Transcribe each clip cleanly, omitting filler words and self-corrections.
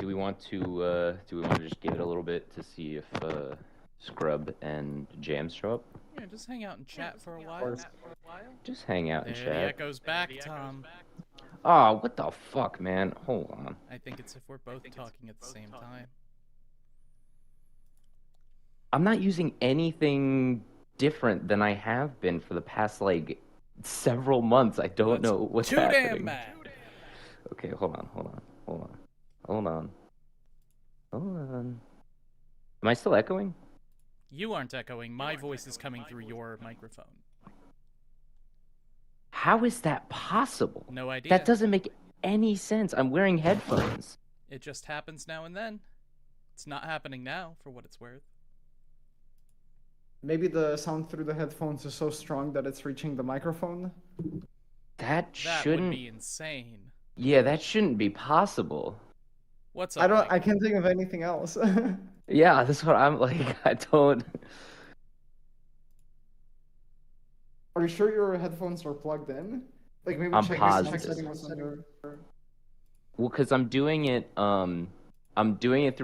we want to just give it a little bit to see if Scrub and Jam show up? Yeah, just hang out and chat for a while. Just hang out and There chat. the echo's back, Tom. Oh, what the fuck, man? Hold on. I think it's if we're both talking at the same time. I'm not using anything different than I have been for the past, like, several months. I don't know what's happening. Too damn mad. Okay, hold on. Am I still echoing? You aren't echoing. My voice is coming through your microphone. How is that possible? No idea. That doesn't make any sense. I'm wearing headphones. It just happens now and then. It's not happening now, for what it's worth. Maybe the sound through the headphones is so strong that it's reaching the microphone. That shouldn't would be insane. Yeah, that shouldn't be possible. What's up? I can't think of anything else. Yeah, that's what I'm like. I don't. Are you sure your headphones are plugged in? Like maybe I'm check positive. settings on your... Well, because I'm doing it through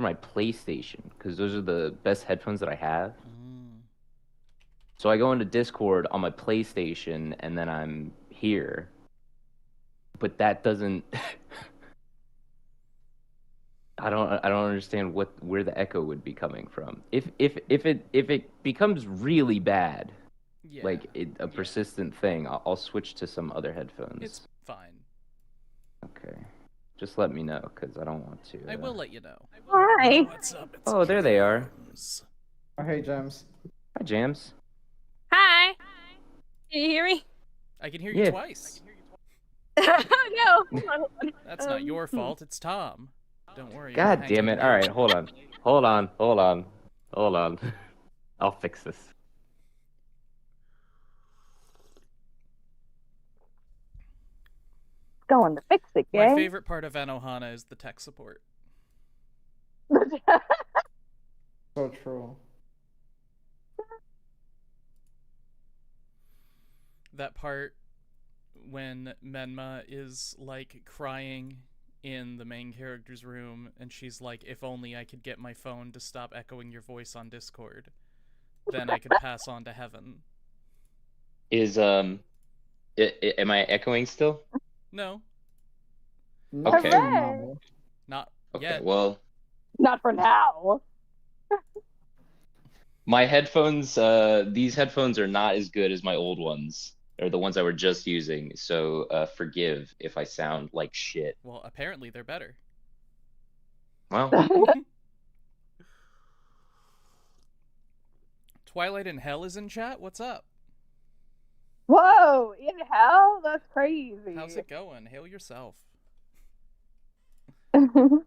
my PlayStation because those are the best headphones that I have. So I go into Discord on my PlayStation and then I'm here. But that doesn't. I don't understand where the echo would be coming from. If it becomes really bad, like a persistent thing, I'll switch to some other headphones. It's fine. Okay, just let me know because I don't want to. I will let you know. Hi. What's up? Oh, there they are. Oh, hey, Jams. Hi, Jams. Hi. Can you hear me? I can hear you twice. No. Hold on. That's not your fault. It's Tom. Don't worry. God damn it. All right, hold on. I'll fix this. Going to fix it, gang. My favorite part of Anohana is the tech support. So true. That part when Menma is like crying in the main character's room and she's like, if only I could get my phone to stop echoing your voice on Discord, then I could pass on to heaven. Am I echoing still? No. Okay. Hooray! Not Okay, yet. well, Not for now. my headphones, these headphones are not as good as my old ones. They're the ones I were just using, so forgive if I sound like shit. Well, apparently they're better. Well, Twilight in Hell is in chat? What's up? Whoa, in hell? That's crazy. How's it going? Hail yourself. you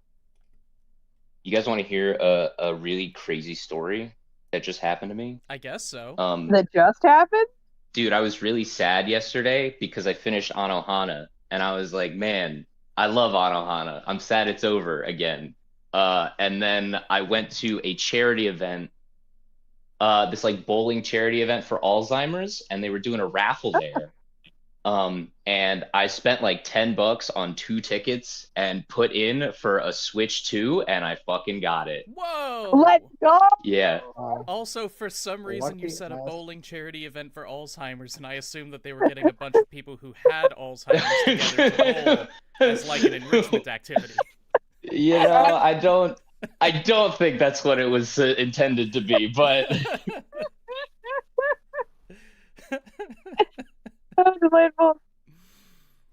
guys want to hear a really crazy story that just happened to me? I guess so. That just happened? Dude, I was really sad yesterday because I finished Anohana, and I was like, man, I love Anohana. I'm sad it's over again. And then I went to a charity event, this like bowling charity event for Alzheimer's, and they were doing a raffle there. And I spent like $10 on 2 tickets and put in for a Switch 2, and I fucking got it. Whoa! Let's go! Yeah. Also, for some reason, you Lucky said a ass. bowling charity event for Alzheimer's, and I assumed that they were getting a bunch of people who had Alzheimer's together to bowl as like an enrichment activity. You know, I don't think that's what it was intended to be, but Oh, delightful.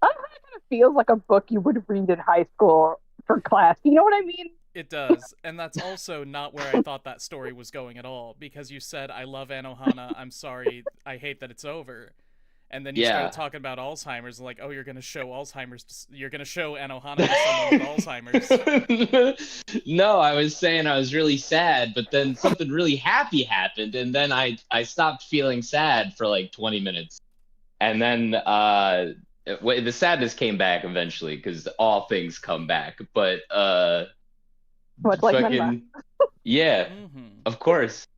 That kind of feels like a book you would read in high school for class. You know what I mean? It does, and that's also not where I thought that story was going at all, because you said, I love Anohana, I'm sorry, I hate that it's over. And then you started talking about Alzheimer's, like, oh, you're going to show you're going to show Anohana to someone with Alzheimer's. No, I was saying I was really sad, but then something really happy happened, and then I stopped feeling sad for like 20 minutes. And then the sadness came back eventually, because all things come back, but Much like Menma. yeah, of course.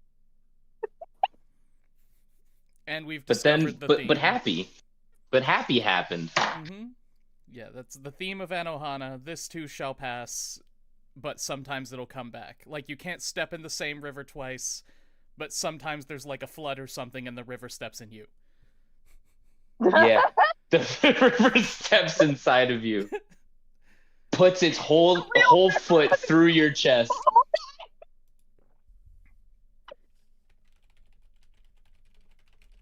And we've But discovered then, the theme. but happy happened. Yeah, that's the theme of Anohana. This too shall pass. but sometimes it'll come back. Like, you can't step in the same river twice, but sometimes there's like a flood or something and the river steps in you. Yeah. The river steps inside of you. Puts its whole foot through your chest.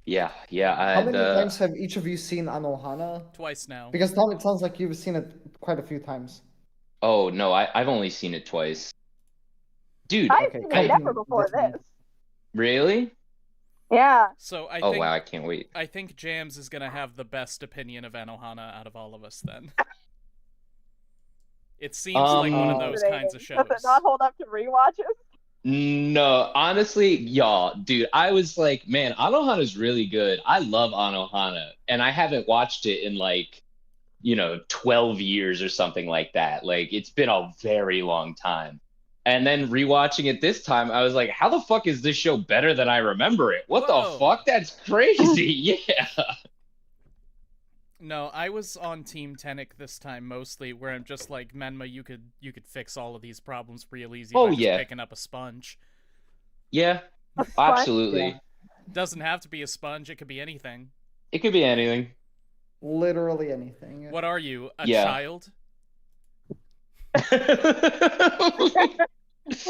Yeah. How many times have each of you seen Anohana? Twice now. Because Tom, it sounds like you've seen it quite a few times. Oh no, I've only seen it twice. Dude, I've seen it never before this. Really? Yeah. So I Oh think, wow, I can't wait. I think Jams is gonna have the best opinion of Anohana out of all of us then. It seems like one of those kinds of shows. Does it not hold up to rewatches? No, honestly, y'all, dude, I was like, man, Anohana's really good. I love Anohana, and I haven't watched it in like, 12 years or something like that. Like, it's been a very long time. And then rewatching it this time, I was like, how the fuck is this show better than I remember it? What the fuck? That's crazy. Yeah. No, I was on Team Tenek this time mostly, where I'm just like, Menma, you could fix all of these problems real easy by just picking up a sponge. Yeah, absolutely. Yeah. Doesn't have to be a sponge, it could be anything. It could be anything. Literally anything. What are you, a child? What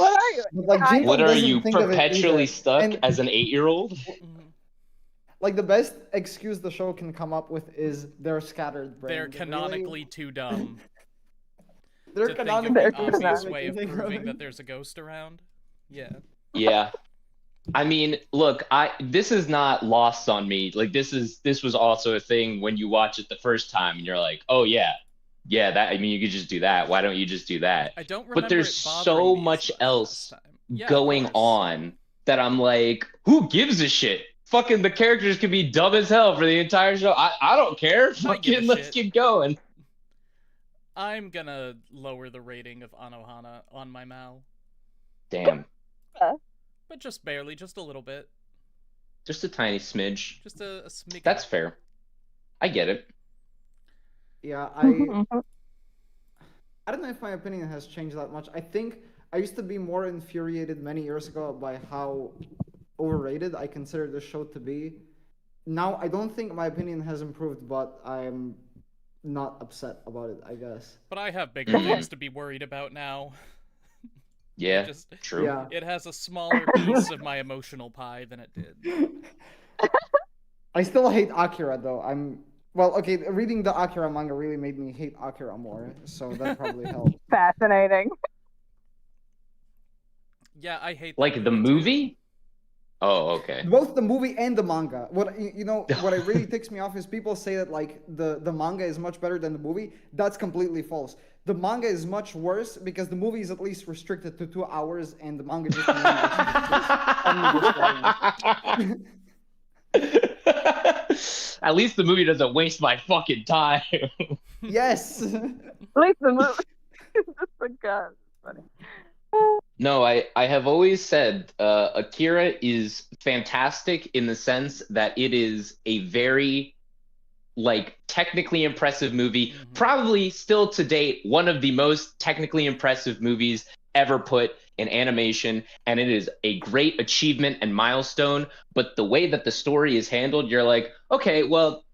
are you? Like, what are you, perpetually stuck as an 8-year-old? Like, the best excuse the show can come up with is they're scattered brain. They're canonically too dumb. They're canonically an obvious way of proving that there's a ghost around. Yeah. Yeah. I mean, look, this is not lost on me. Like, this was also a thing when you watch it the first time and you're like, oh yeah, that, I mean, you could just do that. Why don't you just do that? I don't remember. But there's so much else going on that I'm like, who gives a shit? Fucking the characters can be dumb as hell for the entire show. I don't care. Fucking let's get going. I'm gonna lower the rating of Anohana on my Mal. Damn. But just barely, just a little bit. Just a tiny smidge. Just a smidge. That's fair. I get it. Yeah, I don't know if my opinion has changed that much. I think I used to be more infuriated many years ago by how overrated I consider this show to be. Now, I don't think my opinion has improved, but I'm not upset about it, I guess. But I have bigger things to be worried about now. Yeah, true. Yeah. It has a smaller piece of my emotional pie than it did. I still hate Akira, though. Well, okay, reading the Akira manga really made me hate Akira more, so that probably helped. Fascinating. Yeah, I hate like the movie? Oh, okay. Both the movie and the manga. What really ticks me off is people say that like the manga is much better than the movie. That's completely false. The manga is much worse because the movie is at least restricted to 2 hours, and the manga just. At least the movie doesn't waste my fucking time. Yes. At least the movie. Oh God, funny. No, I have always said Akira is fantastic in the sense that it is a very like technically impressive movie, probably still to date one of the most technically impressive movies ever put in animation, and it is a great achievement and milestone. But the way that the story is handled, you're like, okay, well,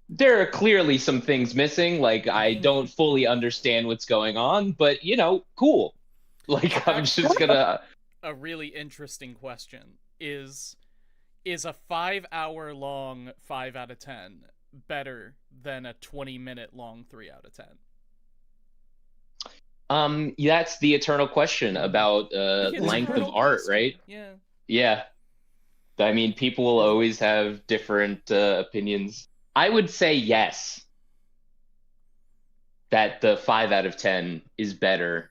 there are clearly some things missing. Like, I don't fully understand what's going on, but cool. Like, I'm just gonna. A really interesting question is a 5-hour long 5 out of 10 better than a 20-minute long 3 out of 10? That's the eternal question about length of art, right? Yeah. Yeah. I mean, people will always have different opinions. I would say yes. That the 5 out of 10 is better.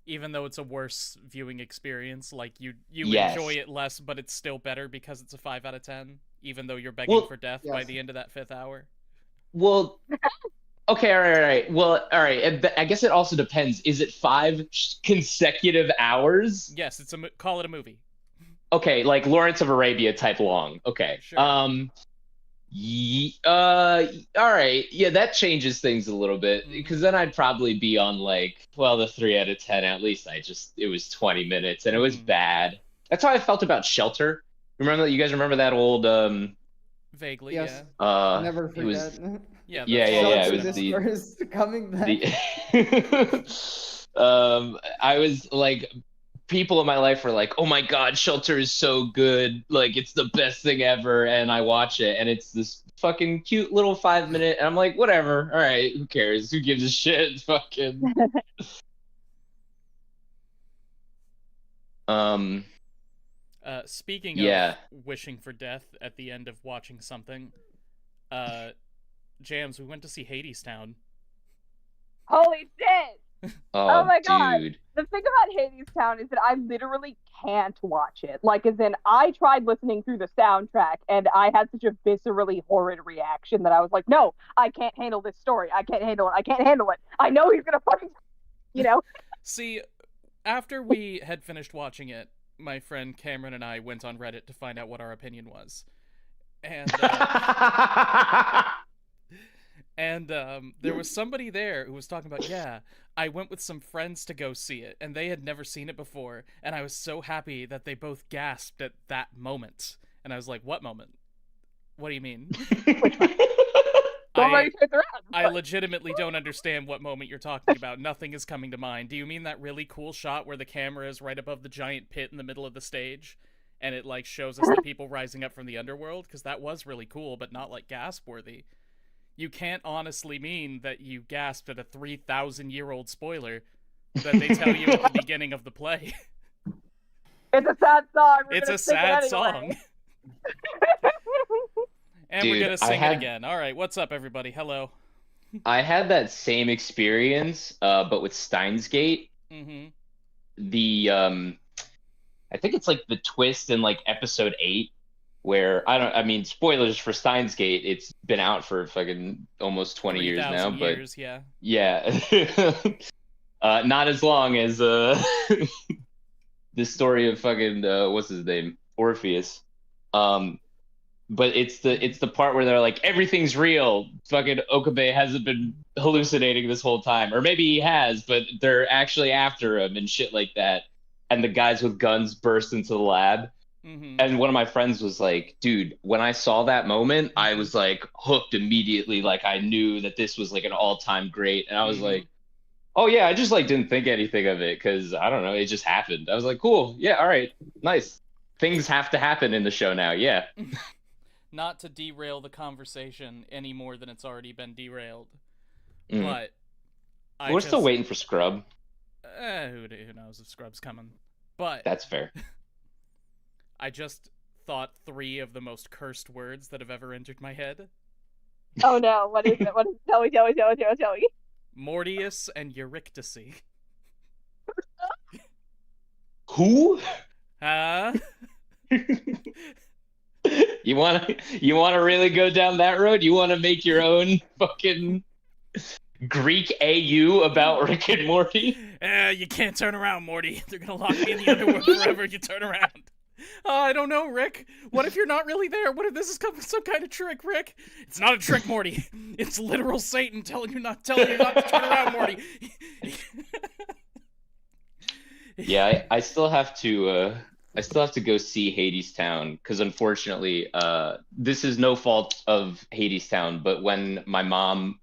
Even though it's a worse viewing experience, like you Yes. enjoy it less, but it's still better because it's a 5 out of 10, even though you're begging for death by yes. the end of that 5th hour. Well, okay, all right. Well, all right. I guess it also depends. Is it 5 consecutive hours? Yes, call it a movie. Okay, like Lawrence of Arabia type long. Okay. Sure. All right. Yeah, that changes things a little bit because then I'd probably be on like, well, the 3 out of 10. At least it was 20 minutes and it was bad. That's how I felt about Shelter. Remember that? You guys remember that old Vaguely, Yes. yeah. Never It was forget. Yeah, the yeah. It Shelter was Discourse coming back. I was like, people in my life were like, "Oh my God, Shelter is so good! Like, it's the best thing ever." And I watch it, and it's this fucking cute little 5 minute, and I'm like, "Whatever, all right, who cares? Who gives a shit?" Fucking. Um. Speaking of Yeah. wishing for death at the end of watching something, Jams, we went to see Hades Town. Holy shit! Oh Oh, my god. dude. The thing about Hades Town is that I literally can't watch it. Like, as in, I tried listening through the soundtrack and I had such a viscerally horrid reaction that I was like, no, I can't handle this story. I can't handle it. I can't handle it. I know he's gonna fucking, you know? See, after we had finished watching it, my friend Cameron and I went on Reddit to find out what our opinion was. And, there was somebody there who was talking about, yeah, I went with some friends to go see it, and they had never seen it before, and I was so happy that they both gasped at that moment. And I was like, what moment? What do you mean? I legitimately don't understand what moment you're talking about. Nothing is coming to mind. Do you mean that really cool shot where the camera is right above the giant pit in the middle of the stage? And it, like, shows us the people rising up from the underworld? Because that was really cool, but not, like, gasp-worthy. You can't honestly mean that you gasped at a 3,000-year-old spoiler that they tell you at the beginning of the play. It's a sad song. It's a sad song. And Dude, we're gonna sing it again. All right, what's up, everybody? Hello. I had that same experience, but with Steins Gate. Mm-hmm. I think it's like the twist in like episode 8 where I mean, spoilers for Steins Gate. It's been out for fucking almost 20 years now, but years, yeah. Not as long as the story of fucking what's his name? Orpheus. But it's the part where they're like, everything's real. Fucking Okabe hasn't been hallucinating this whole time, or maybe he has, but they're actually after him and shit like that. And the guys with guns burst into the lab. Mm-hmm. And one of my friends was like, dude, when I saw that moment, I was like hooked immediately. Like I knew that this was like an all-time great. And I was like, oh yeah, I just like didn't think anything of it because I don't know, it just happened. I was like, cool, yeah, all right, nice. Things have to happen in the show now, yeah. Not to derail the conversation any more than it's already been derailed, but we're still waiting for Scrub. Who knows if Scrub's coming? But that's fair. I just thought 3 of the most cursed words that have ever entered my head. Oh no, what is it? What is it? Tell me. Mortius and Euryctice. Who? Huh? You wanna really go down that road? You wanna make your own fucking Greek AU about Rick and Morty? You can't turn around, Morty. They're gonna lock me in the underworld forever if you turn around. I don't know, Rick. What if you're not really there? What if this is some kind of trick, Rick? It's not a trick, Morty. It's literal Satan telling you not to turn around, Morty. Yeah, I still have to go see Hades Town because unfortunately, this is no fault of Hades Town, but when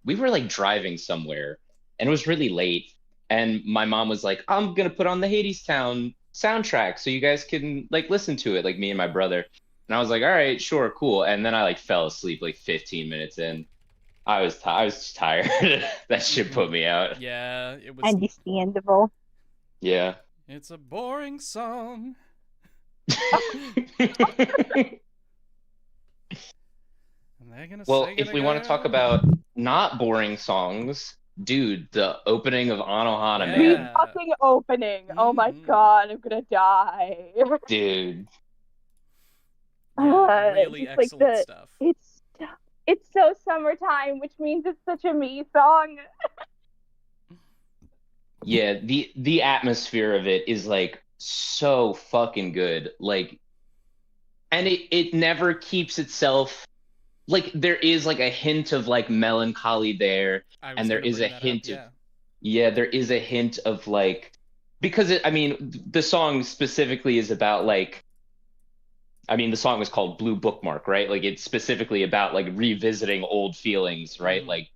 we were like driving somewhere and it was really late, and my mom was like, I'm gonna put on the Hades Town soundtrack so you guys can like listen to it, like me and my brother. And I was like, all right, sure, cool. And then I like fell asleep like 15 minutes in. I was just tired. That shit put me out. Yeah, it was understandable. Yeah. It's a boring song. Well, if we want to talk about not boring songs, dude, the opening of Anohana, man. The fucking opening. Oh my god, I'm gonna die. Dude. Yeah, really excellent stuff. It's so summertime, which means it's such a me song. Yeah, the atmosphere of it is like so fucking good. Like, and it never keeps itself like there is like a hint of like melancholy there, I was and there gonna is bring a that up. hint of Yeah. yeah, there is a hint of like because I mean the song specifically is about like I mean the song is called Blue Bookmark, right? Like it's specifically about like revisiting old feelings, right? Mhm. Like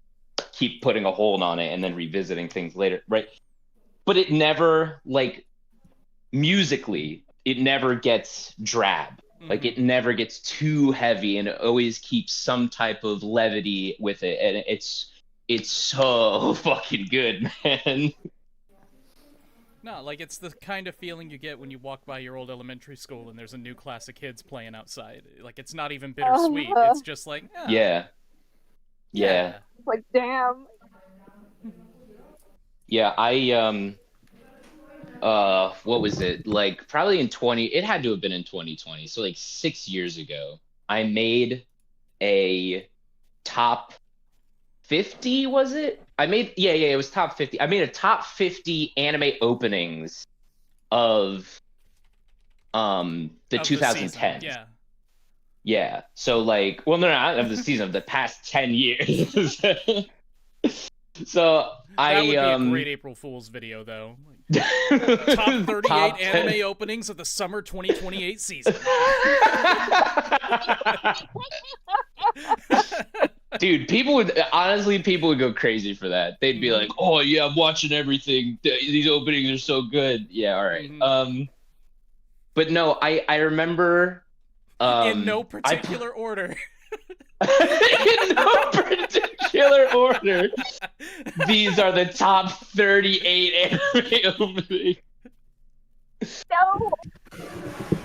keep putting a hold on it and then revisiting things later, right? But it never like musically, it never gets drab. Like Mhm. it never gets too heavy and it always keeps some type of levity with it. And it's so fucking good, man. No, like it's the kind of feeling you get when you walk by your old elementary school and there's a new class of kids playing outside. Like it's not even bittersweet. It's just like, oh, Yeah. Yeah. yeah. Like, damn. Yeah. What was it? Like probably in 20, it had to have been in 2020. So like 6 years ago, I made a top 50, was it? Yeah, it was top 50. I made a top 50 anime openings of the Of the season, 2010s. yeah. Yeah. So like, well, no, not of the season, of the past 10 years. So That I would be a great April Fool's video, though. Top 38 top anime 10. openings of the summer 2028 season. Dude, people would go crazy for that. They'd be like, "Oh yeah, I'm watching everything. These openings are so good." Yeah, all right. But no, I remember In no I particular order. in no particular order. These are the top 38 anime openings. No.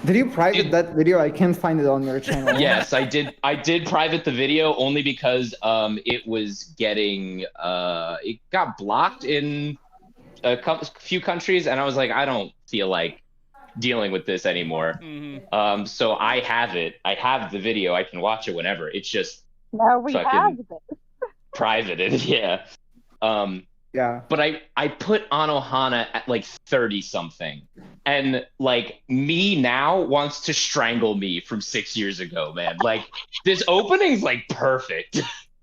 Did you private Dude. that video? I can't find it on your channel. Yes, I did. I did private the video only because it was getting it got blocked in few countries, and I was like, I don't feel like dealing with this anymore. So I have it. I have the video. I can watch it whenever. It's just Now we have fucking this. privated. Yeah. Yeah. But I put Anohana at like 30 something. And like me now wants to strangle me from 6 years ago, man. Like this opening's like perfect.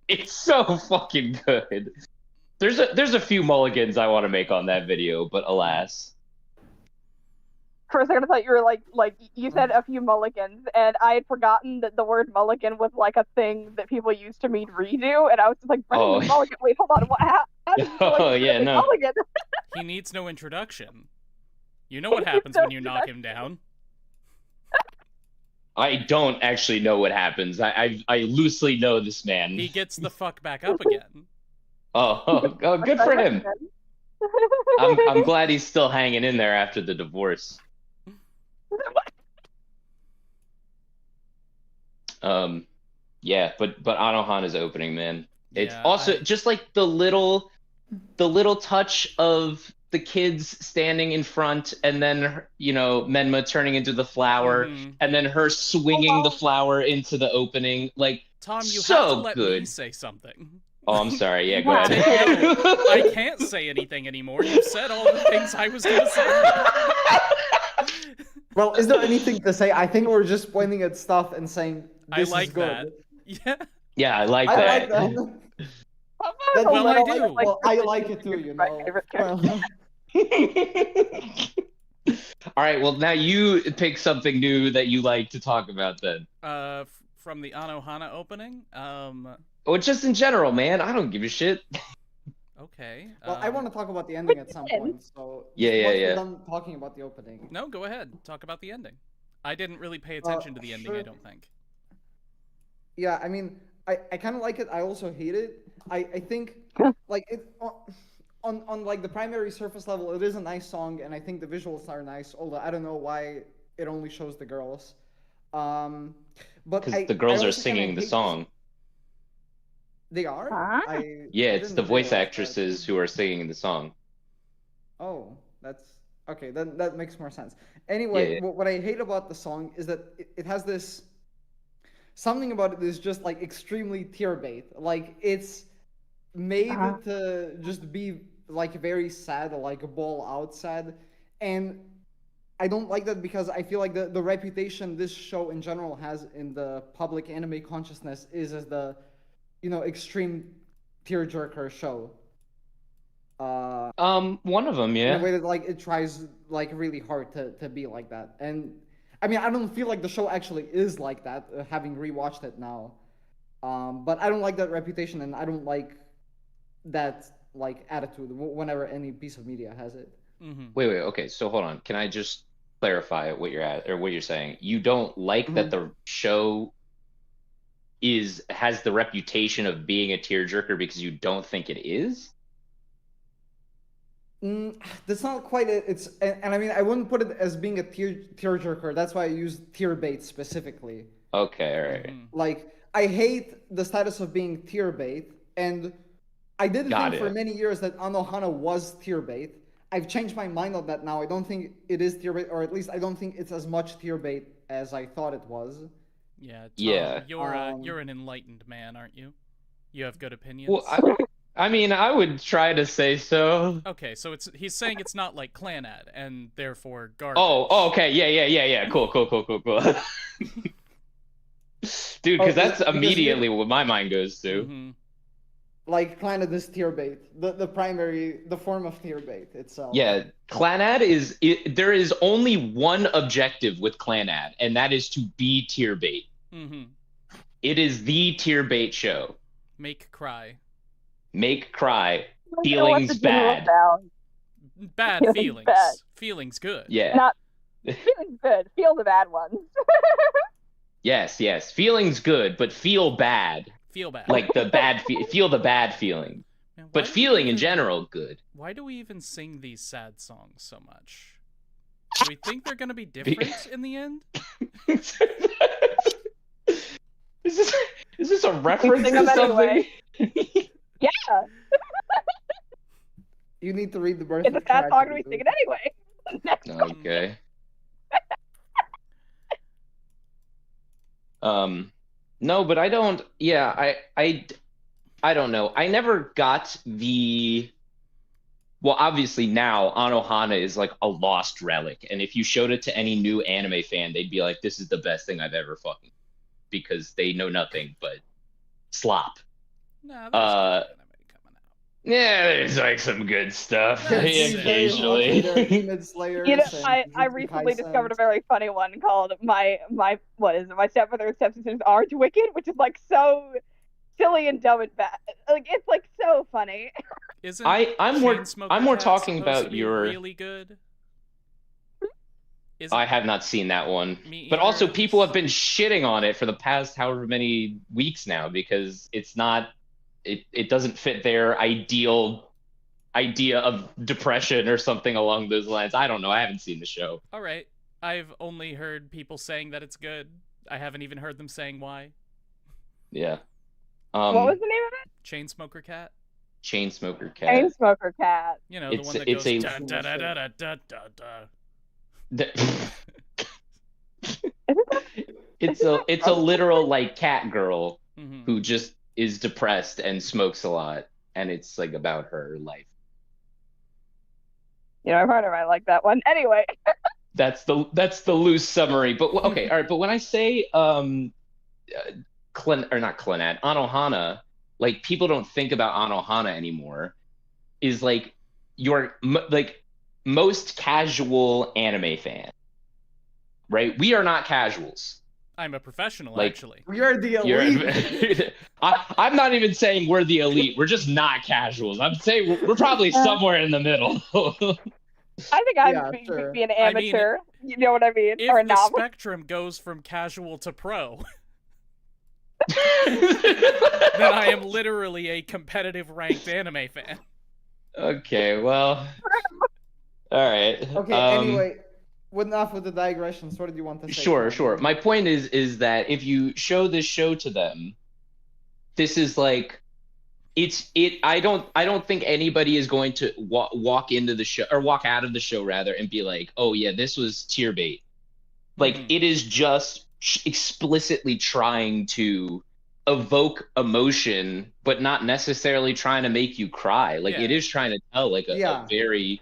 It's so fucking good. There's a few mulligans I want to make on that video, but alas. For a second, I thought you were like you said a few mulligans, and I had forgotten that the word mulligan was like a thing that people used to mean redo, and I was just like, Brendan mulligan. Wait, hold on. What? How did you Oh yeah, no. mulligan? He needs no introduction. You know what happens when you knock him down. I don't actually know what happens. I loosely know this man. He gets the fuck back up again. Oh, good for him. I'm glad he's still hanging in there after the divorce. Yeah, but Anohana's opening, man. It's also just like the little touch of the kids standing in front, and then Menma turning into the flower, and then her swinging the flower into the opening. Like, Tom, you so have to let good. me say something. Oh, I'm sorry. Yeah, go ahead. No, I can't say anything anymore. You said all the things I was gonna say. Well, is there anything to say? I think we're just pointing at stuff and saying this I like is good. that. Yeah. Yeah, I like that. I like that. Well, I do. Well, I like it too, you know. All right, well, now you pick something new that you like to talk about then. From the Anohana opening? Or just in general, man. I don't give a shit. Okay. Well, I want to talk about the ending at some point, so yeah. we're done talking about the opening. No, go ahead. Talk about the ending. I didn't really pay attention to the ending, sure. I don't think. Yeah, I mean, I kind of like it. I also hate it. I think, like, it on like the primary surface level, it is a nice song, and I think the visuals are nice, although I don't know why it only shows the girls. But because the girls are singing the song. They are? Yeah, it's the voice actresses who are singing the song. Oh, that's okay. Then that makes more sense. Anyway, yeah. What I hate about the song is that it has this something about it is just like extremely tear bait. Like it's made to just be like very sad, like ball out sad, and I don't like that because I feel like the reputation this show in general has in the public anime consciousness is as the, extreme tearjerker show. One of them, In a yeah. way that like it tries like really hard to be like that. And I mean, I don't feel like the show actually is like that, having rewatched it now. But I don't like that reputation, and I don't like that like attitude whenever any piece of media has it. Mm-hmm. Wait, okay. So hold on. Can I just clarify what you're at or what you're saying? You don't like that the show has the reputation of being a tearjerker because you don't think it is? That's not quite it. And I mean, I wouldn't put it as being a tearjerker. That's why I use tear bait specifically. Okay, all right. Like, I hate the status of being tear bait, and I did think for many years that Anohana was tear bait. I've changed my mind on that now. I don't think it is tear bait, or at least I don't think it's as much tear bait as I thought it was. Yeah, Tom, yeah. You're an enlightened man, aren't you? You have good opinions. Well, I mean, I would try to say so. Okay, so he's saying it's not like Clanad, and therefore garbage. Oh, okay, yeah. Cool. Dude, because that's immediately what my mind goes to. Mm-hmm. Like Clanad is tear bait, the form of tear bait itself. Yeah, Clanad there is only one objective with Clanad, and that is to be tear bait. Mm-hmm. It is the tear bait show. Make cry. Feelings bad. Bad feelings. Bad. Feelings good. Yeah. Not feelings good. Feel the bad ones. Yes. Feelings good, but feel bad. Feel bad. Like the feel the bad feeling. Man, but feeling in general good. Why do we even sing these sad songs so much? Do we think they're gonna be different in the end? Is this a reference to something? Yeah. You need to read the birth. It's a sad song and we sing it anyway. Next okay. No, but I don't. Yeah, I don't know. I never got the. Well, obviously now Anohana is like a lost relic, and if you showed it to any new anime fan, they'd be like, "This is the best thing I've ever fucking," because they know nothing but slop. No, there's anime coming out. Yeah, there's like some good stuff occasionally. You know, I recently discovered a very funny one called my what is it? My stepmother and stepsisters aren't wicked, which is like so silly and dumb and bad. Like it's like so funny. Isn't I'm more talking about your really good. I have not seen that one, but also people have been shitting on it for the past however many weeks now because it's not. It doesn't fit their ideal idea of depression or something along those lines. I don't know. I haven't seen the show. All right. I've only heard people saying that it's good. I haven't even heard them saying why. Yeah. What was the name of it? Chainsmoker Cat. Chainsmoker Cat. Chainsmoker Cat. You know, the one that goes da da da da da da da. It's a literal like cat girl who just is depressed and smokes a lot, and it's like about her life. You know, I've heard of it. I like that one. Anyway. That's the loose summary. But okay, all right. But when I say not Clanad, Anohana, like people don't think about Anohana anymore. Is like your like most casual anime fan, right? We are not casuals. I'm a professional, like, actually. We are the elite. I'm not even saying we're the elite. We're just not casuals. I'm saying we're probably somewhere in the middle. I think I'm be an amateur. I mean, you know what I mean? If or the spectrum goes from casual to pro, then I am literally a competitive ranked anime fan. Okay, well, all right. Okay, anyway. Enough with the digressions. What did you want to say? Sure. My point is that if you show this show to them, this is like, I don't think anybody is going to walk into the show or walk out of the show rather and be like, oh yeah, this was tear bait. Like it is just explicitly trying to evoke emotion, but not necessarily trying to make you cry. Like it is trying to tell like a very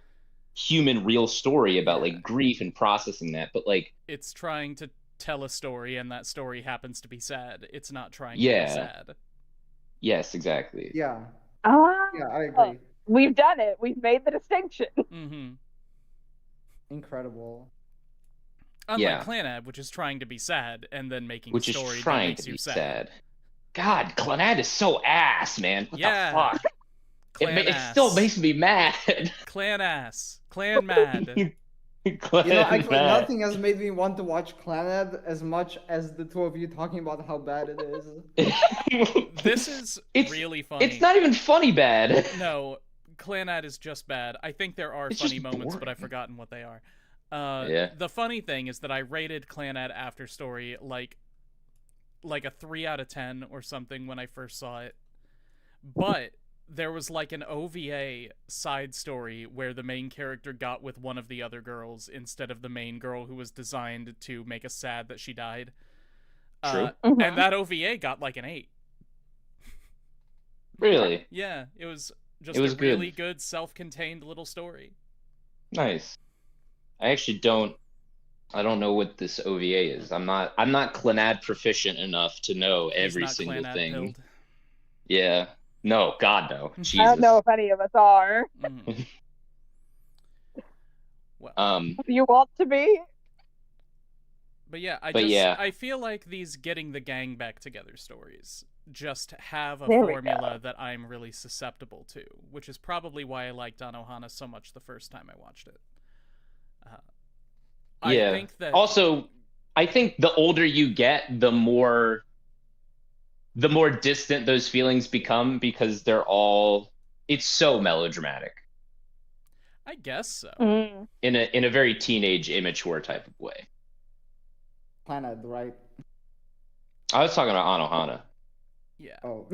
human real story about like grief and processing that, but like it's trying to tell a story, and that story happens to be sad. It's not trying to be yeah. sad. Yes, exactly. Yeah. Ah, Yeah, I agree. We've done it. We've made the distinction. Mm-hmm. Incredible. Unlike Clannad, which is trying to be sad and then making which a story is that trying makes to you be sad. God, Clannad is so ass, man. What the fuck? It still makes me mad. Clan ass. Clan mad. Actually, nothing has made me want to watch Clannad as much as the two of you talking about how bad it is. This is really funny. It's not even funny bad. No, Clannad is just bad. I think there are funny moments, but I've forgotten what they are. The funny thing is that I rated Clannad After Story like a 3 out of 10 or something when I first saw it. But there was like an OVA side story where the main character got with one of the other girls instead of the main girl, who was designed to make us sad that she died. True. And that OVA got like an 8. Really? Yeah, it was just a really good self-contained little story. Nice. I don't know what this OVA is. I'm not Clannad proficient enough to know every single thing. Pilled. Yeah. No, God no. Jesus. I don't know if any of us are. Well, do you want to be? But yeah, I feel like these getting the gang back together stories just have a formula that I'm really susceptible to, which is probably why I liked Anohana so much the first time I watched it. I think that also, I think the older you get, the more distant those feelings become, because it's so melodramatic. I guess so. In a very teenage, immature type of way. Clannad, right? I was talking about Anohana. Yeah. Oh.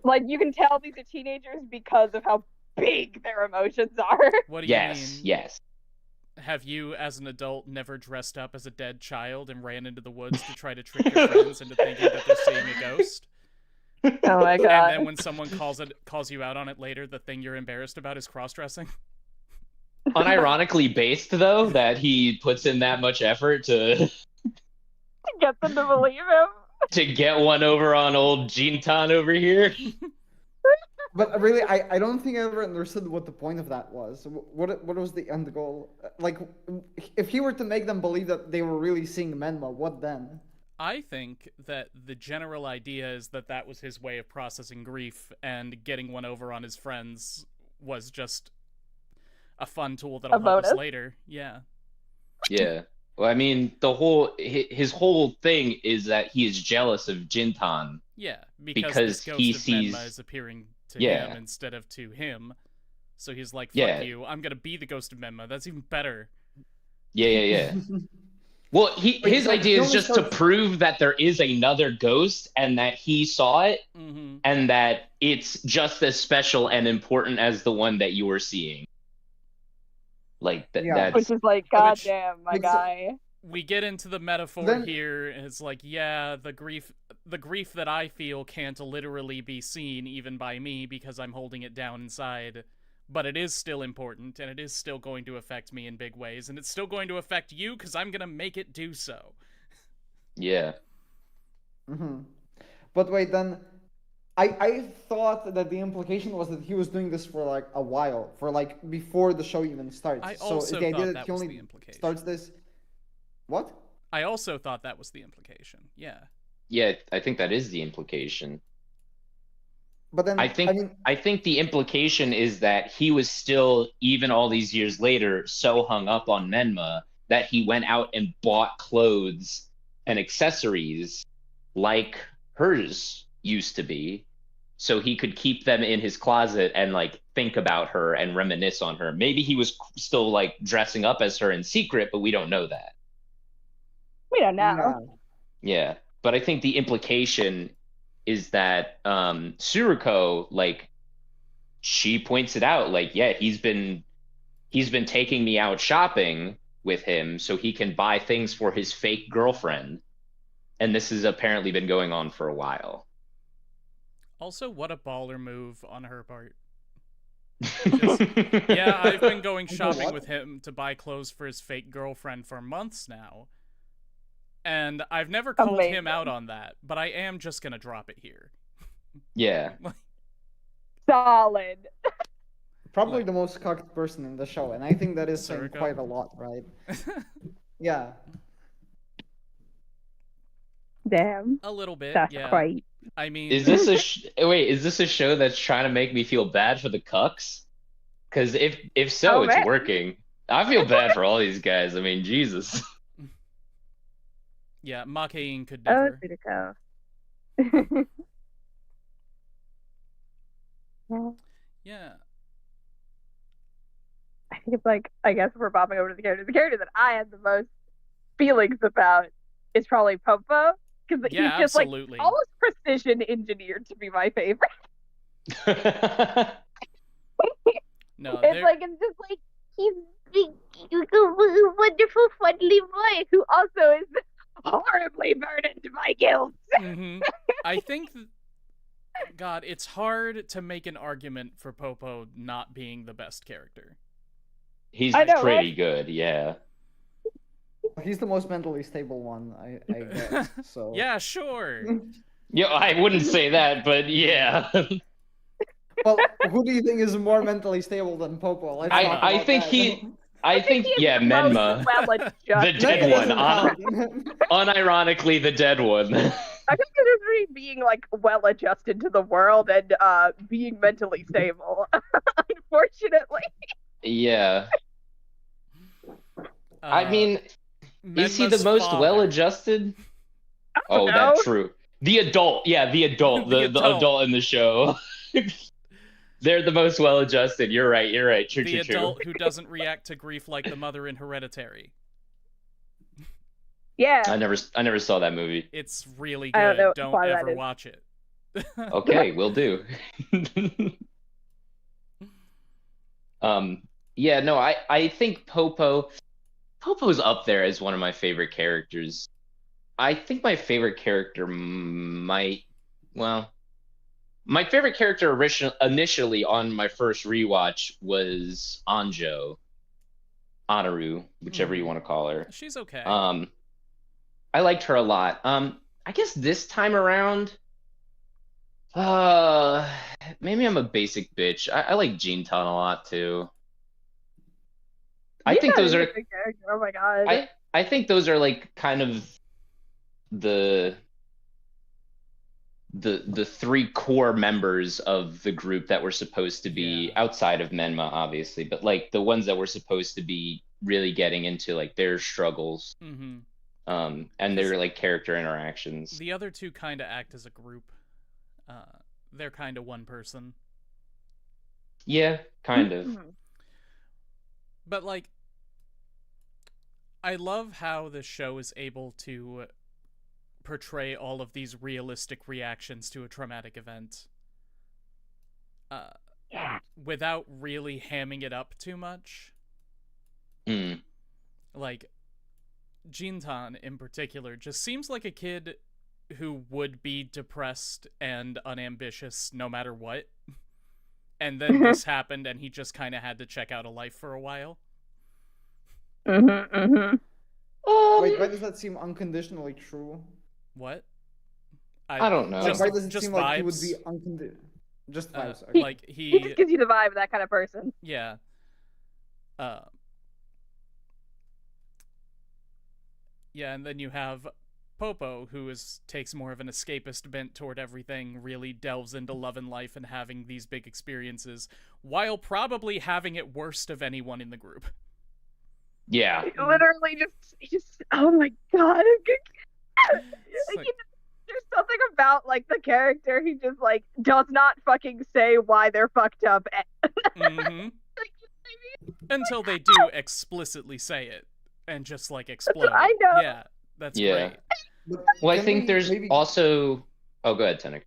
Like, you can tell these are teenagers because of how big their emotions are. What do you mean? Yes. Have you, as an adult, never dressed up as a dead child and ran into the woods to try to trick your friends into thinking that they're seeing a ghost? Oh my god. And then when someone calls you out on it later, the thing you're embarrassed about is cross-dressing? Unironically based, though, that he puts in that much effort to get them to believe him. To get one over on old Jintan over here. But really, I don't think I ever understood what the point of that was. What was the end goal? Like, if he were to make them believe that they were really seeing Menma, what then? I think that the general idea is that was his way of processing grief, and getting one over on his friends was just a fun tool that'll help us later. Yeah. Yeah. Well, I mean, his whole thing is that he is jealous of Jintan. Yeah, because this ghost of Menma is appearing to him instead of to him. So he's like, fuck you, I'm gonna be the ghost of Menma. That's even better. Yeah. Well, his idea is just to prove that there is another ghost and that he saw it, and that it's just as special and important as the one that you were seeing. Like that's which is like, goddamn, my guy. We get into the metaphor here, and it's like, the grief that I feel can't literally be seen even by me because I'm holding it down inside. But it is still important, and it is still going to affect me in big ways, and it's still going to affect you because I'm going to make it do so. Yeah. But wait, then, I thought that the implication was that he was doing this for like a while, for like before the show even starts. I also thought that was the implication. Starts this. What? I also thought that was the implication. Yeah. Yeah, I think that is the implication. But then I think the implication is that he was still, even all these years later, so hung up on Menma that he went out and bought clothes and accessories like hers used to be, so he could keep them in his closet and like think about her and reminisce on her. Maybe he was still like dressing up as her in secret, but we don't know that. We don't know. Yeah, but I think the implication is that Suruko, like, she points it out, like, he's been taking me out shopping with him so he can buy things for his fake girlfriend, and this has apparently been going on for a while. Also, what a baller move on her part. Yeah, I've been going You know shopping what? with him to buy clothes for his fake girlfriend for months now. And I've never called him out on that, but I am just gonna drop it here. Yeah. Solid. Probably the most cucked person in the show, and I think that is saying Suriko? quite a lot, right? Yeah. Damn. A little bit, That's yeah. quite. I mean, Is this wait, is this a show that's trying to make me feel bad for the cucks? Because if so, Oh, it's man. working. I feel bad for all these guys. I mean, Jesus. yeah, Makein could Oh, never. Suriko. Yeah. I think it's like, I guess we're bopping over to the character. The character that I had the most feelings about is probably Popo. Because Yeah, he's just absolutely. like almost precision engineered to be my favorite. No, It's just like he's a wonderful, friendly boy who also is horribly burdened by guilt. I think, God, it's hard to make an argument for Popo not being the best character. He's know, pretty right? good, yeah. He's the most mentally stable one, I guess. So Yeah, sure. Yeah, I wouldn't say that, but yeah. Well, who do you think is more mentally stable than Popo? Let's talk Menma. I about think that. I think he is yeah, the most Menma. well-adjusted. The dead Menma one. doesn't count. Unironically, the dead one. I consider me being like well-adjusted to the world and being mentally stable. Unfortunately. Yeah. I mean, is he the Menma's most father. well-adjusted? Oh, know. that's true. The adult, yeah, the adult, The the adult. adult in the show. They're the most well-adjusted. You're right. True, The true, adult who doesn't react to grief like the mother in Hereditary. Yeah. I never saw that movie. It's really I don't know good. what Don't that ever is. watch it. Okay, will do. Yeah, no, I think Popo's up there as one of my favorite characters. I think my favorite character my favorite character initially on my first rewatch was Anaru, whichever you want to call her. She's okay. I liked her a lot. I guess this time around, maybe I'm a basic bitch. I like Jintan a lot too. I think those are. Oh my god. I think those are like kind of the three core members of the group that were supposed to be outside of Menma, obviously, but like the ones that were supposed to be really getting into like their struggles, and their like character interactions. The other two kind of act as a group. They're kind of one person. Yeah, kind of. But like, I love how the show is able to portray all of these realistic reactions to a traumatic event without really hamming it up too much. Like, Jintan in particular just seems like a kid who would be depressed and unambitious no matter what. And then this happened and he just kind of had to check out a life for a while. Wait, why does that seem unconditionally true? What? I don't know. Why does it just seem vibes. like he would be unconditional? Just vibes. He, like he just gives you the vibe of that kind of person. Yeah. Yeah, and then you have Popo, who takes more of an escapist bent toward everything, really delves into love and life and having these big experiences, while probably having it worst of anyone in the group. Yeah. Literally just oh my god. Like, there's something about like the character he just like does not fucking say why they're fucked up. Until they do explicitly say it and just like explode. I know. Yeah, that's great. Well, I think there's also. Oh, go ahead, Tenek.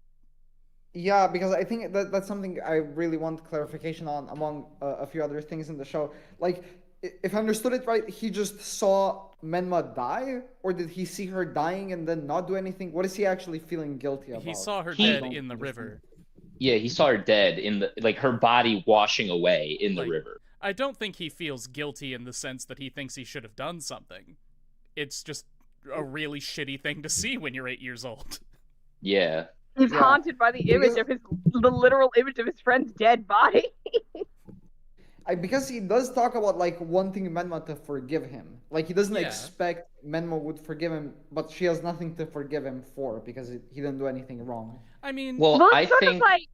Yeah, because I think that's something I really want clarification on among a few other things in the show. Like, if I understood it right, he just saw Menma die, or did he see her dying and then not do anything? What is he actually feeling guilty about? He saw her dead in the river. Yeah, he saw her dead in the like her body washing away in the Like, river. I don't think he feels guilty in the sense that he thinks he should have done something. It's just a really shitty thing to see when you're 8 years old. Yeah. He's Yeah. haunted by the image of the literal image of his friend's dead body. Because he does talk about like wanting Menma to forgive him. Like he doesn't Yeah. expect Menma would forgive him, but she has nothing to forgive him for because he didn't do anything wrong. I mean, Well, Well, I it's sort of think like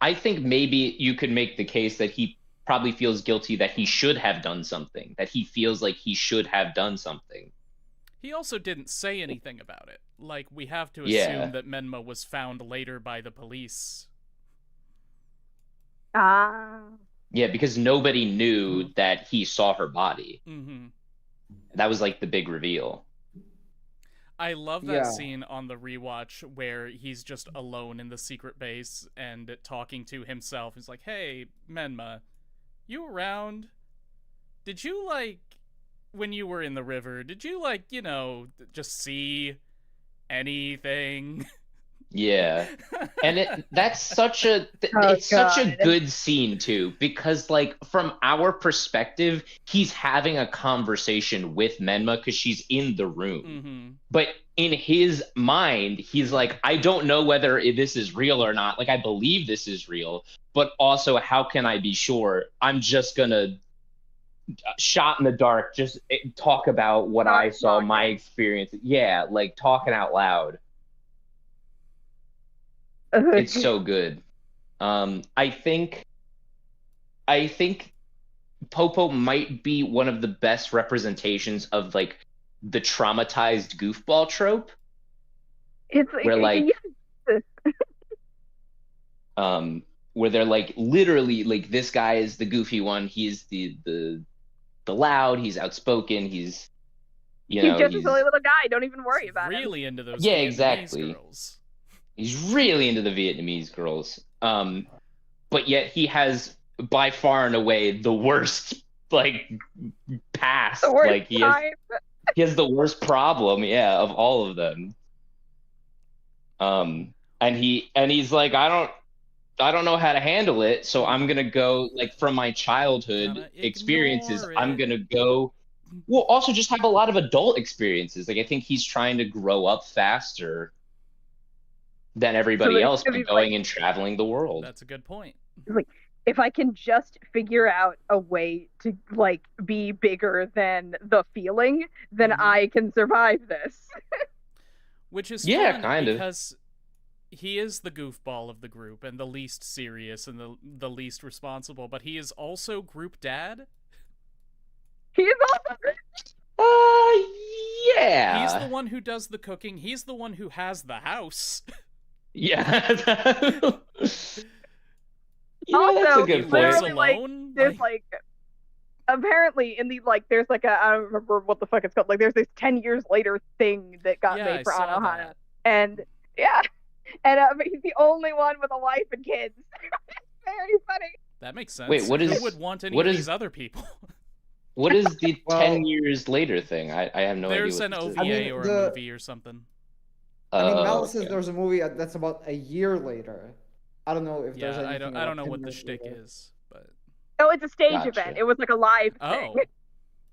I think maybe you could make the case that he probably feels guilty that he should have done something, that he feels like he should have done something. he also didn't say anything about it. Like, we have to Yeah. assume that Menma was found later by the police. Yeah, because nobody knew that he saw her body. Mm-hmm. That was like the big reveal. I love that Yeah. scene on the rewatch where he's just alone in the secret base and talking to himself. He's like, "Hey, Menma, you around? Did you, like, when you were in the river, did you, like, you know, just see anything?" Yeah. And that's such a Oh, it's such a God. good scene too, because like from our perspective, he's having a conversation with Menma because she's in the room. Mm-hmm. But in his mind, he's like, I don't know whether this is real or not. Like, I believe this is real, but also, how can I be sure? I'm just gonna shot in the dark, just talk about what I saw, my experience. Yeah, like talking out loud. It's so good. I think Popo might be one of the best representations of like the traumatized goofball trope, It's where like where they're like literally like this guy is the goofy one, he's the loud, he's outspoken, he's he's just a silly little guy. Don't even worry about him. Really into those Yeah, Vietnamese exactly. girls. He's really into the Vietnamese girls. But yet he has by far and away the worst like past. The worst Like he has the worst problem, yeah, of all of them. And he's like, I don't know how to handle it, so I'm gonna go like from my childhood experiences, I'm gonna go. Well, also just have a lot of adult experiences. Like I think he's trying to grow up faster than everybody else by going and traveling the world. That's a good point. Like, if I can just figure out a way to like be bigger than the feeling, then I can survive this. Which is yeah, fun kind of, because he is the goofball of the group and the least serious and the least responsible, but he is also group dad. He is also yeah. He's the one who does the cooking. He's the one who has the house. Yeah. Yeah, also, that's a good literally, point. like, there's like apparently in the like there's like a I don't remember what the fuck it's called. Like there's this 10 years later thing that got made for Anohana. And yeah. And he's the only one with a wife and kids. Very funny. That makes sense. Wait, who would want any of these other people? What is the 10 years later thing? I have no idea. There's an OVA or a movie or something. I mean, Mel says there's a movie that's about a year later. I don't know if there's anything. I don't know what the shtick is, but oh, it's a stage event. It was like a live thing.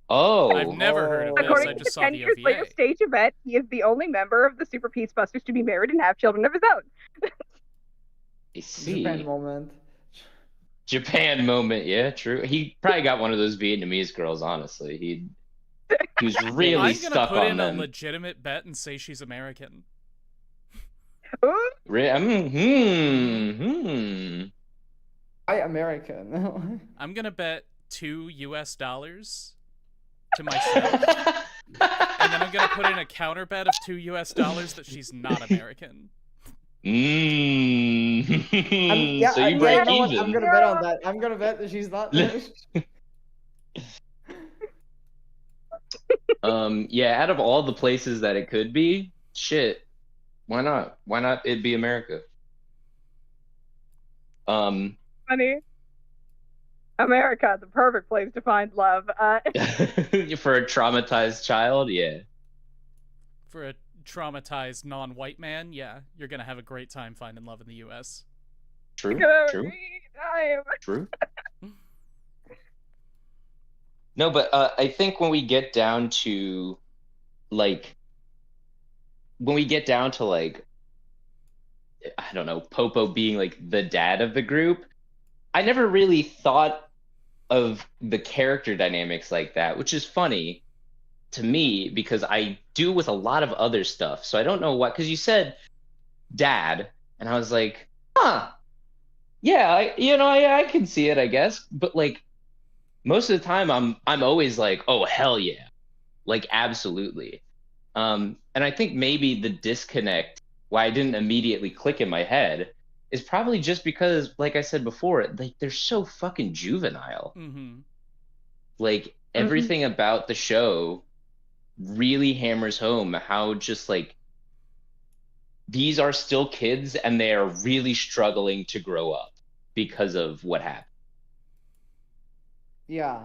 Oh, I've never heard of this. According I to just the saw 10 the years OVA. later stage event, he is the only member of the Super Peace Busters to be married and have children of his own. I see. Japan moment, yeah, true. He probably got one of those Vietnamese girls. Honestly, he was really stuck on them. I'm gonna put in a legitimate bet and say she's American. I American. I'm gonna bet $2 to myself, and then I'm gonna put in a counter bet of $2 that she's not American. So you break even. I'm gonna bet on that. I'm gonna bet that she's not. Yeah, out of all the places that it could be, shit, why not? Why not it be America? Funny. America, the perfect place to find love. For a traumatized child, yeah. For a traumatized non-white man, yeah, you're gonna have a great time finding love in the U.S. True. True. True. No, but I think like when we get down to like I don't know, Popo being like the dad of the group, I never really thought of the character dynamics like that, which is funny to me because I do with a lot of other stuff. So I don't know what, because you said dad, and I was like, huh, yeah, I can see it, I guess. But like most of the time, I'm always like, oh hell yeah, like absolutely. And I think maybe the disconnect, why I didn't immediately click in my head, is probably just because, like I said before, like they're so fucking juvenile. Mm-hmm. Like everything about the show really hammers home how just like these are still kids and they are really struggling to grow up because of what happened. Yeah.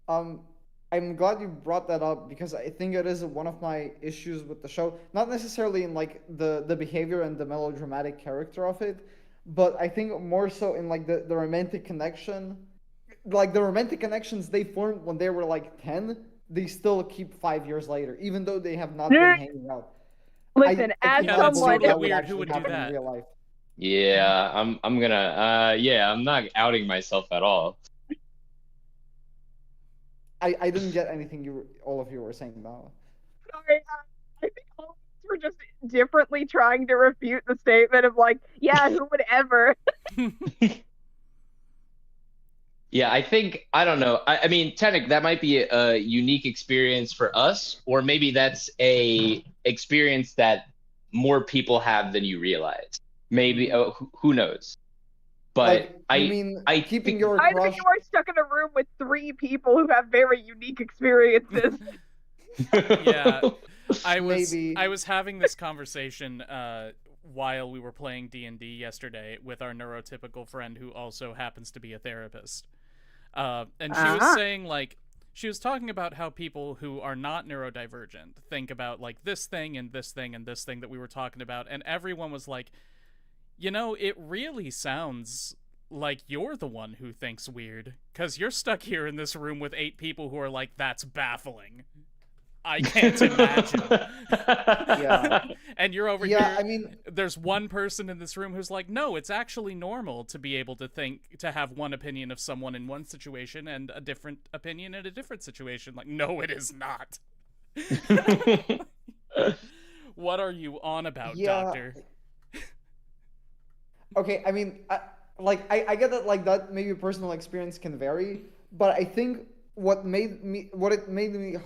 I'm glad you brought that up because I think it is one of my issues with the show. Not necessarily in like the behavior and the melodramatic character of it, but I think more so in like the romantic connection. Like the romantic connections they formed when they were like 10, they still keep 5 years later, even though they have not been hanging out. Listen, I as cannot that's believe someone totally that would weird. Who actually would do happen in that? real life. Yeah, I'm gonna yeah, I'm not outing myself at all. I didn't get anything all of you were saying now. sorry, I think all of us were just differently trying to refute the statement of like, yeah, who would ever? Yeah, I think I don't know. I mean, technically, that might be a unique experience for us, or maybe that's a experience that more people have than you realize. Maybe who knows? But Like, you mean I keeping think your Either crush? you are stuck in a room with 3 people who have very unique experiences. Yeah, I Maybe. was having this conversation while we were playing D&D yesterday with our neurotypical friend who also happens to be a therapist. And she was saying like she was talking about how people who are not neurodivergent think about like this thing and this thing and this thing that we were talking about, and everyone was like, it really sounds like you're the one who thinks weird, because you're stuck here in this room with 8 people who are like, that's baffling. I can't imagine. Yeah. And you're over Yeah, here. I mean, There's one person in this room who's like, no, it's actually normal to be able to have one opinion of someone in one situation and a different opinion in a different situation. Like, no, it is not. What are you on about, yeah. doctor? Okay, I mean, I get that like that maybe personal experience can vary, but I think what made it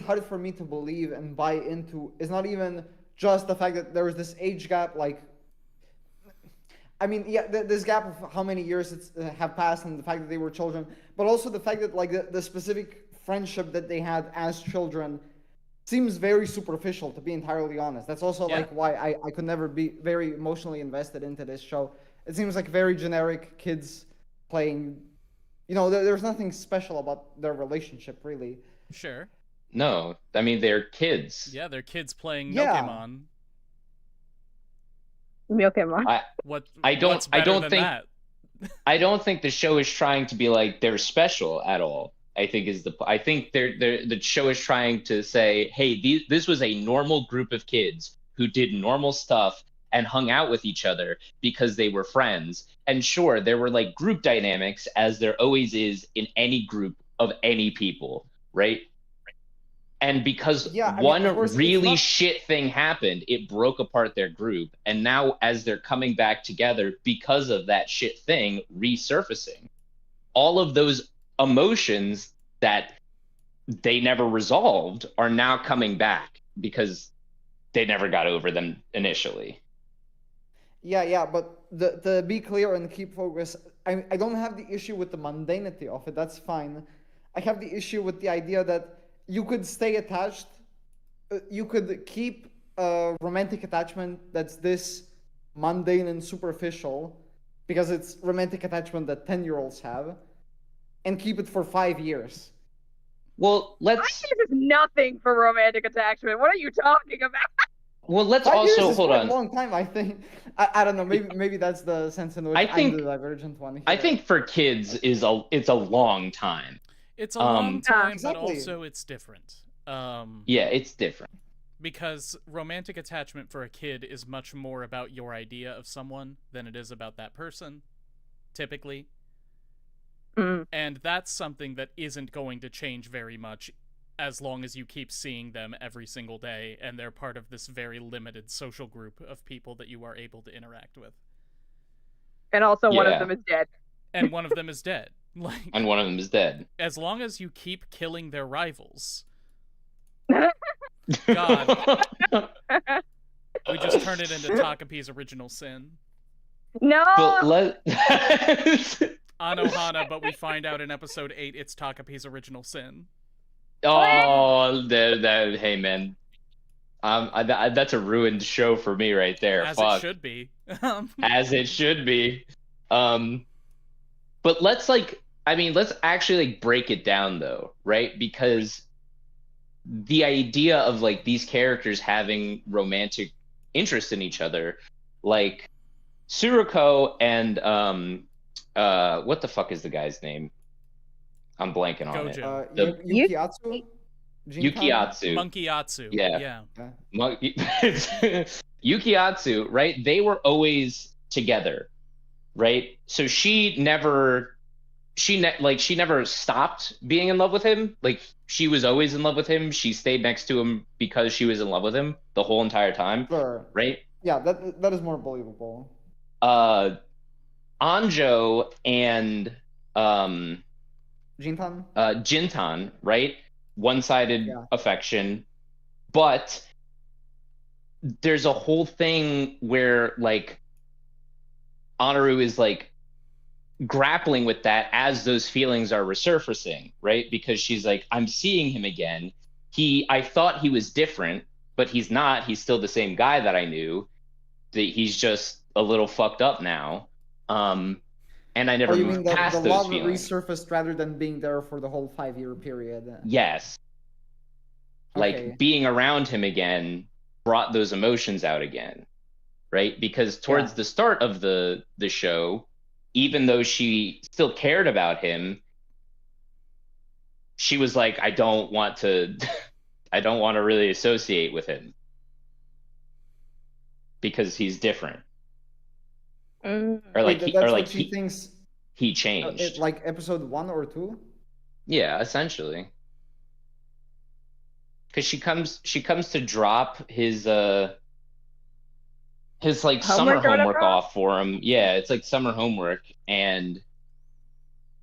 hard for me to believe and buy into is not even just the fact that there was this age gap. Like, I mean, yeah, this gap of how many years have passed and the fact that they were children, but also the fact that like the specific friendship that they had as children seems very superficial, to be entirely honest. That's also like why I could never be very emotionally invested into this show. It seems like very generic kids playing. There's nothing special about their relationship, really. Sure. No, I mean they're kids. Yeah, they're kids playing Yeah. Milkemon. Milkemon. I don't than think that? I don't think the show is trying to be like they're special at all. I think the show is trying to say, hey, this was a normal group of kids who did normal stuff and hung out with each other because they were friends. And sure, there were like group dynamics, as there always is in any group of any people, right? And because one really shit thing happened, it broke apart their group. And now, as they're coming back together because of that shit thing resurfacing, all of those emotions that they never resolved are now coming back because they never got over them initially. Yeah, but to be clear and keep focus, I don't have the issue with the mundanity of it. That's fine. I have the issue with the idea that you could stay attached, you could keep a romantic attachment that's this mundane and superficial, because it's romantic attachment that 10-year-olds have, and keep it for 5 years. Well, let's. 5 years is nothing for romantic attachment. What are you talking about? Well, let's 5 years also is hold quite a on. long time, I think. I don't know. Maybe that's the sense in which I I'm the think divergent one here. I think for kids it's a long time. It's a long time, but Exactly. also it's different. Yeah, it's different. Because romantic attachment for a kid is much more about your idea of someone than it is about that person, typically. And that's something that isn't going to change very much as long as you keep seeing them every single day and they're part of this very limited social group of people that you are able to interact with. And also one of Yeah. them is dead. And one of them is dead. Like, And one of them is dead. as long as you keep killing their rivals. God. We just turned it into Takapi's original sin. No! But Anohana, but we find out in episode 8 it's Takapi's original sin. Oh, hey man, that's a ruined show for me right there. As Fuck. it should be. As it should be. But let's actually like break it down though, right? Because the idea of like these characters having romantic interest in each other, like Suruko and what the fuck is the guy's name? I'm blanking on Gojo. it. Yukiatsu? Yukiatsu. Monkeyatsu. Yeah. Yukiatsu, right? They were always together, right? So she never stopped being in love with him. Like she was always in love with him. She stayed next to him because she was in love with him the whole entire time. Sure. Right? Yeah, that is more believable. Anjo and Jintan, right? One-sided affection, but there's a whole thing where like Anaru is like grappling with that as those feelings are resurfacing, right? Because she's like, I'm seeing him again. I thought he was different, but he's not. He's still the same guy that I knew. He's just a little fucked up now. And I never moved past those feelings. The love resurfaced rather than being there for the whole 5-year period. Yes. Like being around him again brought those emotions out again, right? Because towards the start of the show, even though she still cared about him, she was like, I don't want to really associate with him because he's different. Or like she thinks he changed. Like episode 1 or 2? Yeah, essentially. Because she comes to drop his like summer homework off for him. Yeah, it's like summer homework, and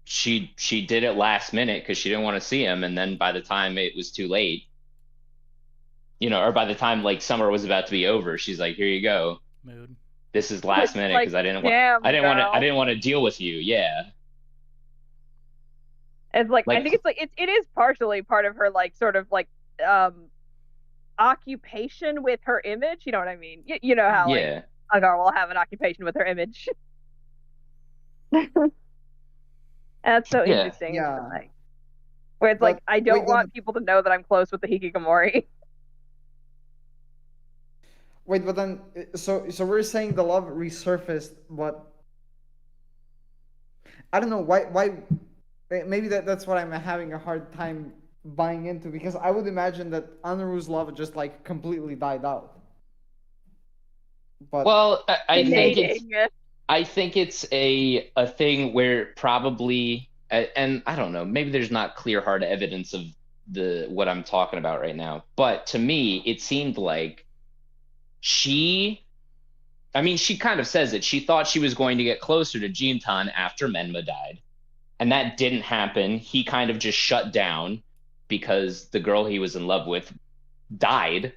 she did it last minute because she didn't want to see him, and then by the time it was too late, or by the time like summer was about to be over, she's like, here you go. Mood. This is last minute because I didn't want to deal with you. Yeah. It's like I think it's like it is partially part of her like sort of like occupation with her image. You know what I mean? You know how like a girl will have an occupation with her image. That's so interesting. Yeah. Like, where it's like I don't want people to know that I'm close with the Hikikomori. Wait, but then so we're saying the love resurfaced, but I don't know why maybe that's what I'm having a hard time buying into, because I would imagine that Anaru's love just like completely died out. But I think it's a thing where probably, and I don't know, maybe there's not clear hard evidence of what I'm talking about right now, but to me it seemed like she kind of says it. She thought she was going to get closer to Jintan after Menma died, and that didn't happen. He kind of just shut down because the girl he was in love with died.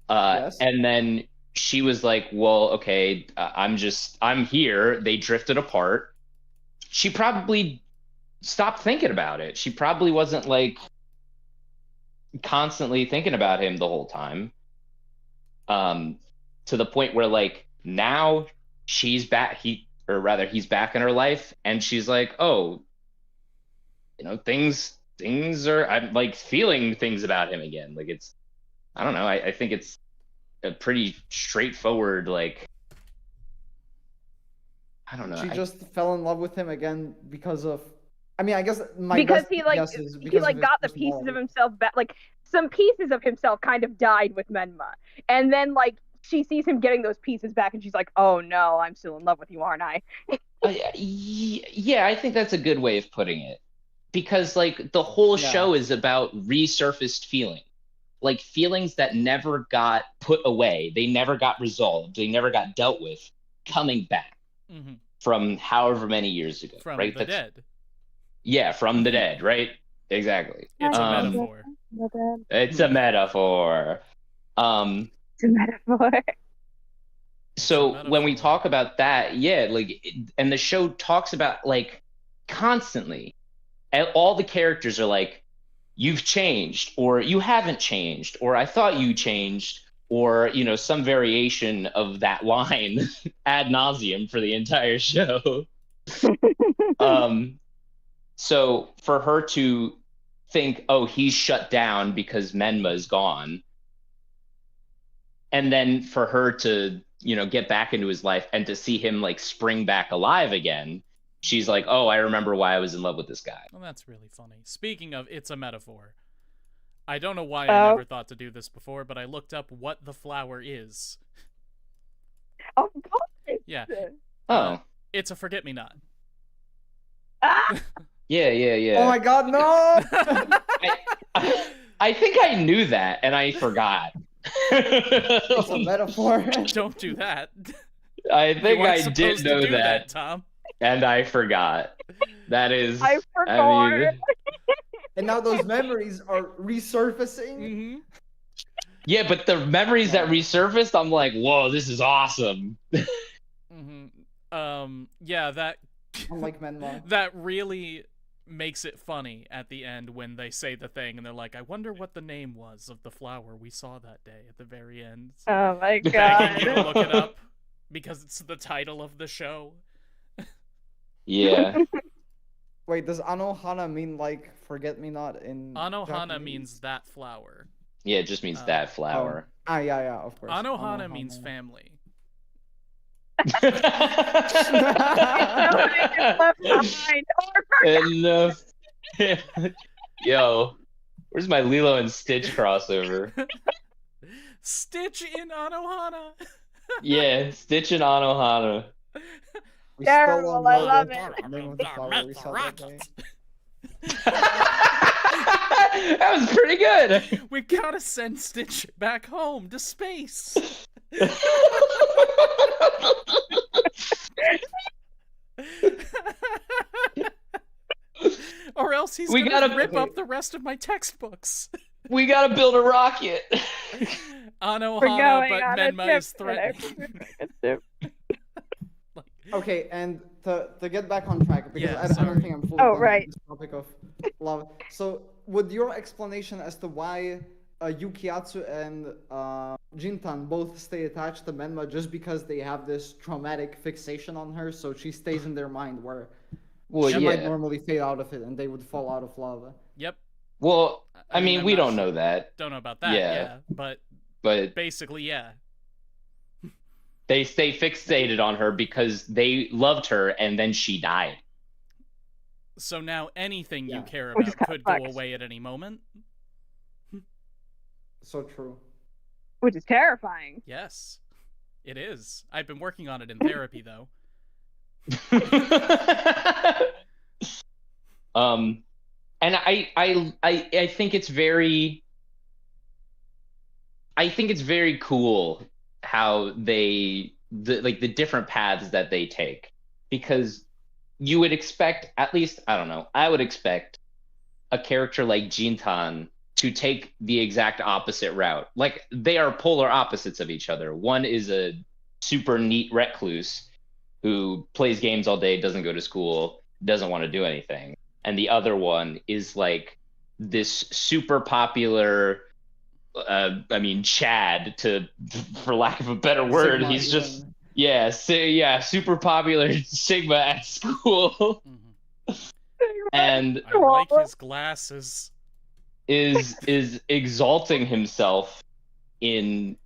And then she was like, well, okay, I'm here. They drifted apart. She probably stopped thinking about it. She probably wasn't like constantly thinking about him the whole time. To the point where like now she's back, he's back in her life, and she's like, oh, things are, I'm like feeling things about him again. Like I don't know. I think it's a pretty straightforward, like, I don't know. She just fell in love with him again because of. I mean, I guess my because best he like guess is he because of like his got the pieces personality. of himself back. Like some pieces of himself kind of died with Menma, and then like she sees him getting those pieces back, and she's like, "Oh no, I'm still in love with you, aren't I?" Yeah, I think that's a good way of putting it. Because like the whole Yeah. show is about resurfaced feeling. Like feelings that never got put away, they never got resolved, they never got dealt with, coming back from however many years ago. From right? the dead. Yeah, from the dead, right? Exactly. It's a metaphor. It's a metaphor. It's a metaphor. So when we talk about that, yeah, like, and the show talks about like constantly, and all the characters are like, you've changed, or you haven't changed, or I thought you changed, or you know, some variation of that line ad nauseum for the entire show. So for her to think, oh, he's shut down because Menma's gone, and then for her to, you know, get back into his life and to see him like spring back alive again, she's like, oh, I remember why I was in love with this guy. Well, that's really funny. Speaking of, it's a metaphor. I don't know why I never thought to do this before, but I looked up what the flower is. Oh, God. Yeah. It's a forget-me-not. Yeah. Oh my God, no! I think I knew that, and I forgot. It's a metaphor. Don't do that. I think I did know that, Tom. And I forgot. That is. I forgot. And now those memories are resurfacing. Mm-hmm. Yeah, but the memories that resurfaced, I'm like, whoa, this is awesome. Yeah, that. Unlike Menma. That really makes it funny at the end when they say the thing and they're like, I wonder what the name was of the flower we saw that day at the very end. So oh my God. you can look it up because it's the title of the show. Yeah. Wait, does Anohana mean like forget-me-not in Anohana Japanese? Means that flower. Yeah, it just means that flower. Oh. Yeah, of course. Anohana means family. And, yo, where's my Lilo and Stitch crossover? Stitch in Anohana. Yeah, Stitch and Anohana. Terrible, I love it. That was pretty good. We gotta send Stitch back home to space. Or else he's gonna rip up the rest of my textbooks. We gotta build a rocket. Anohana, but Menma is threatened. Okay, and to get back on track, because Yeah, I don't think I'm fully Oh, done right. with this topic of love. So, would your explanation as to why Yukiatsu and Jintan both stay attached to Menma just because they have this traumatic fixation on her, so she stays in their mind where she might normally fade out of it and they would fall out of love? Yep. Well, I mean, we don't know that. Don't know about that, yeah. But basically, yeah. They stay fixated on her because they loved her and then she died. So now anything you care about could go away at any moment. So true. Which is terrifying. Yes, it is. I've been working on it in therapy, though. And I think it's very. I think it's very cool how the different paths that they take, because you would expect, at least, I don't know, I would expect a character like Jintan to take the exact opposite route. Like, they are polar opposites of each other. One is a super neat recluse who plays games all day, doesn't go to school, doesn't want to do anything. And the other one is like this super popular, Chad, for lack of a better word. Sigma, he's just, super popular Sigma at school. And I like his glasses. Is exalting himself in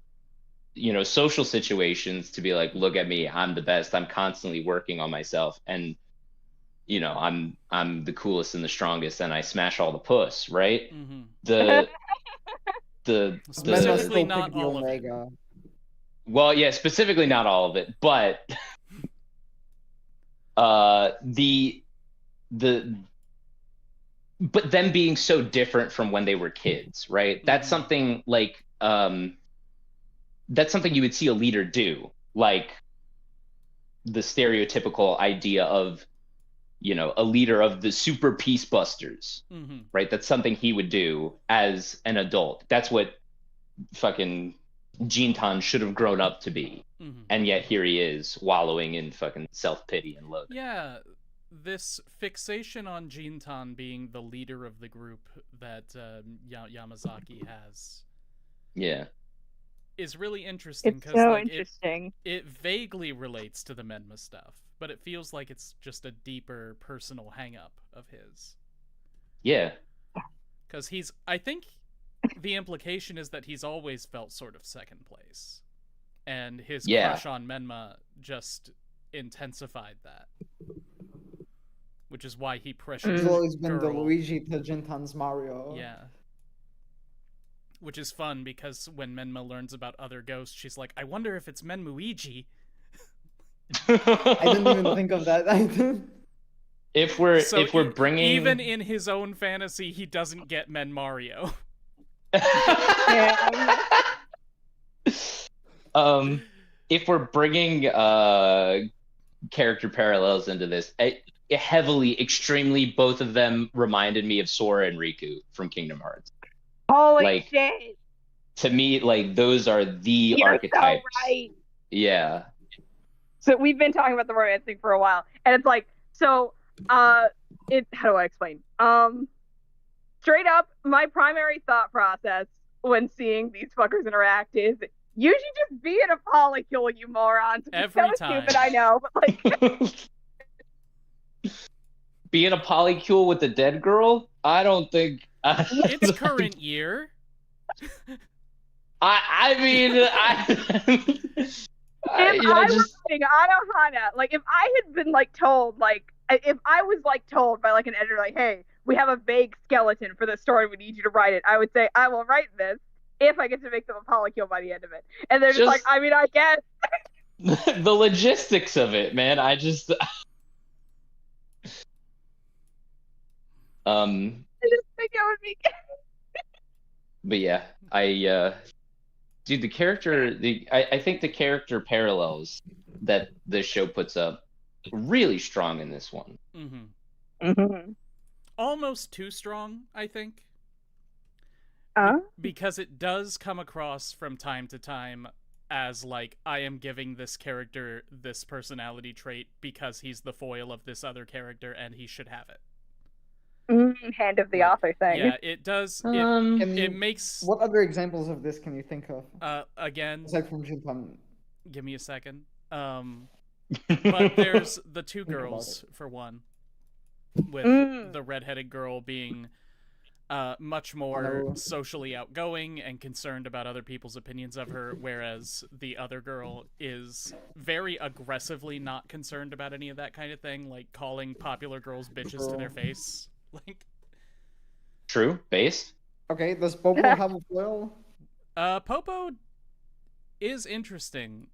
social situations to be like, look at me, I'm the best, I'm constantly working on myself, and I'm the coolest and the strongest, and I smash all the puss, right? Mm-hmm. The the Menma the Specifically, still not picked the all of it. Omega. well, yeah, specifically not all of it, but the the but them being so different from when they were kids, right? That's Mm-hmm. something like that's something you would see a leader do, like the stereotypical idea of a leader of the super peace busters, Mm-hmm. right? That's something he would do as an adult. That's what fucking Jintan should have grown up to be. Mm-hmm. And yet here he is wallowing in fucking self-pity and loathing. Yeah, this fixation on Jintan being the leader of the group that Yamazaki has, Yeah, is really interesting It's because so like interesting. it vaguely relates to the Menma stuff, but it feels like it's just a deeper personal hang-up of his. yeah, Because I think the implication is that he's always felt sort of second place, and his Yeah. crush on Menma just intensified that, which is why he pressures He's always been the girl. Luigi to Jintan's Mario. Yeah. Which is fun because when Menma learns about other ghosts, she's like, I wonder if it's Menmuigi. I didn't even think of that. I didn't. If we're bringing even in his own fantasy, he doesn't get Men Mario. If we're bringing character parallels into this, heavily, extremely, both of them reminded me of Sora and Riku from Kingdom Hearts. Holy shit! To me, like, those are the You're archetypes. so right. Yeah. So we've been talking about the romance thing for a while, and it's like, so, how do I explain? Straight up, my primary thought process when seeing these fuckers interact is, you should just be in a polycule, you morons. Every so time. Stupid, I know, but like, Be in a polycule with a dead girl? I don't think. It's current year. I mean, if I was reading Anohana, like, if I had been like told, like, if I was like told by like an editor, like, hey, we have a vague skeleton for this story, we need you to write it, I would say, I will write this if I get to make them a polycule by the end of it. And they're just like, I mean, I guess. The logistics of it, man. I just think it would be. But yeah, dude, I think the character parallels that this show puts up really strong in this one. Mm-hmm. Mm-hmm. Almost too strong, I think. Because it does come across from time to time as like, I am giving this character this personality trait because he's the foil of this other character and he should have it. Hand of the author thing. Yeah, it does. It makes. What other examples of this can you think of? Again, aside from Jinpan. Give me a second. But there's the two girls for one, with the redheaded girl being much more socially outgoing and concerned about other people's opinions of her, whereas the other girl is very aggressively not concerned about any of that kind of thing, like calling popular girls bitches to their face. Like, true, based. Okay, does Popo have a foil? Popo is interesting.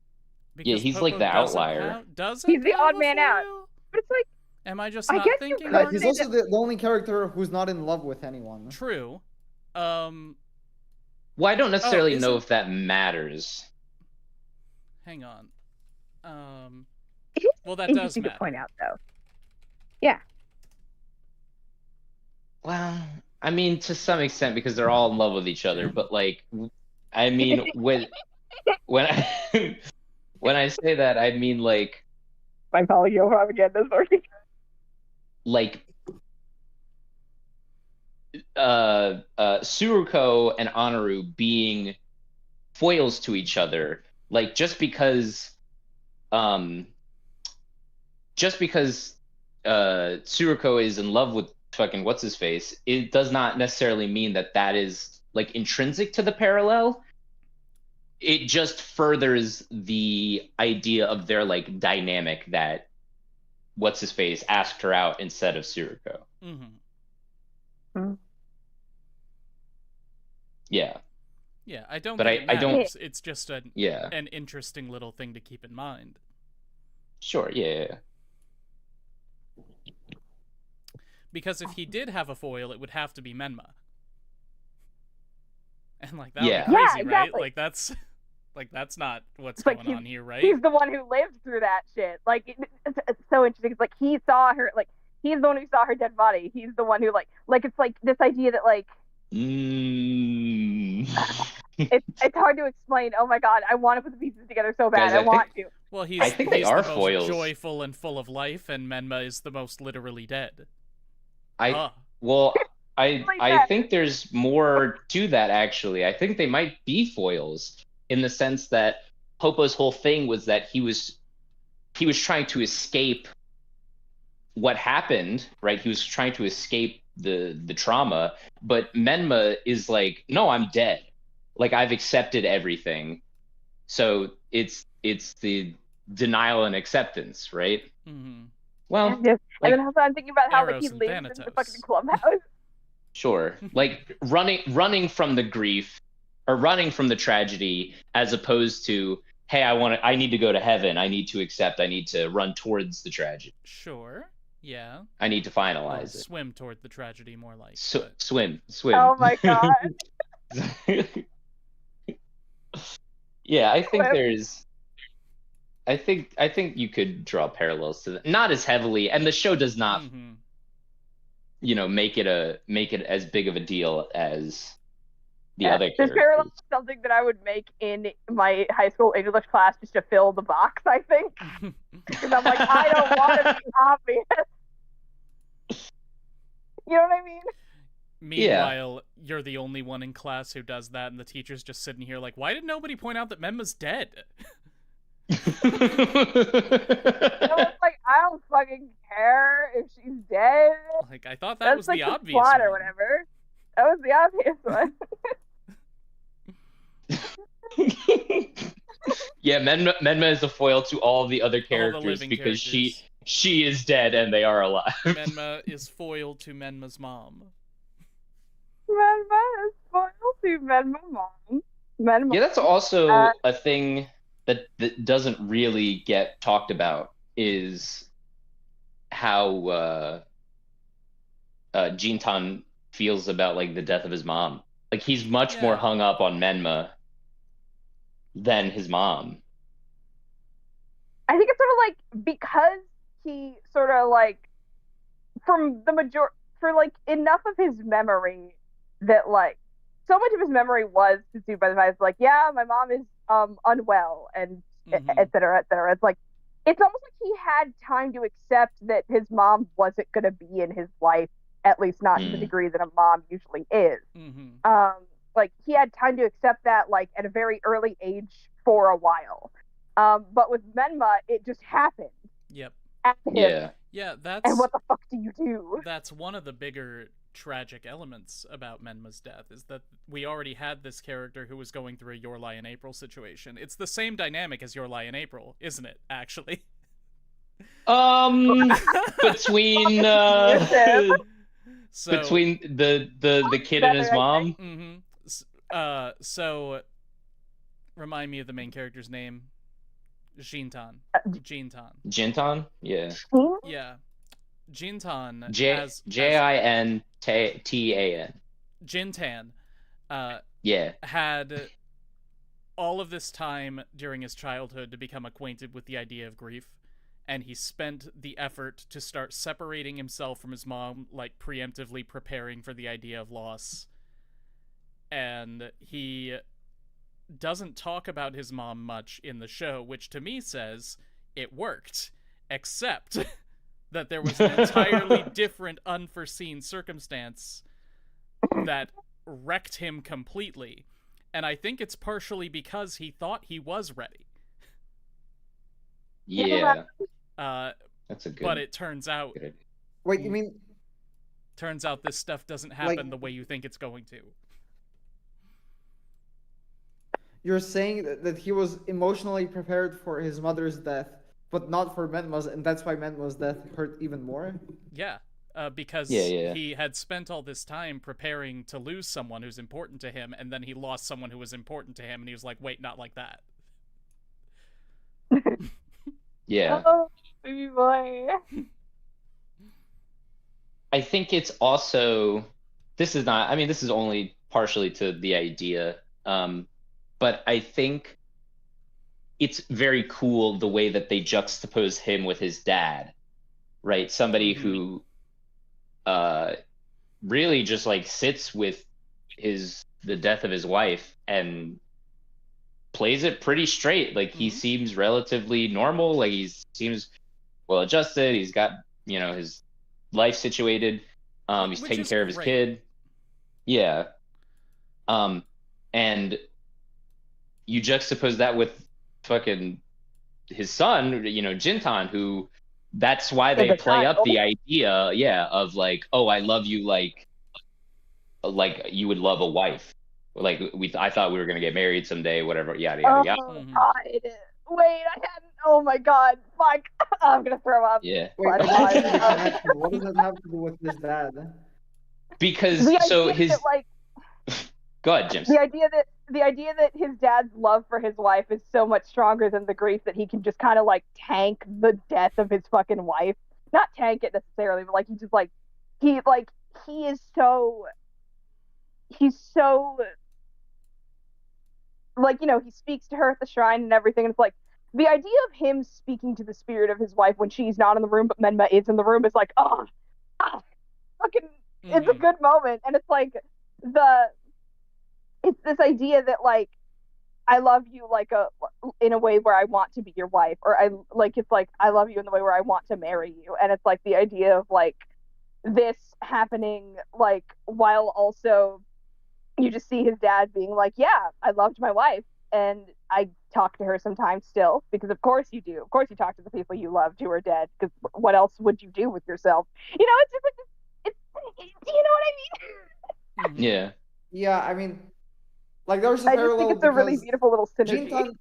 Yeah, he's Popo like the outlier. He's the odd man out. But it's like, am I just not thinking? He's also the only character who's not in love with anyone. True. Well, I don't necessarily know if that matters. Hang on. It is well, that interesting does matter. to point out, though. Yeah. Well, I mean, to some extent, because they're all in love with each other. But like, I mean, when I when I say that, I mean like. My polycule propaganda is working. Like, Tsuruko and Anaru being foils to each other, like just because Tsuruko is in love with fucking what's his face, it does not necessarily mean that is like intrinsic to the parallel. it just furthers the idea of their like dynamic that what's his face asked her out instead of Suruko. Yeah. Yeah, I don't But think it I don't. matters. It's just an Yeah. interesting little thing to keep in mind. Sure. Yeah. Because if he did have a foil, it would have to be Menma. And like that Yeah. would be crazy, Yeah, right? exactly. That's not what's It's like going on here, right? He's the one who lived through that shit. Like it's so interesting. It's like he saw her. Like he's the one who saw her dead body. He's the one who like it's like this idea that like it's hard to explain. Oh my god, I want to put the pieces together so bad. Guys, I want to. Well, I think they he's are the most foils. joyful and full of life, and Menma is the most literally dead. Well, I think there's more to that actually. I think they might be foils in the sense that Popo's whole thing was that he was trying to escape what happened, right? He was trying to escape the trauma, but Menma is like, no, I'm dead. Like I've accepted everything. So it's the denial and acceptance, right? Well, and then also I'm thinking about how like he Eros and lives in the Thanatos. fucking clubhouse. Sure. Like running from the grief or running from the tragedy as opposed to, hey, I need to go to heaven. I need to accept. I need to run towards the tragedy. Sure. Yeah. I need to finalize it. Swim toward the tragedy more like. Swim. Oh my god. Yeah, I think there's I think you could draw parallels to that. Not as heavily, and the show does not make it as big of a deal as the other characters. There's parallel to something that I would make in my high school English class just to fill the box, I think. Because I'm like, I don't want to be obvious. You know what I mean? Meanwhile, you're the only one in class who does that, and the teacher's just sitting here like, why did nobody point out that Menma's dead? It's like, I don't fucking care if she's dead. Like, I thought that was like the the obvious plot one. or whatever. That was the obvious one. Yeah, Menma is a foil to all the other characters because characters. she is dead and they are alive. Menma is foil to Menma's mom. Menma is foil to Menma mom. Yeah, that's also a thing that doesn't really get talked about is how Jintan feels about like the death of his mom. Like he's much more hung up on Menma than his mom. I think it's sort of like because he sort of like for like enough of his memory that like so much of his memory was consumed by the fact like, yeah, my mom is unwell and et cetera, et cetera. It's like it's almost like he had time to accept that his mom wasn't going to be in his life, at least not to the degree that a mom usually is. Like he had time to accept that like at a very early age for a while. But with Menma, it just happened. Yep. At him. Yeah, that's... And what the fuck do you do? That's one of the bigger tragic elements about Menma's death, is that we already had this character who was going through a Your Lie in April situation. It's the same dynamic as Your Lie in April, isn't it, actually? Between between the kid and his mom. So remind me of the main character's name. Jintan. Jintan? Yeah. Yeah. Jintan Jintan. Jintan yeah. had all of this time during his childhood to become acquainted with the idea of grief, and he spent the effort to start separating himself from his mom, like preemptively preparing for the idea of loss. And he doesn't talk about his mom much in the show, which to me says it worked, except that there was an entirely different unforeseen circumstance that wrecked him completely. And I think it's partially because he thought he was ready. Yeah. That's a good. But it turns out. Wait, you mean? Turns out this stuff doesn't happen the way you think it's going to. you're saying that he was emotionally prepared for his mother's death, but not for Menma's, and that's why Menma's death hurt even more? Yeah. Because Yeah. he had spent all this time preparing to lose someone who's important to him, and then he lost someone who was important to him, and he was like, wait, not like that. Yeah. Oh, baby boy. I think it's also, this is only partially to the idea, but I think it's very cool the way that they juxtapose him with his dad, right? Somebody who really just like sits with the death of his wife and plays it pretty straight. Like he seems relatively normal, like he seems well adjusted, he's got, his life situated, he's taking care of his kid. Yeah. And you juxtapose that with fucking his son, Jintan, who that's why they play up the idea, of like, oh, I love you like you would love a wife. Like I thought we were gonna get married someday, whatever, yada yada yada. Oh God. Wait, I hadn't. Oh my God, fuck! I'm gonna throw up. Yeah. Wait, what does that have to do with his dad? Because so his that, like, go ahead, James. The idea that his dad's love for his wife is so much stronger than the grief that he can just kind of like tank the death of his fucking wife. Not tank it necessarily, but like he just like he's so like, he speaks to her at the shrine and everything, and it's like the idea of him speaking to the spirit of his wife when she's not in the room but Menma is in the room is like, fucking it's a good moment. And it's like it's this idea that like I love you like in a way where I want to be your wife, or I love you in the way where I want to marry you. And it's like the idea of like this happening like while also you just see his dad being like, yeah, I loved my wife and I talk to her sometimes still, because of course you do. Of course you talk to the people you loved who are dead, because what else would you do with yourself? It's just like do you know what I mean? Yeah. Yeah, I mean, like there's a I parallel. just think it's a really beautiful little synergy.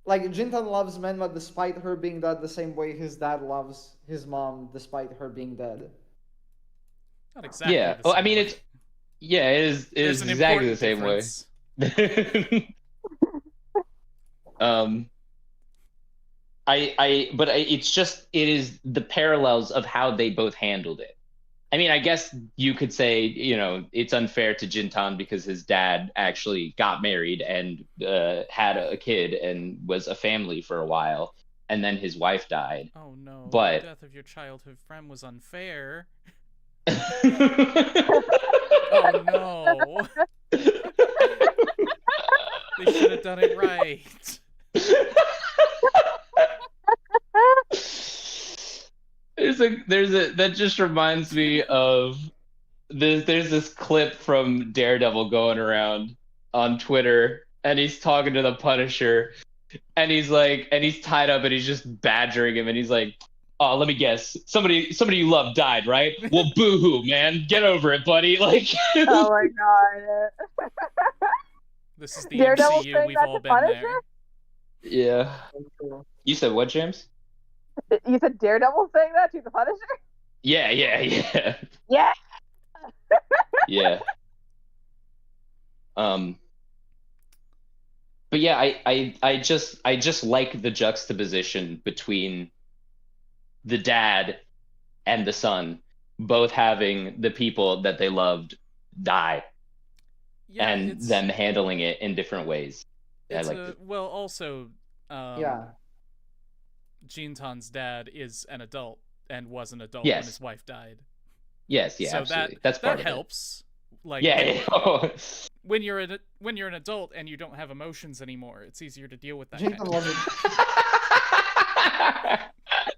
Jintan loves Menma despite her being dead the same way his dad loves his mom despite her being dead. Not exactly. Yeah. The same I mean, way. it is exactly the same difference. way. It is the parallels of how they both handled it. I mean, I guess you could say, it's unfair to Jintan because his dad actually got married and had a kid and was a family for a while, and then his wife died. Oh no, but the death of your childhood friend was unfair. Oh no. They should have done it right. That just reminds me of there's this clip from Daredevil going around on Twitter, and he's talking to the Punisher, and he's tied up and he's just badgering him, and he's like, oh, let me guess, somebody you love died, right? Well, boo-hoo, man, get over it, buddy. Like, oh my God. This is the Daredevil MCU, we've all been Punisher? there. Yeah. You said what, James? You said Daredevil saying that to the Punisher? Yeah. Yeah. Yeah. But yeah, I just like the juxtaposition between the dad and the son both having the people that they loved die, and them handling it in different ways. Well, also, yeah. Jintan's dad is an adult and was an adult yes. when his wife died. Yes, yeah, so absolutely. That's part that of helps. It. Like, yeah. when you're an adult and you don't have emotions anymore, it's easier to deal with that. Jintan loves it.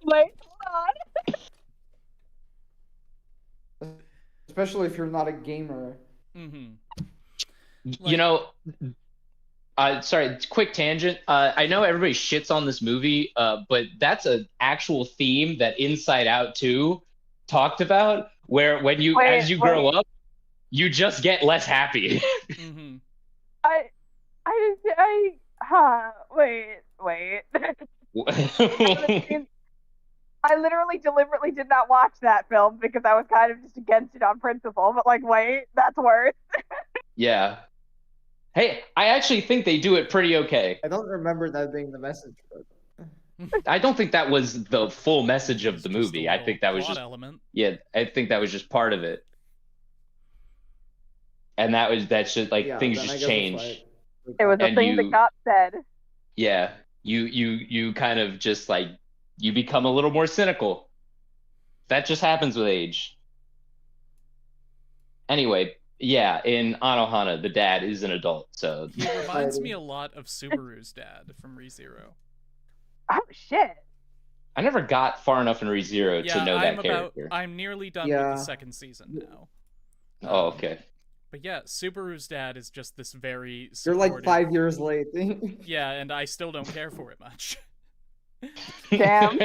Wait, hold on. Especially if you're not a gamer. Sorry, quick tangent. I know everybody shits on this movie, but that's an actual theme that Inside Out 2 talked about, where as you grow up, you just get less happy. I Wait. I literally deliberately did not watch that film because I was kind of just against it on principle. But like, wait, that's worse. Yeah. Hey, I actually think they do it pretty okay. I don't remember that being the message, but I don't think that was the full message of It's the just a movie. I little think that was plot just element. yeah, I think that was just part of it. And that's just like yeah, things then I just guess that's why. change. It was a And thing the cop said. yeah, you kind of just like you become a little more cynical. That just happens with age. Anyway, yeah, in Anohana, the dad is an adult, so He reminds me a lot of Subaru's dad from ReZero. Oh shit. I never got far enough in ReZero to know that character. I'm nearly done with the second season now. Oh, okay. But yeah, Subaru's dad is just this very supportive... You're like 5 years late. Yeah, and I still don't care for it much. Damn.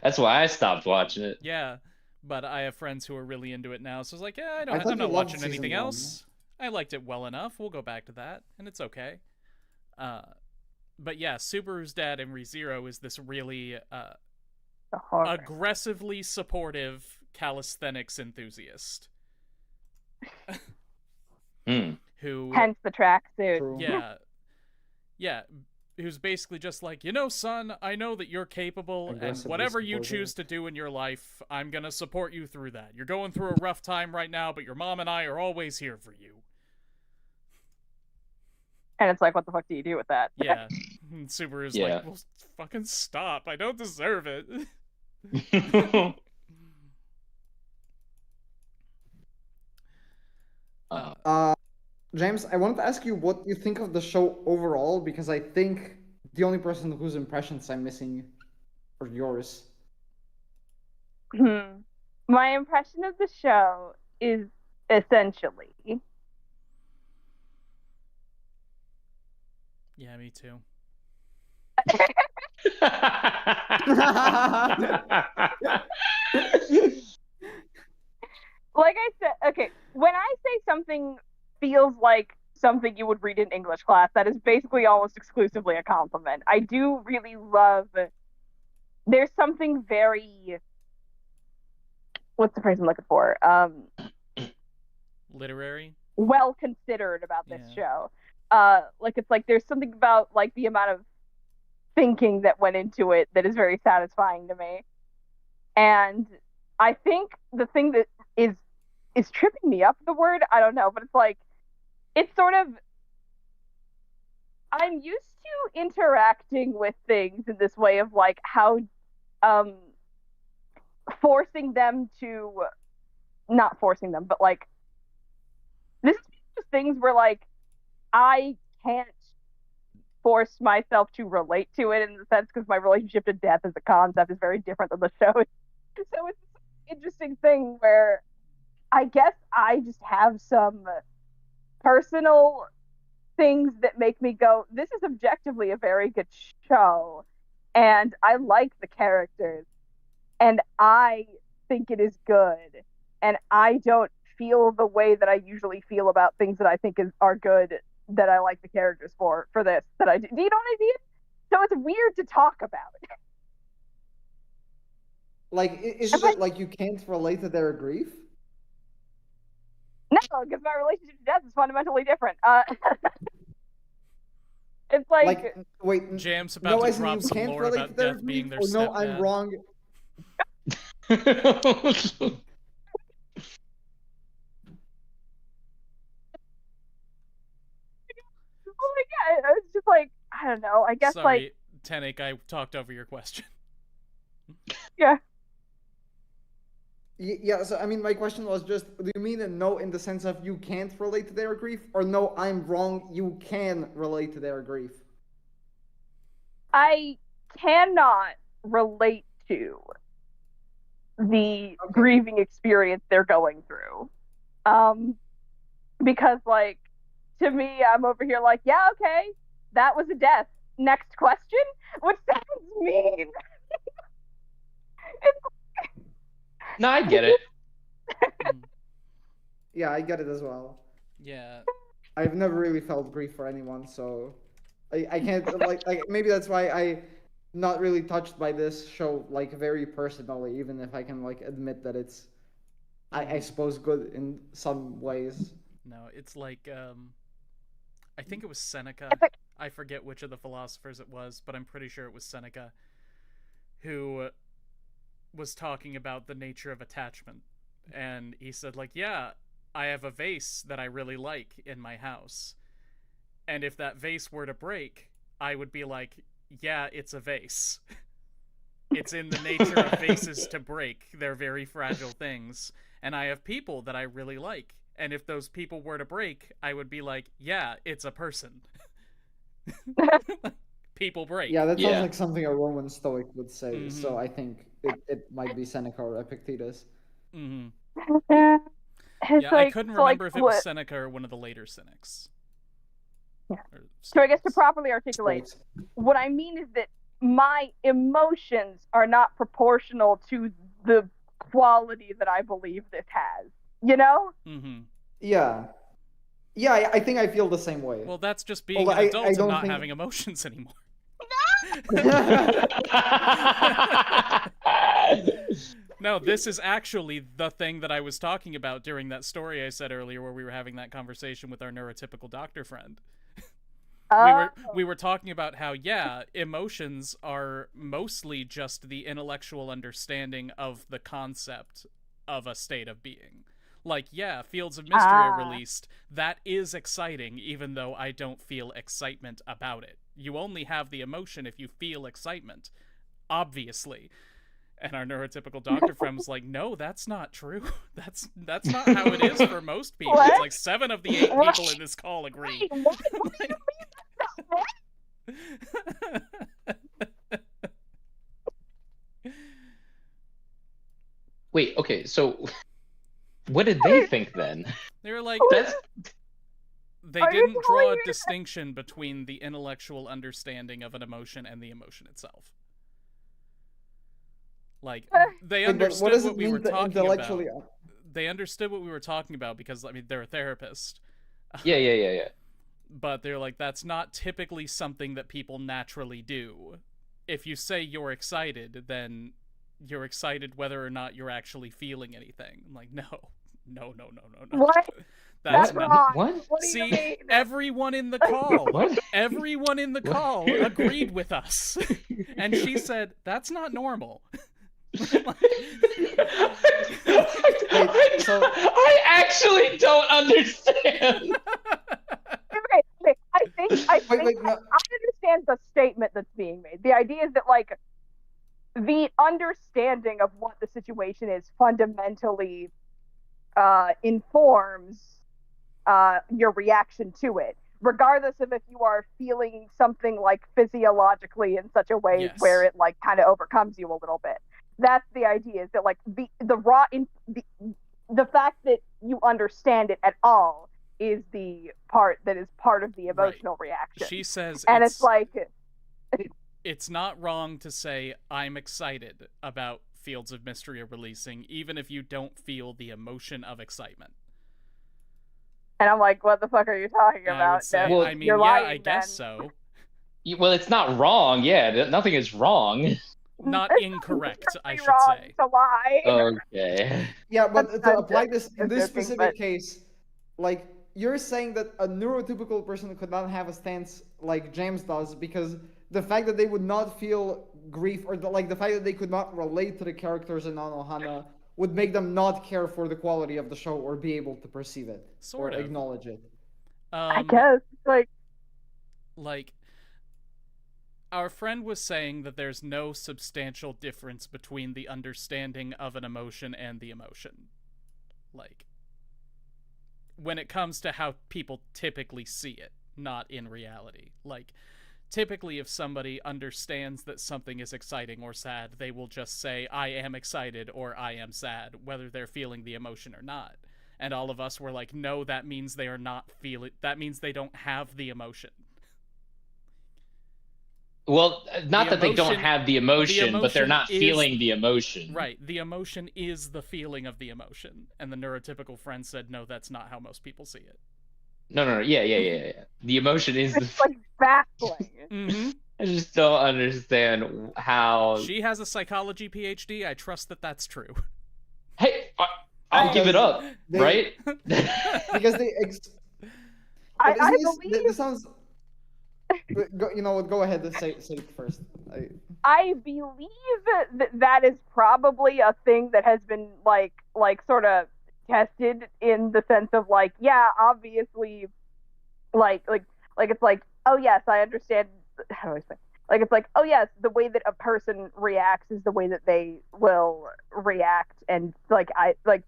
That's why I stopped watching it. Yeah, but I have friends who are really into it now, so it's like, yeah, I thought I'm not you loved watching anything season one. else. I liked it well enough. We'll go back to that, and it's okay. But yeah, Subaru's dad in ReZero is this really aggressively supportive calisthenics enthusiast. Who hence the tracksuit. Yeah, who's basically just like, you know, son, I know that you're capable, and whatever you choose to do in your life, I'm gonna support you through that. You're going through a rough time right now, but your mom and I are always here for you. And it's like, what the fuck do you do with that? Yeah. And Subaru's like, well, fucking stop. I don't deserve it. James, I wanted to ask you what you think of the show overall, because I think the only person whose impressions I'm missing are yours. My impression of the show is essentially... Yeah, me too. Like I said, okay, when I say something feels like something you would read in English class, that is basically almost exclusively a compliment. I do really love... There's something very... What's the phrase I'm looking for? Literary? Well considered about this show. Like, it's like there's something about like the amount of thinking that went into it that is very satisfying to me. And I think the thing that is tripping me up, the word, I don't know, but it's like, it's sort of, I'm used to interacting with things in this way of like how forcing them to, not forcing them, but like, this is just things where like I can't force myself to relate to it in the sense, because my relationship to death as a concept is very different than the show. So it's an interesting thing where I guess I just have some personal things that make me go, this is objectively a very good show, and I like the characters, and I think it is good, and I don't feel the way that I usually feel about things that I think are good, that I like the characters for this, that I do. Do you know what I mean? So it's weird to talk about. Like, is it like you can't relate to their grief? No, because my relationship to death is fundamentally different. It's like wait, Jam's about to drop some lore about death being their stepdad. No, I'm wrong. Yeah, it's just like, I don't know. I guess Sorry, Tenek, I talked over your question. Yeah. Yeah, so I mean, my question was just, do you mean no in the sense of you can't relate to their grief, or no, I'm wrong, you can relate to their grief? I cannot relate to the grieving experience they're going through. Because, like, to me, I'm over here like, yeah, okay, that was a death. Next question? Which sounds mean. No, I get it. Yeah, I get it as well. Yeah. I've never really felt grief for anyone, so... I can't like maybe that's why I not really touched by this show like very personally, even if I can like admit that it's I suppose good in some ways. No, it's like I think it was Seneca. It's like, I forget which of the philosophers it was, but I'm pretty sure it was Seneca who was talking about the nature of attachment. And he said, like, yeah, I have a vase that I really like in my house. And if that vase were to break, I would be like, yeah, it's a vase. It's in the nature of vases to break. They're very fragile things. And I have people that I really like. And if those people were to break, I would be like, yeah, it's a person. People break. Yeah, that sounds like something a Roman Stoic would say. Mm-hmm. So I think it might be Seneca or Epictetus. Mm-hmm. yeah, I couldn't remember if it was Seneca or one of the later Cynics. Yeah. So I guess to properly articulate, what I mean is that my emotions are not proportional to the quality that I believe this has. You know? Mm-hmm. Yeah. Yeah, I think I feel the same way. Well, that's just being an adult and not having emotions anymore. No, this is actually the thing that I was talking about during that story I said earlier where we were having that conversation with our neurotypical doctor friend. We were talking about how, yeah, emotions are mostly just the intellectual understanding of the concept of a state of being. Like, yeah, Fields of Mystery are released. That is exciting, even though I don't feel excitement about it. You only have the emotion if you feel excitement, obviously. And our neurotypical doctor friend was like, no, that's not true. That's not how it is for most people. What? It's like 7 of the 8 people in this call agree. Wait, what do you mean? Wait, okay, so what did they think then? They were like, they didn't draw a distinction between the intellectual understanding of an emotion and the emotion itself. Like, they understood what we were talking about. They understood what we were talking about because, I mean, they're a therapist. Yeah. But they're like, that's not typically something that people naturally do. If you say you're excited, then you're excited whether or not you're actually feeling anything. I'm like, no. What? That's not. What? See, everyone in the call, everyone in the call agreed with us. And she said, that's not normal. I actually don't understand. Okay. I understand the statement that's being made. The idea is that, like, the understanding of what the situation is fundamentally informs your reaction to it, regardless of if you are feeling something like physiologically in such a way where it like kind of overcomes you a little bit. That's the idea, is that like the fact that you understand it at all is the part that is part of the emotional reaction. She says, and it's like it's not wrong to say I'm excited about Fields of Mystery releasing, even if you don't feel the emotion of excitement. And I'm like, what the fuck are you talking about? I would say, well, I mean, yeah, I guess so. Well, it's not wrong. Yeah, nothing is wrong. Not incorrect, I should say. To lie. Okay. Yeah, but to apply this in this specific case, like, you're saying that a neurotypical person could not have a stance like James does because the fact that they would not feel grief or the fact that they could not relate to the characters in Anohana would make them not care for the quality of the show or be able to perceive it or acknowledge it. I guess, like our friend was saying that there's no substantial difference between the understanding of an emotion and the emotion. Like, when it comes to how people typically see it, not in reality. Like, typically if somebody understands that something is exciting or sad, they will just say, I am excited or I am sad, whether they're feeling the emotion or not. And all of us were like, no, that means they are not feeling, that means they don't have the emotion. Well, not that they don't have the emotion, but they're not feeling the emotion. Right. The emotion is the feeling of the emotion. And the neurotypical friend said, no, that's not how most people see it. No. Yeah. The emotion is It's like baffling. Mm-hmm. I just don't understand how. She has a psychology PhD. I trust that that's true. Hey, I'll give it up, right? Because I this believe sounds. You know what? Go ahead and say it first. I believe that is probably a thing that has been like sort of tested in the sense of like, yeah, obviously, like it's like, oh yes, I understand. How do I say? Like it's like, oh yes, the way that a person reacts is the way that they will react, and like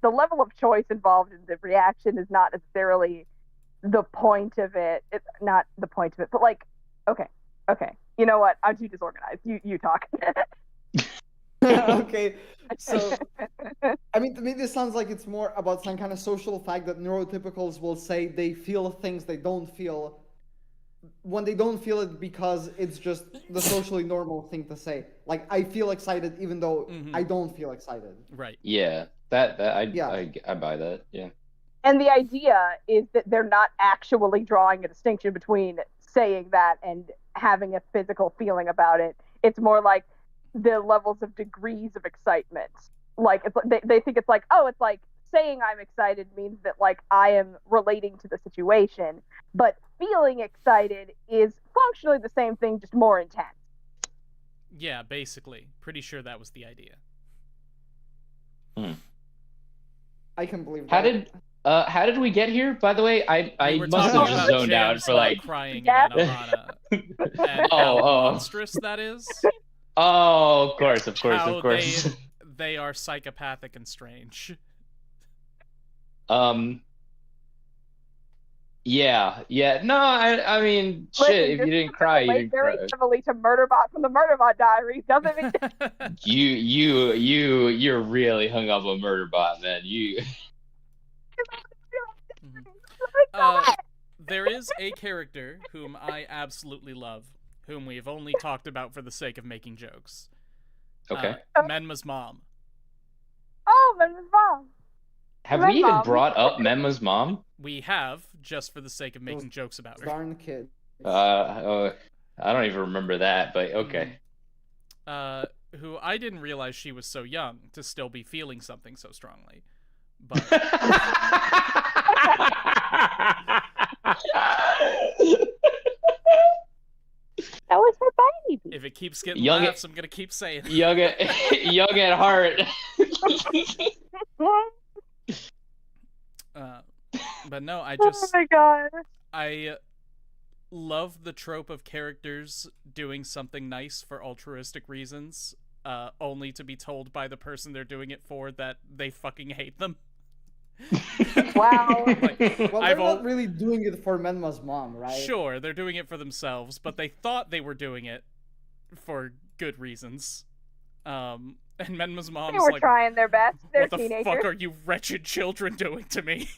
the level of choice involved in the reaction is not necessarily the point of it. It's not the point of it, but like, okay. You know what? I'm too disorganized. You talk. Okay, so I mean, to me, this sounds like it's more about some kind of social fact that neurotypicals will say they feel things they don't feel when they don't feel it because it's just the socially normal thing to say. Like, I feel excited even though I don't feel excited. Right. Yeah, I buy that. Yeah. And the idea is that they're not actually drawing a distinction between saying that and having a physical feeling about it. It's more like the levels of degrees of excitement. Like it's they think it's like, oh, it's like saying I'm excited means that like I am relating to the situation, but feeling excited is functionally the same thing, just more intense. Yeah, basically. Pretty sure that was the idea. I can believe that. How did we get here? By the way, I were must have just zoned out for like crying in Anohana and how monstrous that is. Oh, of course. They are psychopathic and strange. Yeah. No, I mean, Listen, shit. If you didn't cry, you didn't very cry. heavily to Murderbot from the Murderbot Diaries, doesn't it? You're really hung up on Murderbot, man. You. There is a character whom I absolutely love, whom we've only talked about for the sake of making jokes. Okay. Menma's mom. Oh, Menma's mom. Have we even brought up Menma's mom? We have, just for the sake of making jokes about her. Darn kid. I don't even remember that, but okay. Who I didn't realize she was so young to still be feeling something so strongly. But that was her baby. If it keeps getting laughs, I'm gonna keep saying young at heart. But no, I oh my god, I love the trope of characters doing something nice for altruistic reasons, only to be told by the person they're doing it for that they fucking hate them. Wow. Well, they're not really doing it for Menma's mom, right? Sure, they're doing it for themselves, but they thought they were doing it for good reasons. And Menma's mom's they were trying their best. They're what teenagers. the fuck are you wretched children doing to me?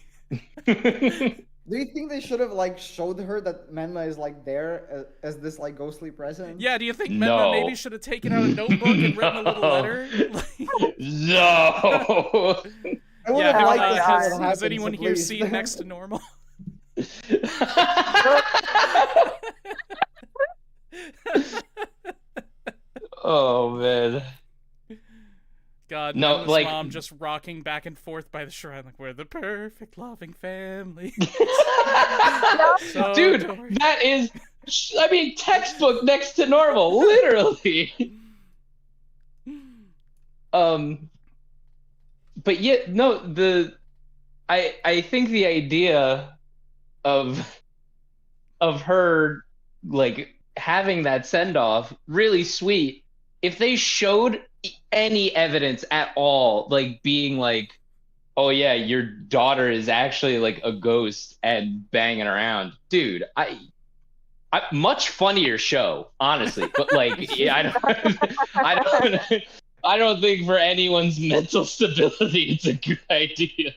Do you think they should have like showed her that Menma is like there as this like ghostly presence? Yeah, do you think Menma maybe should have taken out a notebook and written a little letter? No. I would have liked to see what has anyone here seen Next to Normal? Oh man. God, no, like mom just rocking back and forth by the shrine like we're the perfect loving family. So dude, that is, I mean, textbook Next to Normal, literally. But yet, no, I think the idea of her like having that send off really sweet. If they showed any evidence at all, like being like, oh yeah, your daughter is actually like a ghost and banging around, dude, I much funnier show, honestly. But like, yeah, I don't think for anyone's mental stability it's a good idea.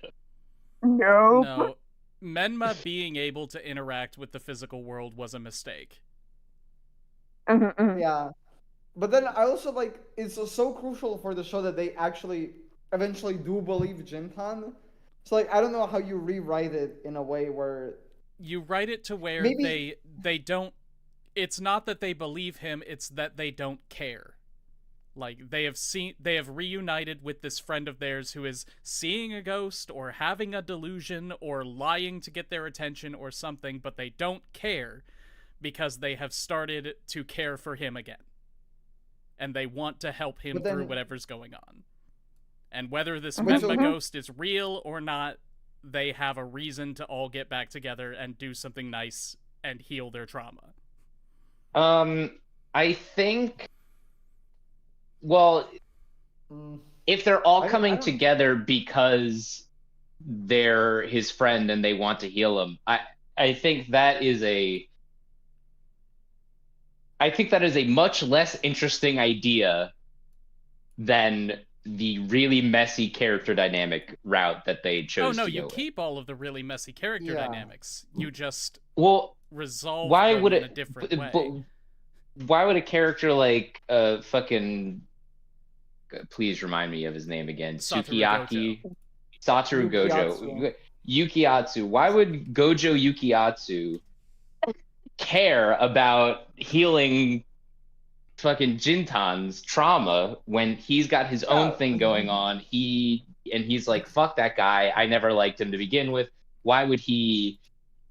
No. Menma being able to interact with the physical world was a mistake. Yeah. But then I also like, it's so crucial for the show that they actually eventually do believe Jintan. So like, I don't know how you rewrite it in a way where You write it to where Maybe they don't. It's not that they believe him; it's that they don't care. Like they have reunited with this friend of theirs who is seeing a ghost or having a delusion or lying to get their attention or something, but they don't care because they have started to care for him again. And they want to help him through whatever's going on. And whether this Menma ghost is real or not, they have a reason to all get back together and do something nice and heal their trauma. I think, well, if they're all coming together because they're his friend and they want to heal him, I think that is a much less interesting idea than the really messy character dynamic route that they chose. Oh no, you keep all of the really messy character dynamics. You just resolve them in a different way. Why would a character like fucking, please remind me of his name again, Satoru Gojo, Yukiatsu. Why would Gojo Yukiatsu care about healing fucking Jintan's trauma when he's got his own thing going on? He's like, fuck that guy. I never liked him to begin with. Why would he,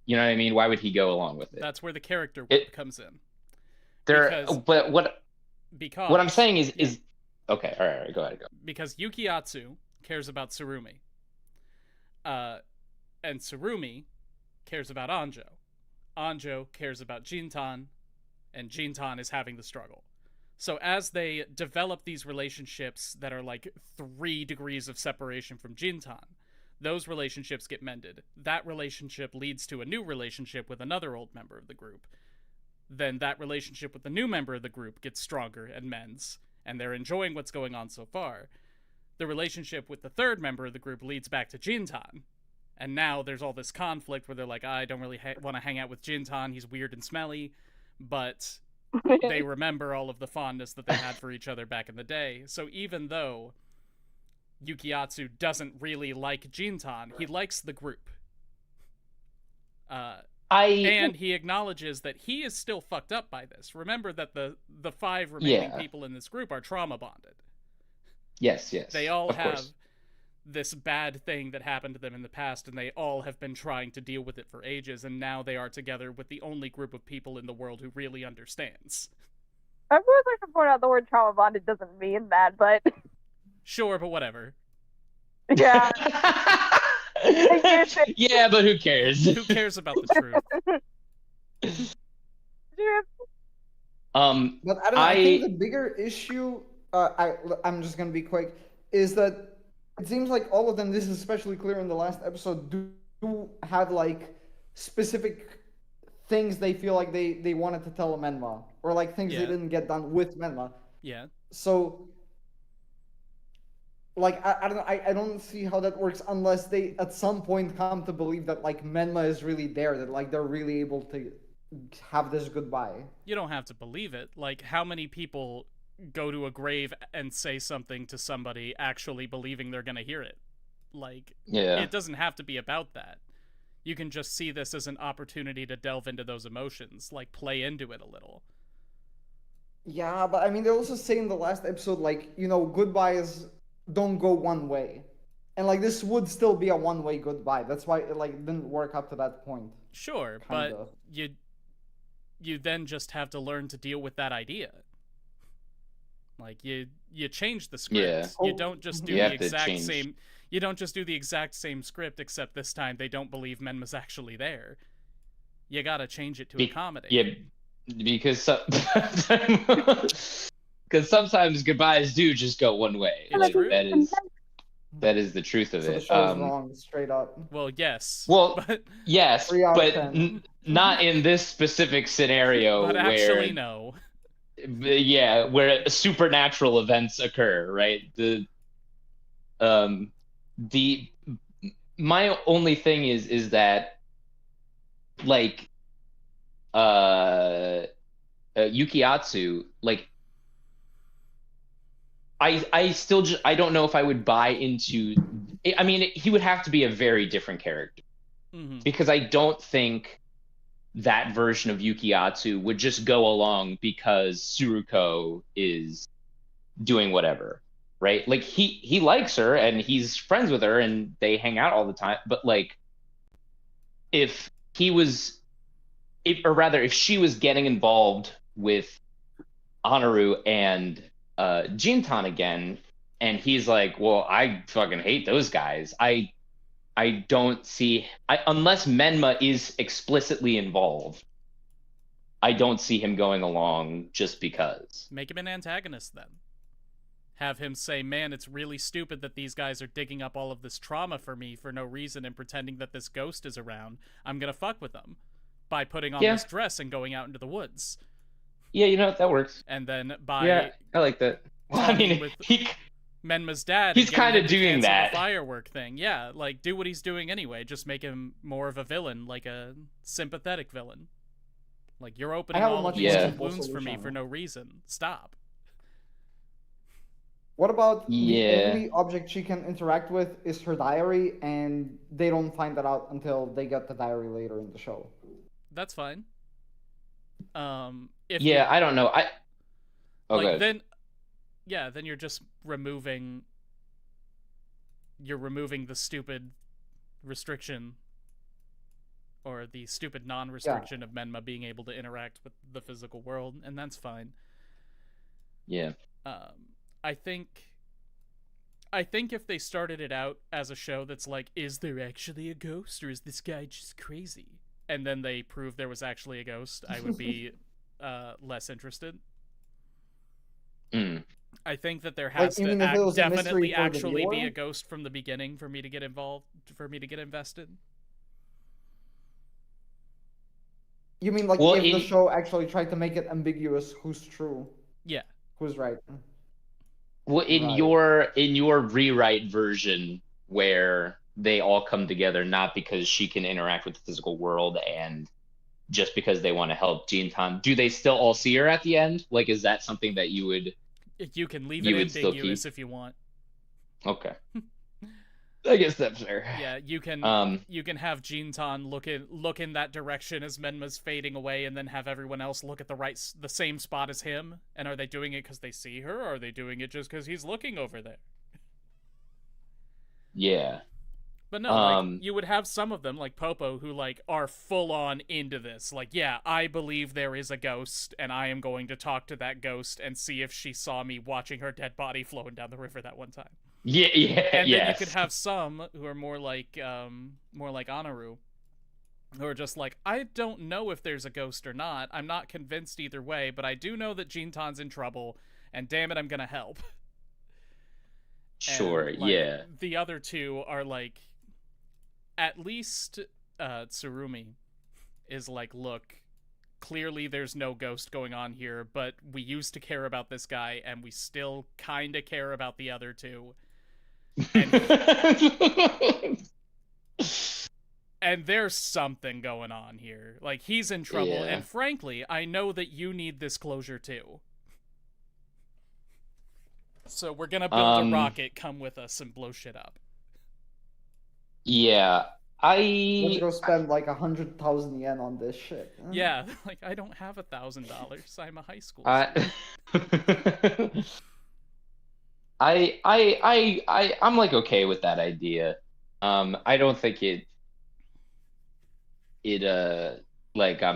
you know what I mean? Why would he go along with it? That's where the character work comes in. But what I'm saying is okay, all right, go ahead. Because Yukiatsu cares about Tsurumi. And Tsurumi cares about Anjo. Anjo cares about Jintan, and Jintan is having the struggle. So as they develop these relationships that are like 3 degrees of separation from Jintan, those relationships get mended. That relationship leads to a new relationship with another old member of the group. Then that relationship with the new member of the group gets stronger and mends, and they're enjoying what's going on so far. The relationship with the third member of the group leads back to Jintan, and now there's all this conflict where they're like, I don't really want to hang out with Jintan, he's weird and smelly, but they remember all of the fondness that they had for each other back in the day. So even though Yukiatsu doesn't really like Jintan, he likes the group. And he acknowledges that he is still fucked up by this. Remember that the 5 remaining people in this group are trauma bonded. Yes. They all have this bad thing that happened to them in the past, and they all have been trying to deal with it for ages, and now they are together with the only group of people in the world who really understands. I would like to point out the word trauma bonded doesn't mean that, but... Sure, but whatever. Yeah. Yeah, but who cares? Who cares about the truth? But I don't know, I think the bigger issue, I'm just gonna be quick, is that it seems like all of them, this is especially clear in the last episode, do have like specific things they feel like they wanted to tell Menma, or like things they didn't get done with Menma. Yeah. So like I don't know, I don't see how that works unless they at some point come to believe that like Menma is really there, that like they're really able to have this goodbye. You don't have to believe it. Like, how many people go to a grave and say something to somebody actually believing they're gonna hear it? Like, it doesn't have to be about that. You can just see this as an opportunity to delve into those emotions, like play into it a little. Yeah, but I mean, they also say in the last episode, like, you know, goodbyes don't go one way. And like, this would still be a one-way goodbye. That's why it like didn't work up to that point. Sure, but you then just have to learn to deal with that idea. Like, you change the script. You don't just do the exact same. You don't just do the exact same script, except this time they don't believe Menma's actually there. You gotta change it to accommodate. Yeah, because sometimes goodbyes do just go one way. It's true. That is the truth of it. The show's wrong, straight up. Well, yes. Well, but, yes, but not in this specific scenario. But actually, no. Yeah, where supernatural events occur, right? My only thing is that, like, Yukiatsu, like, I still just, I don't know if I would buy into. I mean, he would have to be a very different character because I don't think that version of Yukiatsu would just go along because Suruko is doing whatever, right? Like he likes her and he's friends with her and they hang out all the time, but like if he was or rather if she was getting involved with Honoru and Jintan again, and he's like, "Well, I fucking hate those guys." I don't see unless Menma is explicitly involved. I don't see him going along just because. Make him an antagonist then. Have him say, "Man, it's really stupid that these guys are digging up all of this trauma for me for no reason and pretending that this ghost is around. I'm gonna fuck with them by putting on this dress and going out into the woods." Yeah, that works. And then by I like that. Well, I mean, with Menma's dad, he's kind of doing that firework thing. Yeah, like do what he's doing anyway. Just make him more of a villain, like a sympathetic villain. Like you're opening all of these wounds for me for no reason. Stop. What about the only object she can interact with is her diary, and they don't find that out until they get the diary later in the show? That's fine. I don't know. Then you're just removing the stupid restriction or the stupid non-restriction of Menma being able to interact with the physical world, and that's fine. Yeah. I think if they started it out as a show that's like, is there actually a ghost or is this guy just crazy? And then they prove there was actually a ghost, I would be less interested. I think that there has to definitely actually be a ghost from the beginning for me to get involved, for me to get invested. You mean like if the show actually tried to make it ambiguous who's true? Yeah. Who's right? Well, in your rewrite version where they all come together not because she can interact with the physical world and just because they want to help Jintan, do they still all see her at the end? Like, is that something that you would... You can leave it ambiguous if you want. Okay. I guess that's fair. Yeah, you can have Jintan look in that direction as Menma's fading away, and then have everyone else look at the same spot as him. And are they doing it because they see her, or are they doing it just because he's looking over there? Yeah. But no, you would have some of them, like Popo, who are full on into this. Like, yeah, I believe there is a ghost, and I am going to talk to that ghost and see if she saw me watching her dead body flowing down the river that one time. Yeah, and then you could have some who are more like Anaru, who are just like, I don't know if there's a ghost or not. I'm not convinced either way, but I do know that Jintan's in trouble, and damn it, I'm gonna help. Sure, and, the other two are like, at least Tsurumi is like, look, clearly there's no ghost going on here, but we used to care about this guy, and we still kind of care about the other two. And there's something going on here. Like, he's in trouble, and frankly, I know that you need this closure too. So we're gonna build a rocket, come with us, and blow shit up. Yeah, let's go spend like 100,000 yen on this shit. Yeah, like I don't have $1,000. I'm a high school student. I'm like okay with that idea. I don't think it like I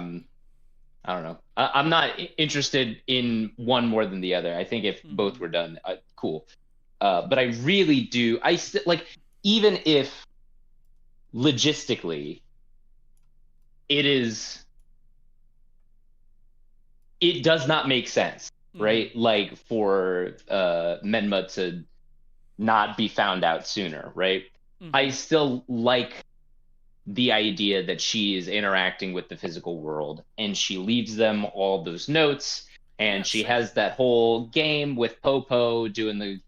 don't know. I'm not interested in one more than the other. I think if both were done, cool. But I really do. I still like, even if logistically it does not make sense, right? Like for Menma to not be found out sooner, right? I still like the idea that she is interacting with the physical world and she leaves them all those notes, and she has that whole game with Popo doing the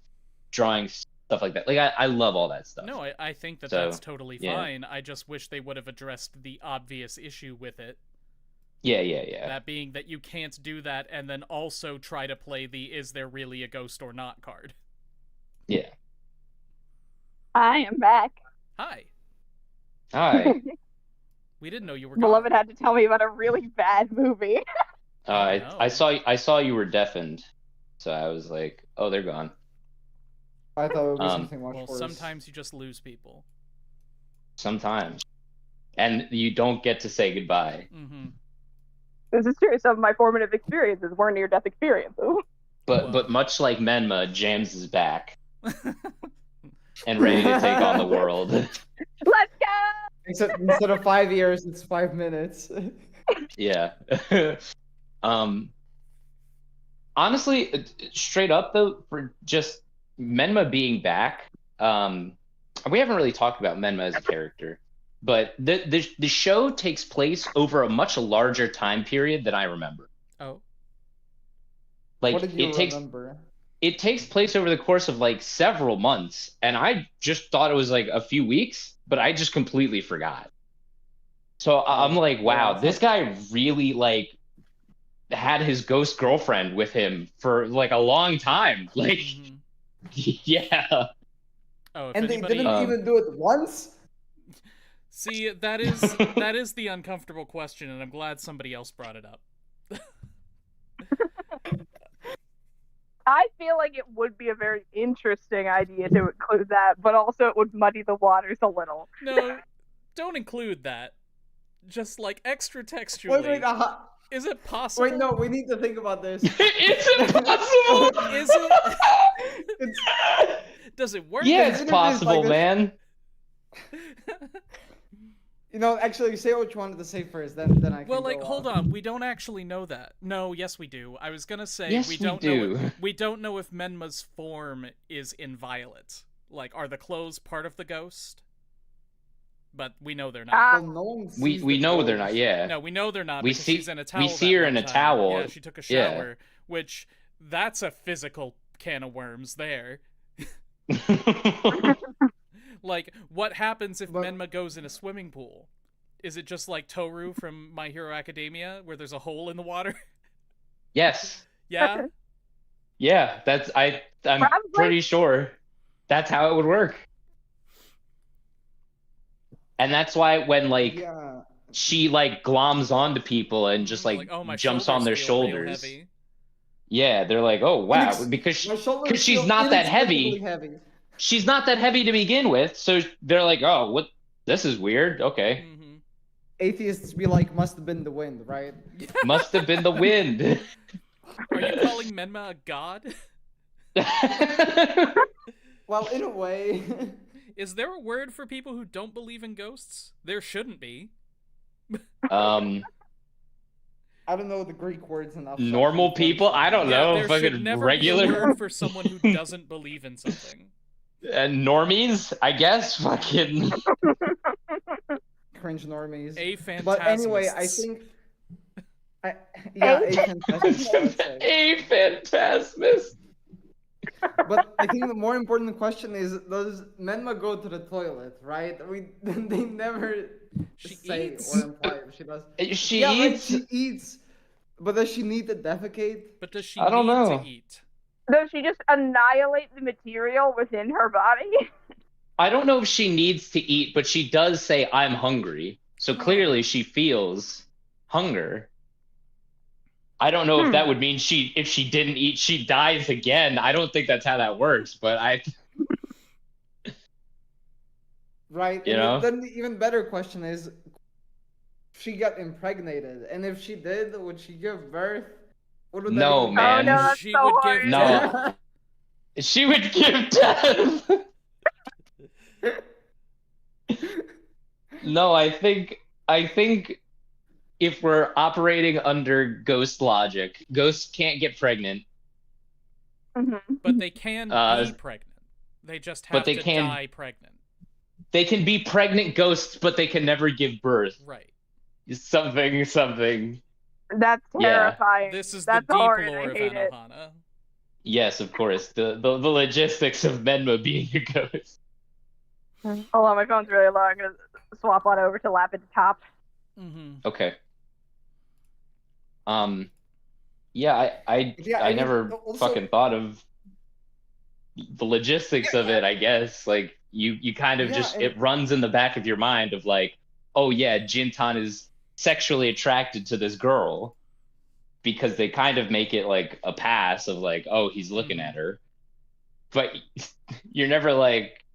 drawing stuff like that. Like I love all that stuff. No, I think that's totally fine. I just wish they would have addressed the obvious issue with it. Yeah. That being that you can't do that and then also try to play the is there really a ghost or not card. Yeah. I am back. Hi. We didn't know you were Beloved gone. had to tell me about a really bad movie. I saw you were deafened, so I was like, oh, they're gone. I thought it would be something much Well, worse. sometimes you just lose people. Sometimes, and you don't get to say goodbye. Mm-hmm. This is true. Some of my formative experiences were near-death experiences. But much like Menma, James is back and ready to take on the world. Let's go! Except instead of 5 years, it's 5 minutes. Yeah. Honestly, straight up though, for just Menma being back, we haven't really talked about Menma as a character, but the show takes place over a much larger time period than I remember. Oh. Like What did you remember? It takes place over the course of like several months, and I just thought it was like a few weeks, but I just completely forgot. So I'm like, wow, this guy really like had his ghost girlfriend with him for like a long time. Like, yeah. Oh, if and anybody... they didn't even do it once? See, that is the uncomfortable question, and I'm glad somebody else brought it up. I feel like it would be a very interesting idea to include that, but also it would muddy the waters a little. No, don't include that. Just like extra textually. Wait, is it possible? Wait, no, we need to think about this. Is it possible? Is it? Does it work? Yeah, it's possible, like man. You know, actually, say what you wanted to say first, then I can. Well, like, go hold on. on. We don't actually know that. No, yes, we do. I was gonna say yes, we don't do. know. We don't know if Menma's form is inviolate. Like, are the clothes part of the ghost? But we know they're not. Well, no one We know they're not. Yeah. No, we know they're not. We because see she's in a towel. we see her in a towel. Yeah, she took a shower, which that's a physical can of worms there. Like, what happens if Menma goes in a swimming pool? Is it just like Toru from My Hero Academia, where there's a hole in the water? Yes. Yeah. Yeah, I'm Probably. pretty sure that's how it would work. And that's why when like she like gloms onto people and just like oh, my jumps on their feel real shoulders. heavy. Yeah, they're like, oh wow, because she's not that heavy. She's not that heavy to begin with, so they're like, oh, what? This is weird. Okay. Mm-hmm. Atheists be like, must have been the wind, right? Must have been the wind. Are you calling Menma a god? Well, in a way. Is there a word for people who don't believe in ghosts? There shouldn't be. I don't know the Greek words enough. Normal people? I don't know. There Fucking should never regular be a word for someone who doesn't believe in something. Normies, I guess. Fucking cringe normies. A-phantasmists. But anyway, I think. A-phantasmist. A-phantasmist. But I think the more important question is: does Menma go to the toilet? Right? They never say eats? or imply if she does. She yeah, eats. Like she eats. But does she need to defecate? But does she I don't need know. to eat? Does she just annihilate the material within her body? I don't know if she needs to eat, but she does say, I'm hungry. So clearly she feels hunger. I don't know if that would mean if she didn't eat, she dies again. I don't think that's how that works, but Right. You know? Then the even better question is, she got impregnated, and if she did, would she give birth? What would No, that even man. Oh, no, that's She so would hard. give No. She would give death. No, I think if we're operating under ghost logic, ghosts can't get pregnant. Mm-hmm. But they can be pregnant. They just have to die pregnant. They can be pregnant ghosts, but they can never give birth. Right. Something. That's terrifying. This is That's the deep horrid. lore I of hate it. Anohana. Yes, of course. The logistics of Menma being a ghost. Hold on, my phone's really low. I'm gonna swap on over to lap at the top. Mm-hmm. Okay. Yeah, I never fucking thought of the logistics of it, I guess. Like you kind of just it runs in the back of your mind of like, oh yeah, Jintan is sexually attracted to this girl, because they kind of make it like a pass of like, oh, he's looking at her. But you're never like,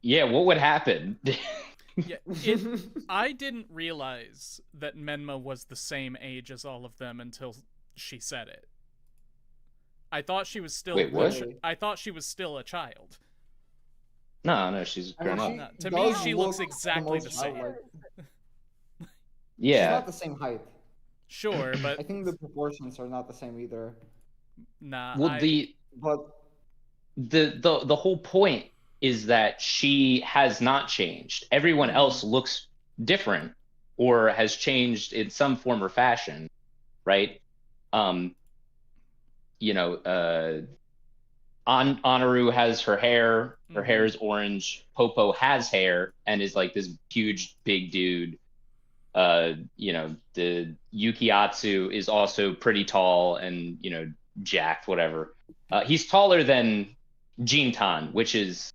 yeah, what would happen? Yeah, I didn't realize that Menma was the same age as all of them until she said it. I thought she was still. Wait, what? I thought she was still a child. No, she's grown up. No, to me, she looks exactly the same. She's Yeah. not the same height. Sure, but I think the proportions are not the same either. nah. Well, But the whole point is that she has not changed. Everyone else looks different or has changed in some form or fashion, right? You know, Anaru has her hair. Her hair is orange. Popo has hair and is like this huge big dude. You know, the Yukiatsu is also pretty tall and, you know, jacked, whatever. He's taller than Jintan, which is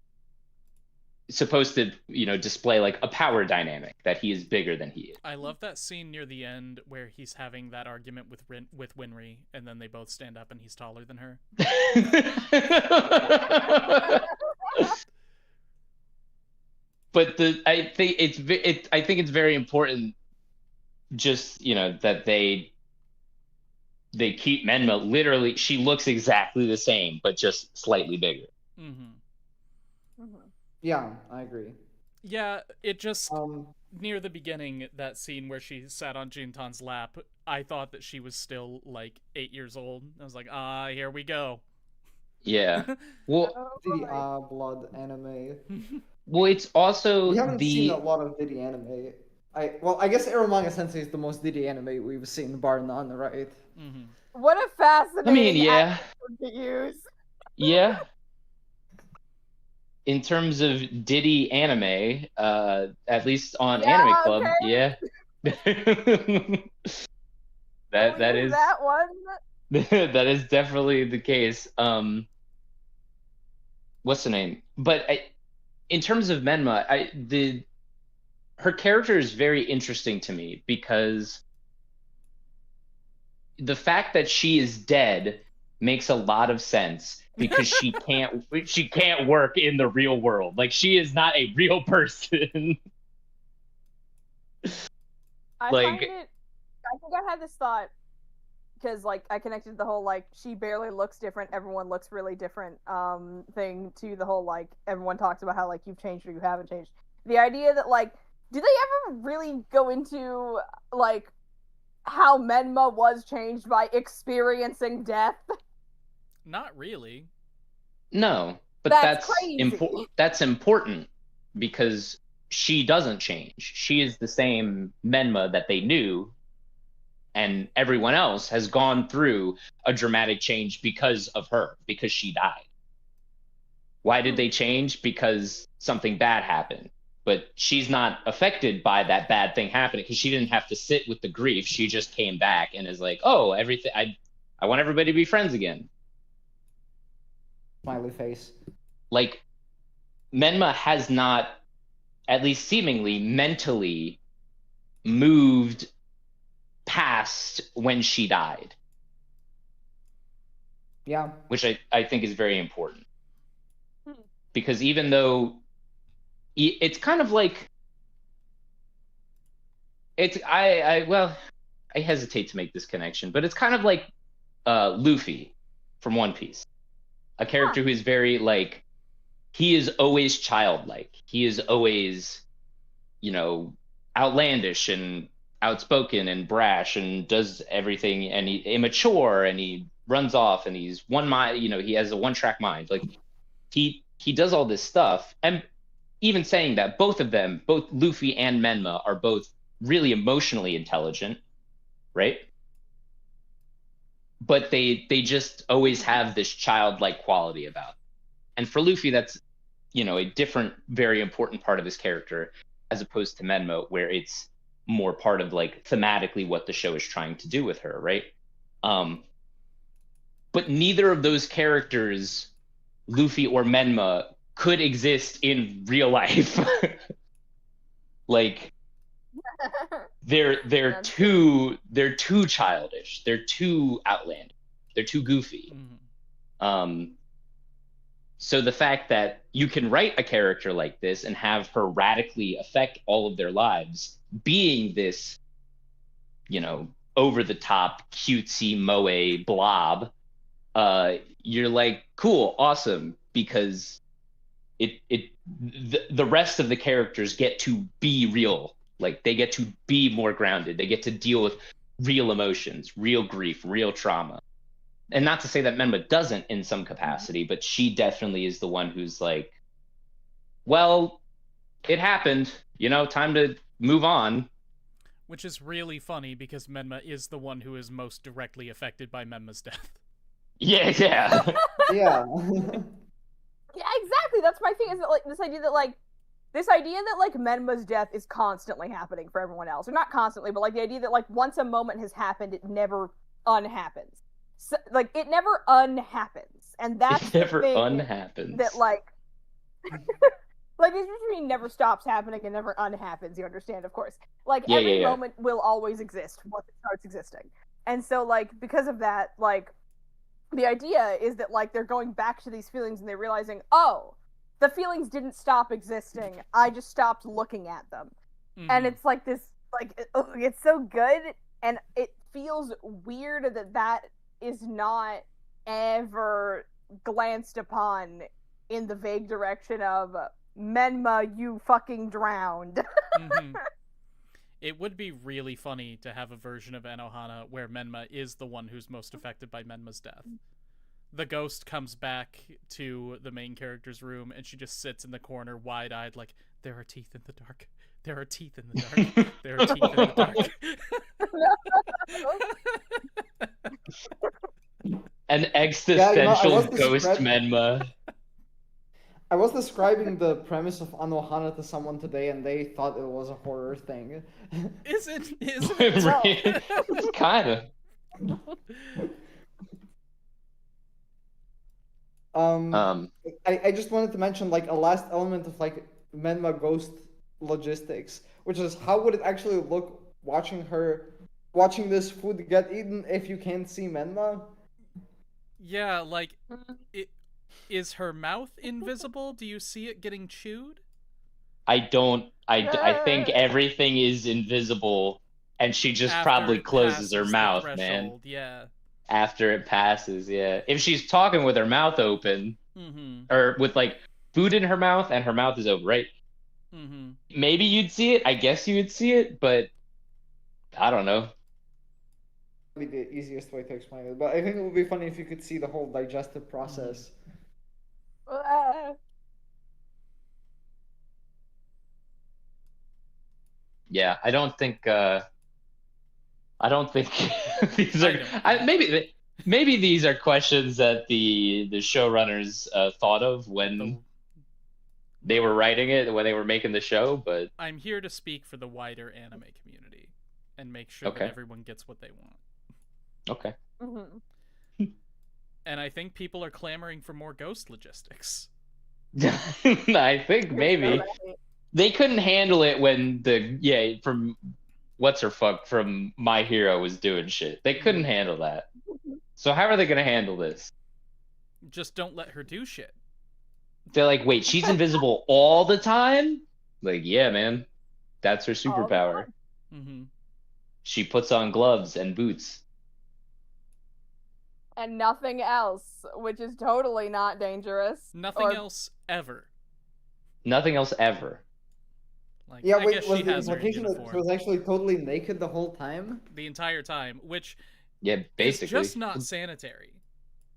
supposed to, you know, display like a power dynamic that he is bigger than he is. I love that scene near the end where he's having that argument with Winry, and then they both stand up and he's taller than her. But I think it's very important, just, you know, that they keep Menma literally. She looks exactly the same, but just slightly bigger. Yeah, I agree. Yeah, it just near the beginning, that scene where she sat on Jintan's lap, I thought that she was still like 8 years old. I was like, here we go. Yeah. Well, the blood anime. Well, it's also we haven't seen a lot of Diddy anime. I guess Eromanga Sensei is the most Diddy anime we've seen, bar none, right? What a fascinating yeah. to use. Yeah. In terms of Diddy anime, at least on Anime Club, okay. Yeah. that is that one. that is definitely the case. What's the name? But in terms of Menma, her character is very interesting to me, because the fact that she is dead makes a lot of sense, because she can't work in the real world. Like, she is not a real person. I think I had this thought because, like, I connected the whole, like, she barely looks different, everyone looks really different thing to the whole, like, everyone talks about how, like, you've changed or you haven't changed. The idea that, like, do they ever really go into, like, how Menma was changed by experiencing death? Not really. No, but that's important, because she doesn't change. She is the same Menma that they knew, and everyone else has gone through a dramatic change because of her, because she died. Why did they change? Because something bad happened. But she's not affected by that bad thing happening, because she didn't have to sit with the grief. She just came back and is like, oh, everything. I want everybody to be friends again. Smiley face. Like, Menma has not, at least seemingly, mentally moved past when she died. Yeah. Which I think is very important. Because even though it's kind of like, I hesitate to make this connection, but it's kind of like Luffy from One Piece. A character who is very, like, he is always childlike. He is always, you know, outlandish and outspoken and brash and does everything, and he immature, and he runs off, and he's he has a one-track mind. Like, he does all this stuff. And even saying that, both Luffy and Menma are both really emotionally intelligent, right? But they just always have this childlike quality about them. And for Luffy, that's, you know, a different, very important part of his character, as opposed to Menma, where it's more part of, like, thematically what the show is trying to do with her, right? But neither of those characters, Luffy or Menma, could exist in real life. Like, They're too childish. They're too outlandish. They're too goofy. Um, so the fact that you can write a character like this and have her radically affect all of their lives, being this, over the top, cutesy moe blob, you're like, cool, awesome, because the rest of the characters get to be real. Like, they get to be more grounded. They get to deal with real emotions, real grief, real trauma. And not to say that Menma doesn't in some capacity, but she definitely is the one who's like, well, it happened, time to move on. Which is really funny because Menma is the one who is most directly affected by Menma's death. Yeah. Yeah. Yeah, exactly. That's my thing, is that, like, this idea that, like, Menma's death is constantly happening for everyone else. Or not constantly, but, like, the idea that, like, once a moment has happened, it never unhappens. So, like, it never unhappens. And that's it never the thing unhappens. that, like... like, this usually never stops happening and never unhappens, you understand, of course. Like, every moment will always exist once it starts existing. And so, like, because of that, like, the idea is that, like, they're going back to these feelings and they're realizing, oh, the feelings didn't stop existing. I just stopped looking at them. And it's like this, like, it's so good, and it feels weird that is not ever glanced upon in the vague direction of, Menma, you fucking drowned. It would be really funny to have a version of Anohana where Menma is the one who's most affected by Menma's death. The ghost comes back to the main character's room, and she just sits in the corner, wide-eyed, like, there are teeth in the dark. There are teeth in the dark. There are teeth in the dark. An existential ghost Menma. I was describing the premise of Anohana to someone today, and they thought it was a horror thing. Is it? It's kind of. I just wanted to mention, like, a last element of, like, Menma ghost logistics, which is how would it actually look watching this food get eaten if you can't see Menma? Yeah, like, is her mouth invisible? Do you see it getting chewed? I think everything is invisible, and she just probably closes her mouth, man. Yeah. After it passes, yeah. If she's talking with her mouth open, or with, like, food in her mouth and her mouth is open, right? Maybe you'd see it. I guess you would see it, but I don't know. Be the easiest way to explain it, but I think it would be funny if you could see the whole digestive process. Yeah, I don't think these are. Maybe these are questions that the showrunners thought of when they were writing it, when they were making the show. But I'm here to speak for the wider anime community and make sure that everyone gets what they want. Okay. And I think people are clamoring for more ghost logistics. I think maybe they couldn't handle it when from what's her fuck from My Hero was doing shit. They couldn't handle that. So how are they gonna handle this? Just don't let her do shit. They're like, wait, she's invisible all the time? Like, yeah, man, that's her superpower. She puts on gloves and boots. And nothing else, which is totally not dangerous. Nothing else ever. Nothing else ever. Like, yeah, I guess was she the has her implication that she was actually totally naked the whole time? The entire time, which basically is just not sanitary.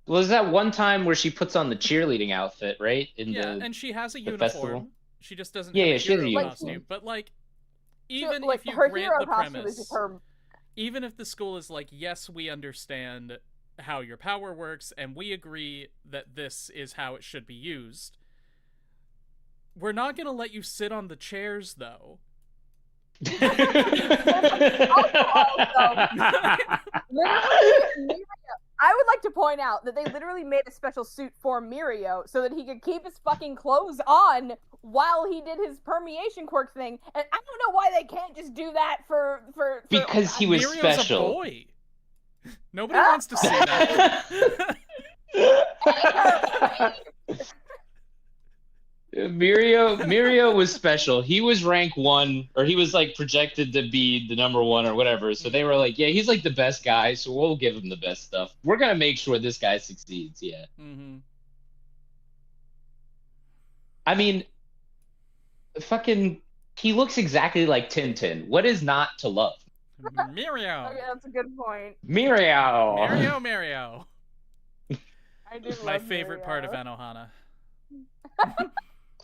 Well, there's that one time where she puts on the cheerleading outfit, right? And she has a uniform. Festival. She just doesn't have a hero costume. But, like, even if you grant the premise, even if the school is like, yes, we understand how your power works, and we agree that this is how it should be used, we're not going to let you sit on the chairs, though. I would like to point out that they literally made a special suit for Mirio so that he could keep his fucking clothes on while he did his permeation quirk thing. And I don't know why they can't just do that for because he was Mirio's special. A boy. Nobody wants to see that. Mirio was special. He was rank 1, or he was like projected to be the number 1 or whatever. So they were like, yeah, he's like the best guy, so we'll give him the best stuff. We're gonna make sure this guy succeeds. Yeah. Mm-hmm. I mean, fucking, he looks exactly like Tintin. What is not to love? Mirio. Okay, that's a good point. Mirio. I do My love favorite Mirio. part of Anohana.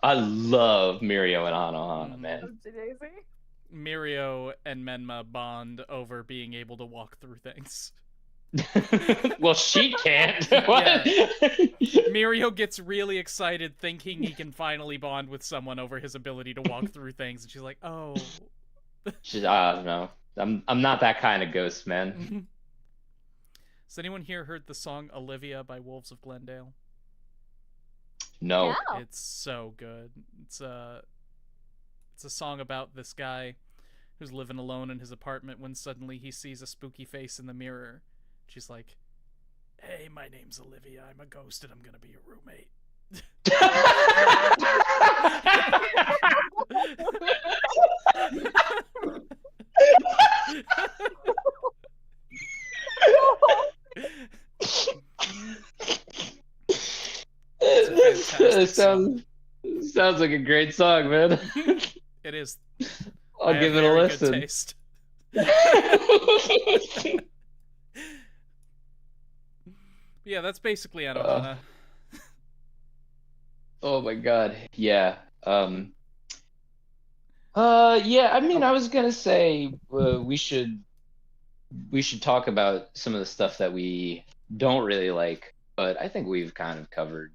I love Mirio and Anohana, man. Oopsie daisy. Mirio and Menma bond over being able to walk through things. Well, she can't. Yeah. Mirio gets really excited thinking he can finally bond with someone over his ability to walk through things, and she's like, "Oh." She's, no, I'm not that kind of ghost, man. Has anyone here heard the song "Olivia" by Wolves of Glendale? No. Yeah. It's so good. It's a song about this guy who's living alone in his apartment when suddenly he sees a spooky face in the mirror. She's like, "Hey, my name's Olivia. I'm a ghost and I'm gonna be your roommate." It sounds like a great song, man. It is. I'll give it a listen. Good taste. Yeah, that's basically Anohana. Oh my god, yeah. Yeah, I mean, I was gonna say we should talk about some of the stuff that we don't really like, but I think we've kind of covered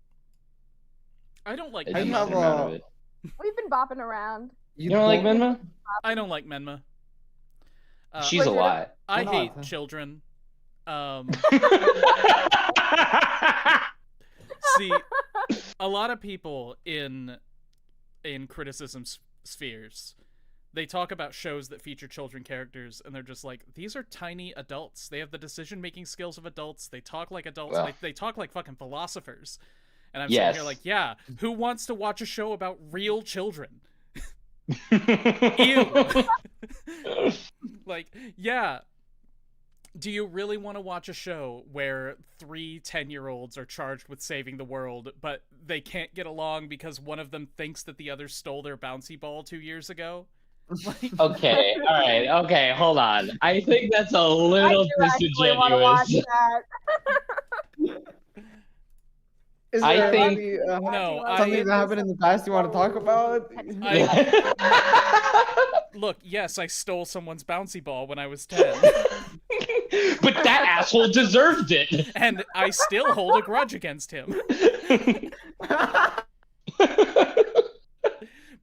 I don't like a Menma. decent amount of it. We've been bopping around. You don't like Menma? I don't like Menma. She's a lot. I Why hate not? children. See, a lot of people in criticism spheres, they talk about shows that feature children characters, and they're just like, these are tiny adults. They have the decision-making skills of adults. They talk like adults. Well. They talk like fucking philosophers. And I'm Yes. sitting here like, yeah, who wants to watch a show about real children? Ew. Like, yeah. Do you really want to watch a show where 3 10-year-olds are charged with saving the world, but they can't get along because one of them thinks that the other stole their bouncy ball 2 years ago? Okay, all right, okay, hold on. I think that's a little disingenuous. Is I there think- any, No, something that happened in the past you want to talk about? Look, yes, I stole someone's bouncy ball when I was 10. But that asshole deserved it. And I still hold a grudge against him.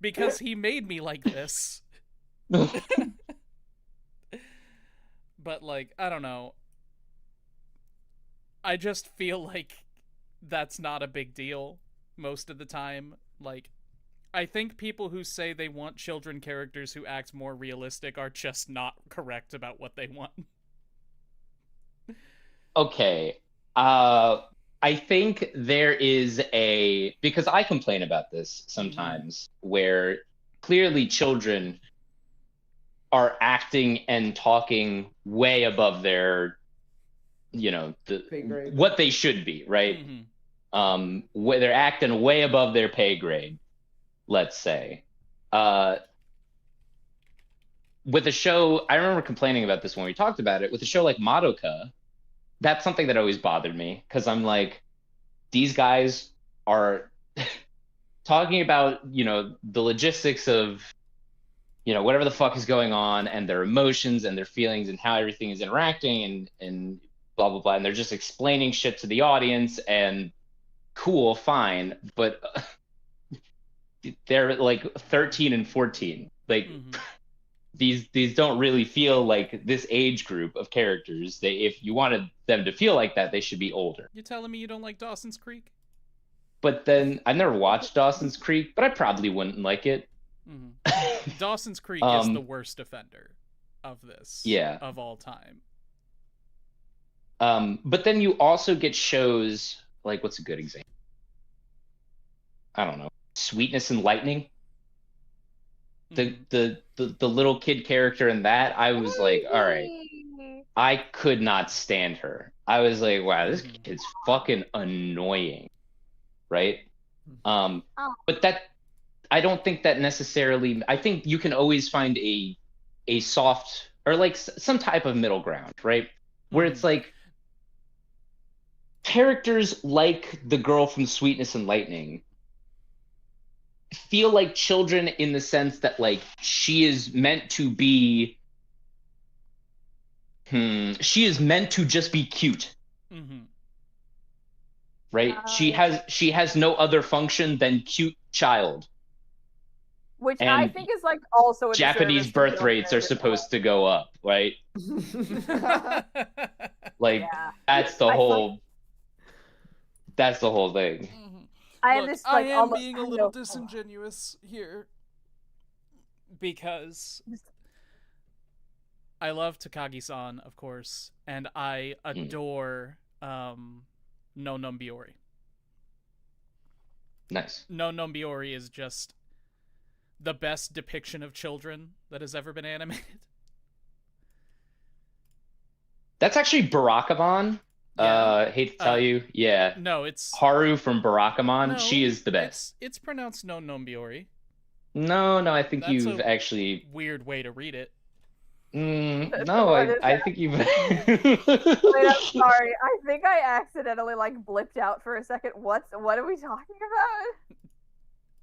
Because he made me like this. But, like, I don't know. I just feel like that's not a big deal most of the time. Like, I think people who say they want children characters who act more realistic are just not correct about what they want. Okay. I think there is because I complain about this sometimes, where clearly children are acting and talking way above their, Pay grade. what they should be, right? Mm-hmm. Where they're acting way above their pay grade, let's say. With a show, I remember complaining about this when we talked about it, with a show like Madoka, that's something that always bothered me, because I'm like, these guys are talking about, the logistics of, whatever the fuck is going on, and their emotions and their feelings and how everything is interacting and blah, blah, blah. And they're just explaining shit to the audience, and cool, fine. But they're like 13 and 14. Like, Mm-hmm. these don't really feel like this age group of characters. If you wanted them to feel like that, they should be older. You're telling me you don't like Dawson's Creek? But then I never watched Dawson's Creek, but I probably wouldn't like it. Dawson's Creek is the worst offender of this, of all time. But then you also get shows like, what's a good example? I don't know, Sweetness and Lightning. The little kid character in that, I was like, all right, I could not stand her. I was like, wow, this kid's fucking annoying, right? But that, I don't think that necessarily. I think you can always find a soft, or like some type of middle ground, right? Where it's like characters like the girl from Sweetness and Lightning feel like children in the sense that like she is meant to be she is meant to just be cute. Right? She has no other function than cute child. Which I think is like also a Japanese birth rates are supposed to go up, right? Like that's the whole thing. I am being a little disingenuous here because I love Takagi-san, of course, and I adore No Nonbiori. Nice. No Nonbiori is just the best depiction of children that has ever been animated. That's actually Barakamon. Hate to tell you. Yeah. No, it's Haru from Barakamon. No, she is the best. It's pronounced No Nonbiori. No, I think That's you've a actually weird way to read it. No, I think you've Wait, I'm sorry. I think I accidentally like blipped out for a second. What are we talking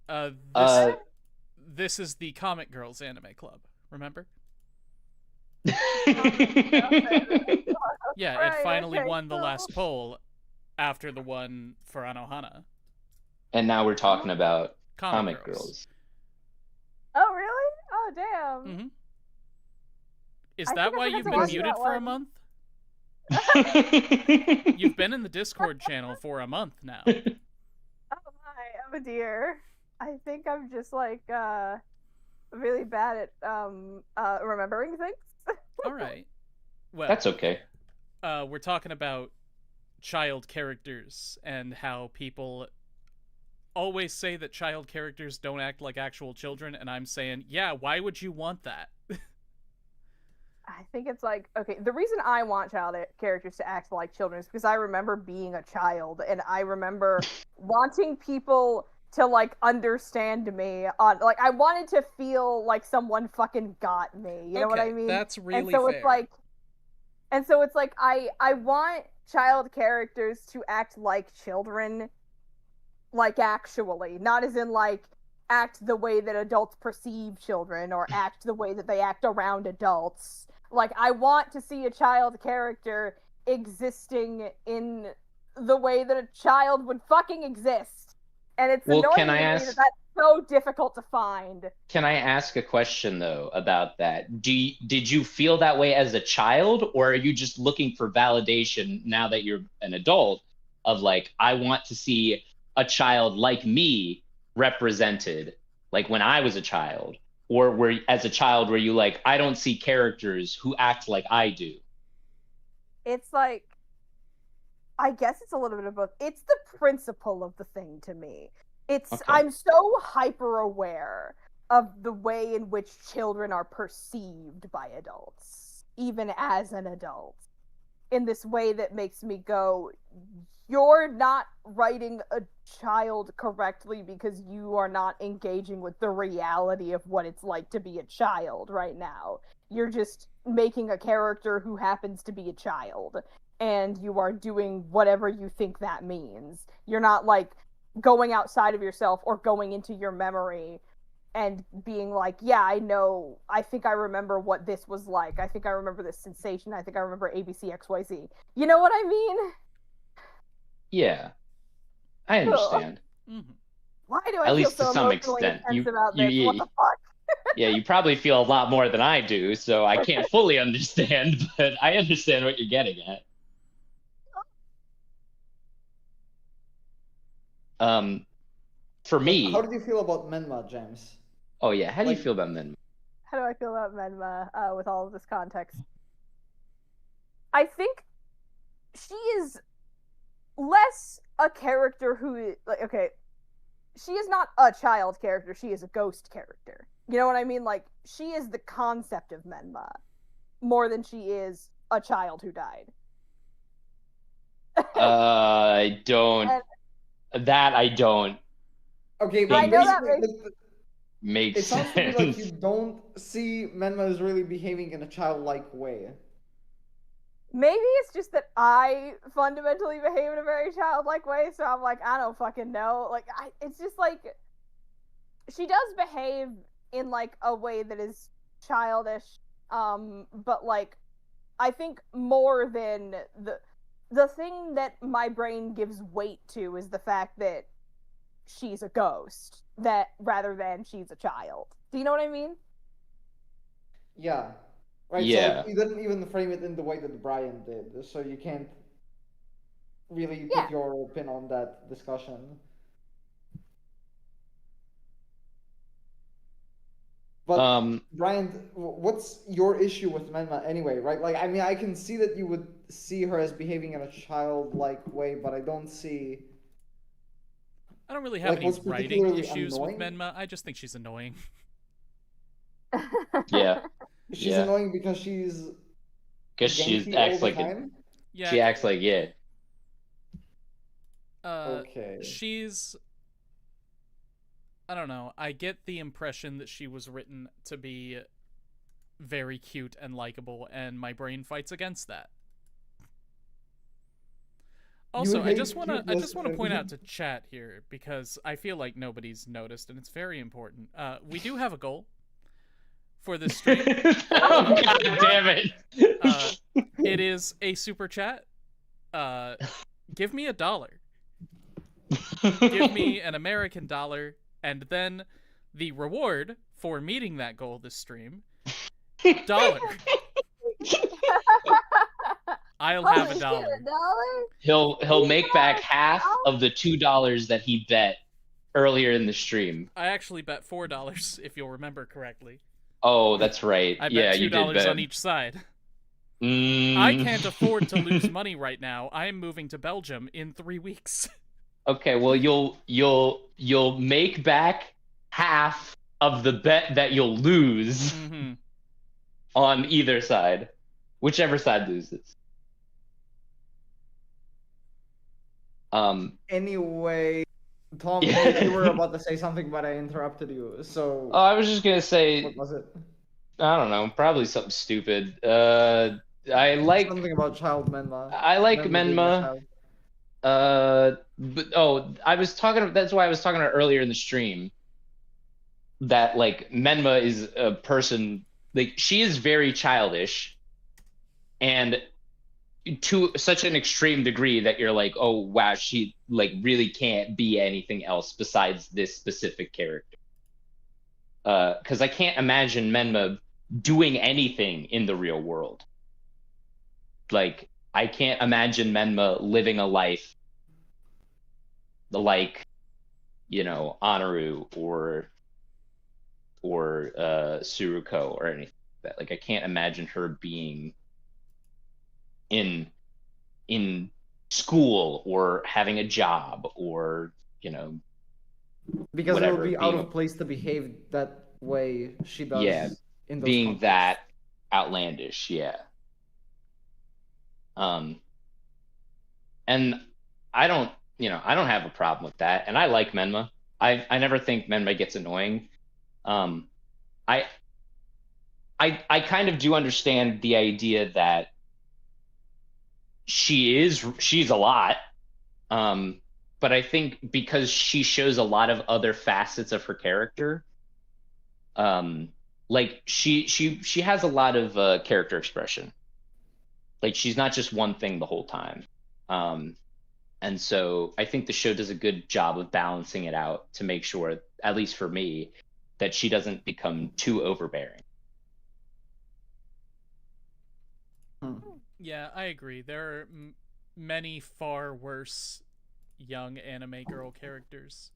about? This is the Comic Girls Anime Club, remember? Yeah, it finally won the last poll after the one for Anohana. And now we're talking about Comic Girls. Oh, really? Oh, damn. Is that why you've been muted for a month? You've been in the Discord channel for a month now. Oh my, oh dear. I think I'm just like really bad at remembering things. All right. Well, that's okay. We're talking about child characters and how people always say that child characters don't act like actual children, and I'm saying, yeah, why would you want that? I think it's like, okay, the reason I want child characters to act like children is because I remember being a child, and I remember wanting people to like understand me on like I wanted to feel like someone fucking got me. You know what I mean? That's really and so fair. It's like, and so it's like I want child characters to act like children, like actually, not as in like act the way that adults perceive children or act the way that they act around adults. Like I want to see a child character existing in the way that a child would fucking exist. And it's annoying to me that that's so difficult to find. Can I ask a question, though, about that? Did you feel that way as a child, or are you just looking for validation now that you're an adult of, like, I want to see a child like me represented, like when I was a child? Or as a child, were you like, I don't see characters who act like I do? It's like, I guess it's a little bit of both. It's the principle of the thing to me. I'm so hyper aware of the way in which children are perceived by adults, even as an adult, in this way that makes me go, you're not writing a child correctly because you are not engaging with the reality of what it's like to be a child right now. You're just making a character who happens to be a child. And you are doing whatever you think that means. You're not, like, going outside of yourself or going into your memory and being like, yeah, I know, I think I remember what this was like. I think I remember this sensation. I think I remember ABC, XYZ. You know what I mean? Yeah. I understand. Why do I At feel least so to some emotionally extent. intense about this? What the fuck? Yeah, you probably feel a lot more than I do, so I can't fully understand, but I understand what you're getting at. Um, for But how me, did you feel about Menma, James? oh yeah, how do you Like, feel about men? How do I feel about Menma with all of this context? I think she is less a character who like okay, she is not a child character, she is a ghost character. You know what I mean? Like she is the concept of Menma more than she is a child who died. I don't. And That I don't okay, I but think know that basically, makes makes it sounds to me like you sense. don't see Menma as really behaving in a childlike way. maybe it's just that I fundamentally behave in a very childlike way, so I'm like, I don't fucking know. Like it's just like she does behave in like a way that is childish, but like I think more than the thing that my brain gives weight to is the fact that she's a ghost that rather than she's a child. Do you know what I mean? Yeah. Right, so like Yeah. you didn't even frame it in the way that Brian did, so you can't really Yeah. put your pin on that discussion. But Um. Brian, what's your issue with Menma anyway, right? Like, I mean, I can see that you would see her as behaving in a childlike way, but I don't see I don't really have like any what's writing particularly issues with annoying. Menma. I just think she's annoying. Yeah. She's Yeah. annoying because she's Because she genki all acts the like time. Yeah, she acts like yeah. Okay. she's I don't know. I get the impression that she was written to be very cute and likable, and my brain fights against that. You Also, hate I cuteness just want to point out and to chat here because I feel like nobody's noticed, and it's very important. We do have a goal for this stream. Oh god damn it. Uh, it is a super chat. Give me $1. Give me an American dollar, and then the reward for meeting that goal this stream, $1. I'll have Holy a shit, dollar. $1? He'll make back half of the $2 that he bet earlier in the stream. I actually bet $4, if you'll remember correctly. Oh, that's right. I bet Yeah, $2 you did bet. on each side. I Mm. can't afford to lose money right now. I am moving to Belgium in 3 weeks. Okay, well you'll make back half of the bet that you'll lose Mm-hmm. on either side, whichever side loses. anyway, Tom, you were about to say something, but I interrupted you. So I was just gonna what say, was it? I don't know, probably something stupid. I like Something about child Menma. I like Menma being a Menma. child. But I was talking. That's why I was talking about earlier in the stream that like Menma is a person like she is very childish and to such an extreme degree that you're like, oh wow, she like really can't be anything else besides this specific character. Because I can't imagine Menma doing anything in the real world. Like I can't imagine Menma living a life like Anaru or Suruko or anything like that. Like I can't imagine her being in in school or having a job or Because it would whatever be out being of place to behave that way she yeah does in those being contexts. that outlandish, yeah. um and I don't have a problem with that, and I like Menma. I never think Menma gets annoying. um I I kind of do understand the idea that she's a lot. Um, but I think because she shows a lot of other facets of her character, um, like she has a lot of character expression. Like she's not just one thing the whole time. Um, and so I think the show does a good job of balancing it out to make sure, at least for me, that she doesn't become too overbearing. Yeah, I agree. There are many far worse young anime girl characters.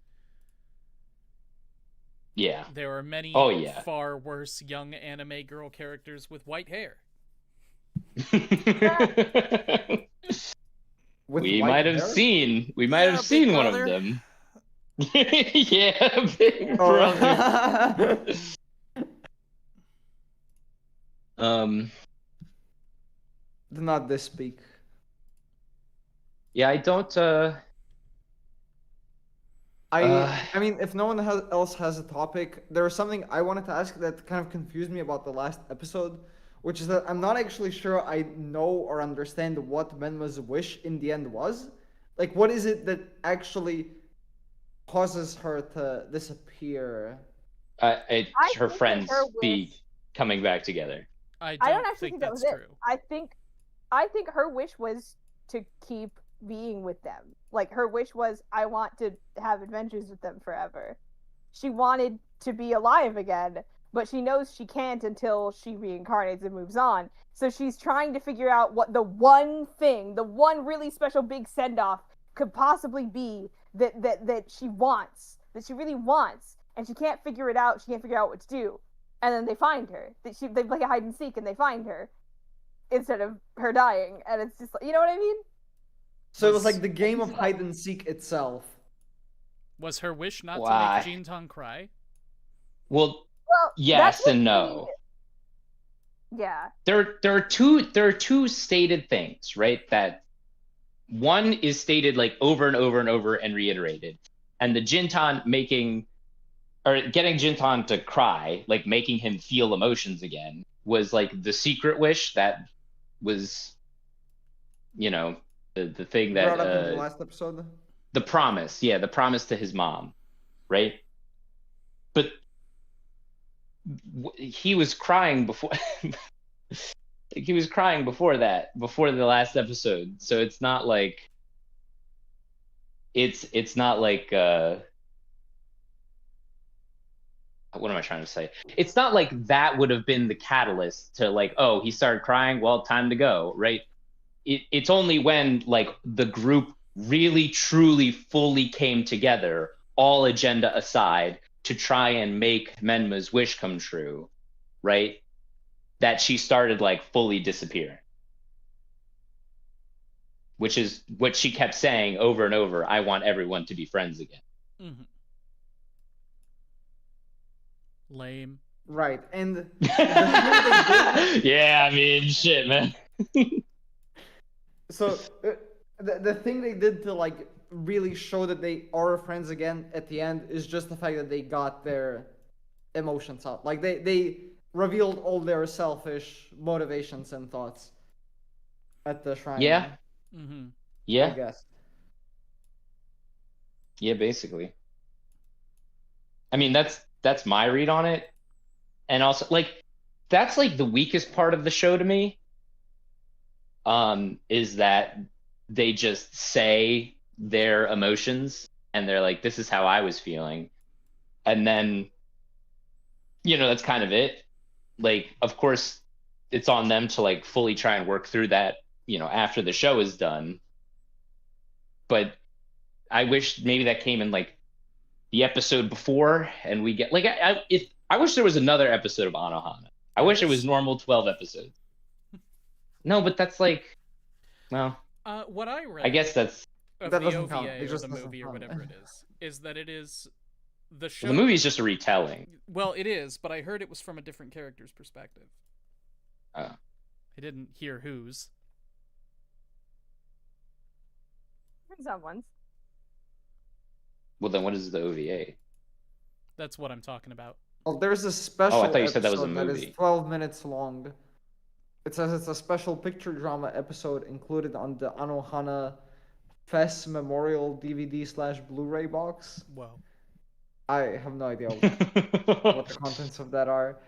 Yeah. There are many far worse young anime girl characters with white hair. We might have seen one of them. Yeah, big brother. Do not this speak. Yeah, I don't. I mean, if no one else has a topic, there was something I wanted to ask that kind of confused me about the last episode, which is that I'm not actually sure I know or understand what Menma's wish in the end was. Like, what is it that actually causes her to disappear? It's her friends be coming back together. I don't actually think that was true. I think her wish was to keep being with them. Like, her wish was, I want to have adventures with them forever. She wanted to be alive again, but she knows she can't until she reincarnates and moves on. So she's trying to figure out what the one thing, the one really special big send-off could possibly be that she wants, that she really wants, and she can't figure it out. She can't figure out what to do. And then they find her. They play a hide and seek and they find her instead of her dying. And it's just, you know what I mean? So it was like the game of hide and seek itself. Was her wish not to make Jintan cry? Well, yes and no. Yeah. There are two stated things, right? That one is stated like over and over and over and reiterated. And the Jintan getting Jintan to cry, like making him feel emotions again, was like the secret wish that was, the thing that brought up in the last episode. The promise to his mom, right? But he was crying before. He was crying before the last episode, so it's not like it's not like what am I trying to say? It's not like that would have been the catalyst to like, oh, he started crying, well, time to go, right? It's only when like the group really truly fully came together, all agenda aside, to try and make Menma's wish come true, right? That she started like fully disappearing. Which is what she kept saying over and over, I want everyone to be friends again. Mm-hmm. Lame. Right. And yeah, I mean, shit, man. So the thing they did to like really show that they are friends again at the end is just the fact that they got their emotions out. Like they revealed all their selfish motivations and thoughts at the shrine. Yeah. Mm-hmm. Yeah. I guess. Yeah, basically. I mean, that's my read on it. And also, like, that's like the weakest part of the show to me. Is that they just say their emotions and they're like, this is how I was feeling. And then, that's kind of it. Like, of course, it's on them to like fully try and work through that, after the show is done. But I wish maybe that came in like the episode before and we get like, I wish there was another episode of Anohana. I wish it was normal 12 episodes. No, but that's like, well, what I read, I guess that's of that the doesn't OVA count. It or just the doesn't movie or count. whatever it is that it is the show. The movie is just a retelling. Well, it is, but I heard it was from a different character's perspective. Oh. I didn't hear whose. Someone's. Well, then what is the OVA? That's what I'm talking about. Well, there's a special I thought you said that was a episode movie. that is 12 minutes long. It says it's a special picture drama episode included on the Anohana Fest Memorial DVD/Blu-ray box. Whoa. I have no idea what the contents of that are.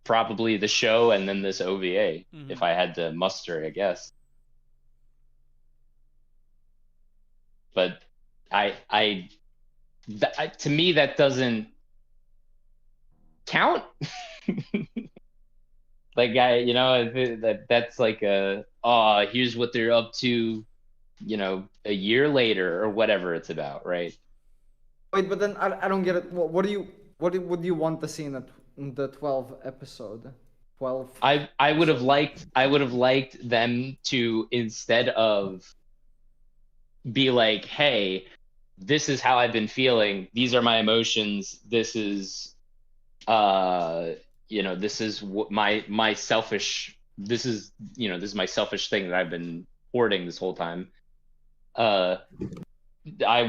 Probably the show and then this OVA, if I had to muster, I guess. But to me that doesn't count. Like that's like here's what they're up to, a year later or whatever it's about, right? Wait, but then I don't get it. Would you want to see in the 12th episode? 12. I would have liked them to, instead of be like, hey, this is how I've been feeling, these are my emotions, this is this is what my selfish, this is my selfish thing that I've been hoarding this whole time. I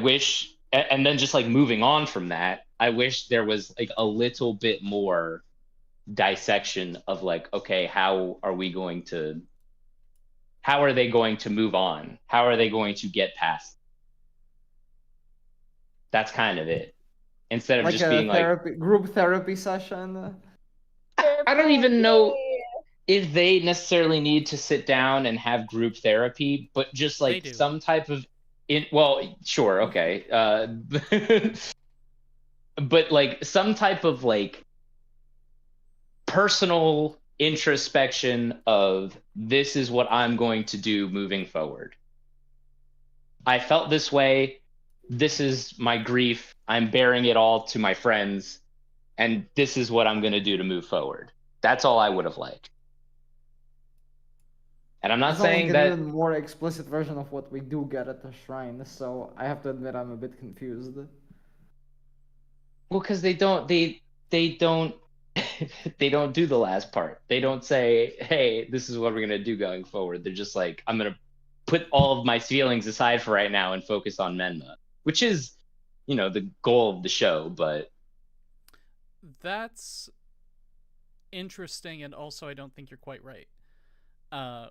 wish, and then just like moving on from that, I wish there was like a little bit more dissection of like, okay, how are they going to move on? How are they going to get past? That's kind of it. Instead of Like just a being like group therapy session. I don't even know if they necessarily need to sit down and have group therapy, but just like some type of well, sure, okay. But like some type of like personal introspection of, this is what I'm going to do moving forward. I felt this way. This is my grief. I'm bearing it all to my friends. And this is what I'm going to do to move forward. That's all I would have liked. And I'm not saying like that. An even more explicit version of what we do get at the shrine. So I have to admit I'm a bit confused. Well, because they don't they don't they don't do the last part. They don't say, hey, this is what we're gonna do going forward. They're just like, I'm gonna put all of my feelings aside for right now and focus on Menma, which is, the goal of the show. But that's interesting, and also I don't think you're quite right.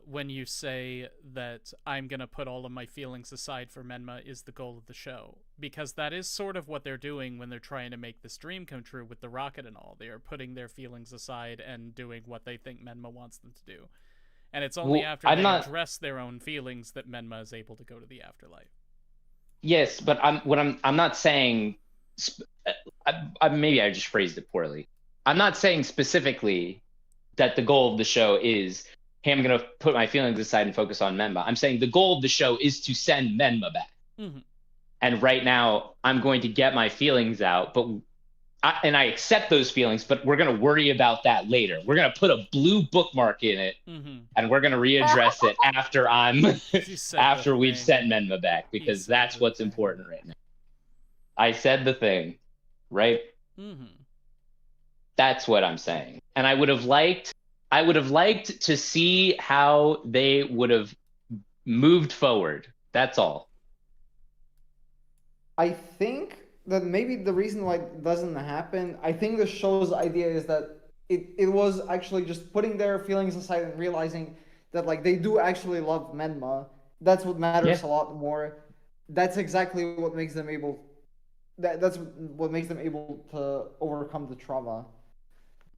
When you say that I'm gonna put all of my feelings aside for Menma is the goal of the show, because that is sort of what they're doing when they're trying to make this dream come true with the rocket and all. They are putting their feelings aside and doing what they think Menma wants them to do, and it's only after they address their own feelings that Menma is able to go to the afterlife. Yes, but I'm not saying. Maybe I just phrased it poorly. I'm not saying specifically that the goal of the show is, hey, I'm going to put my feelings aside and focus on Menma. I'm saying the goal of the show is to send Menma back. Mm-hmm. And right now, I'm going to get my feelings out, I accept those feelings, but we're going to worry about that later. We're going to put a blue bookmark in it, and we're going to readdress it after after we've sent Menma back, because that's what's important right now. I said the thing, right? Mm-hmm. That's what I'm saying. And I would have liked to see how they would have moved forward. That's all. I think that maybe the reason why it doesn't happen, I think the show's idea is that it was actually just putting their feelings aside and realizing that like they do actually love Menma. That's what matters a lot more. That's exactly what makes them able. That's what makes them able to overcome the trauma.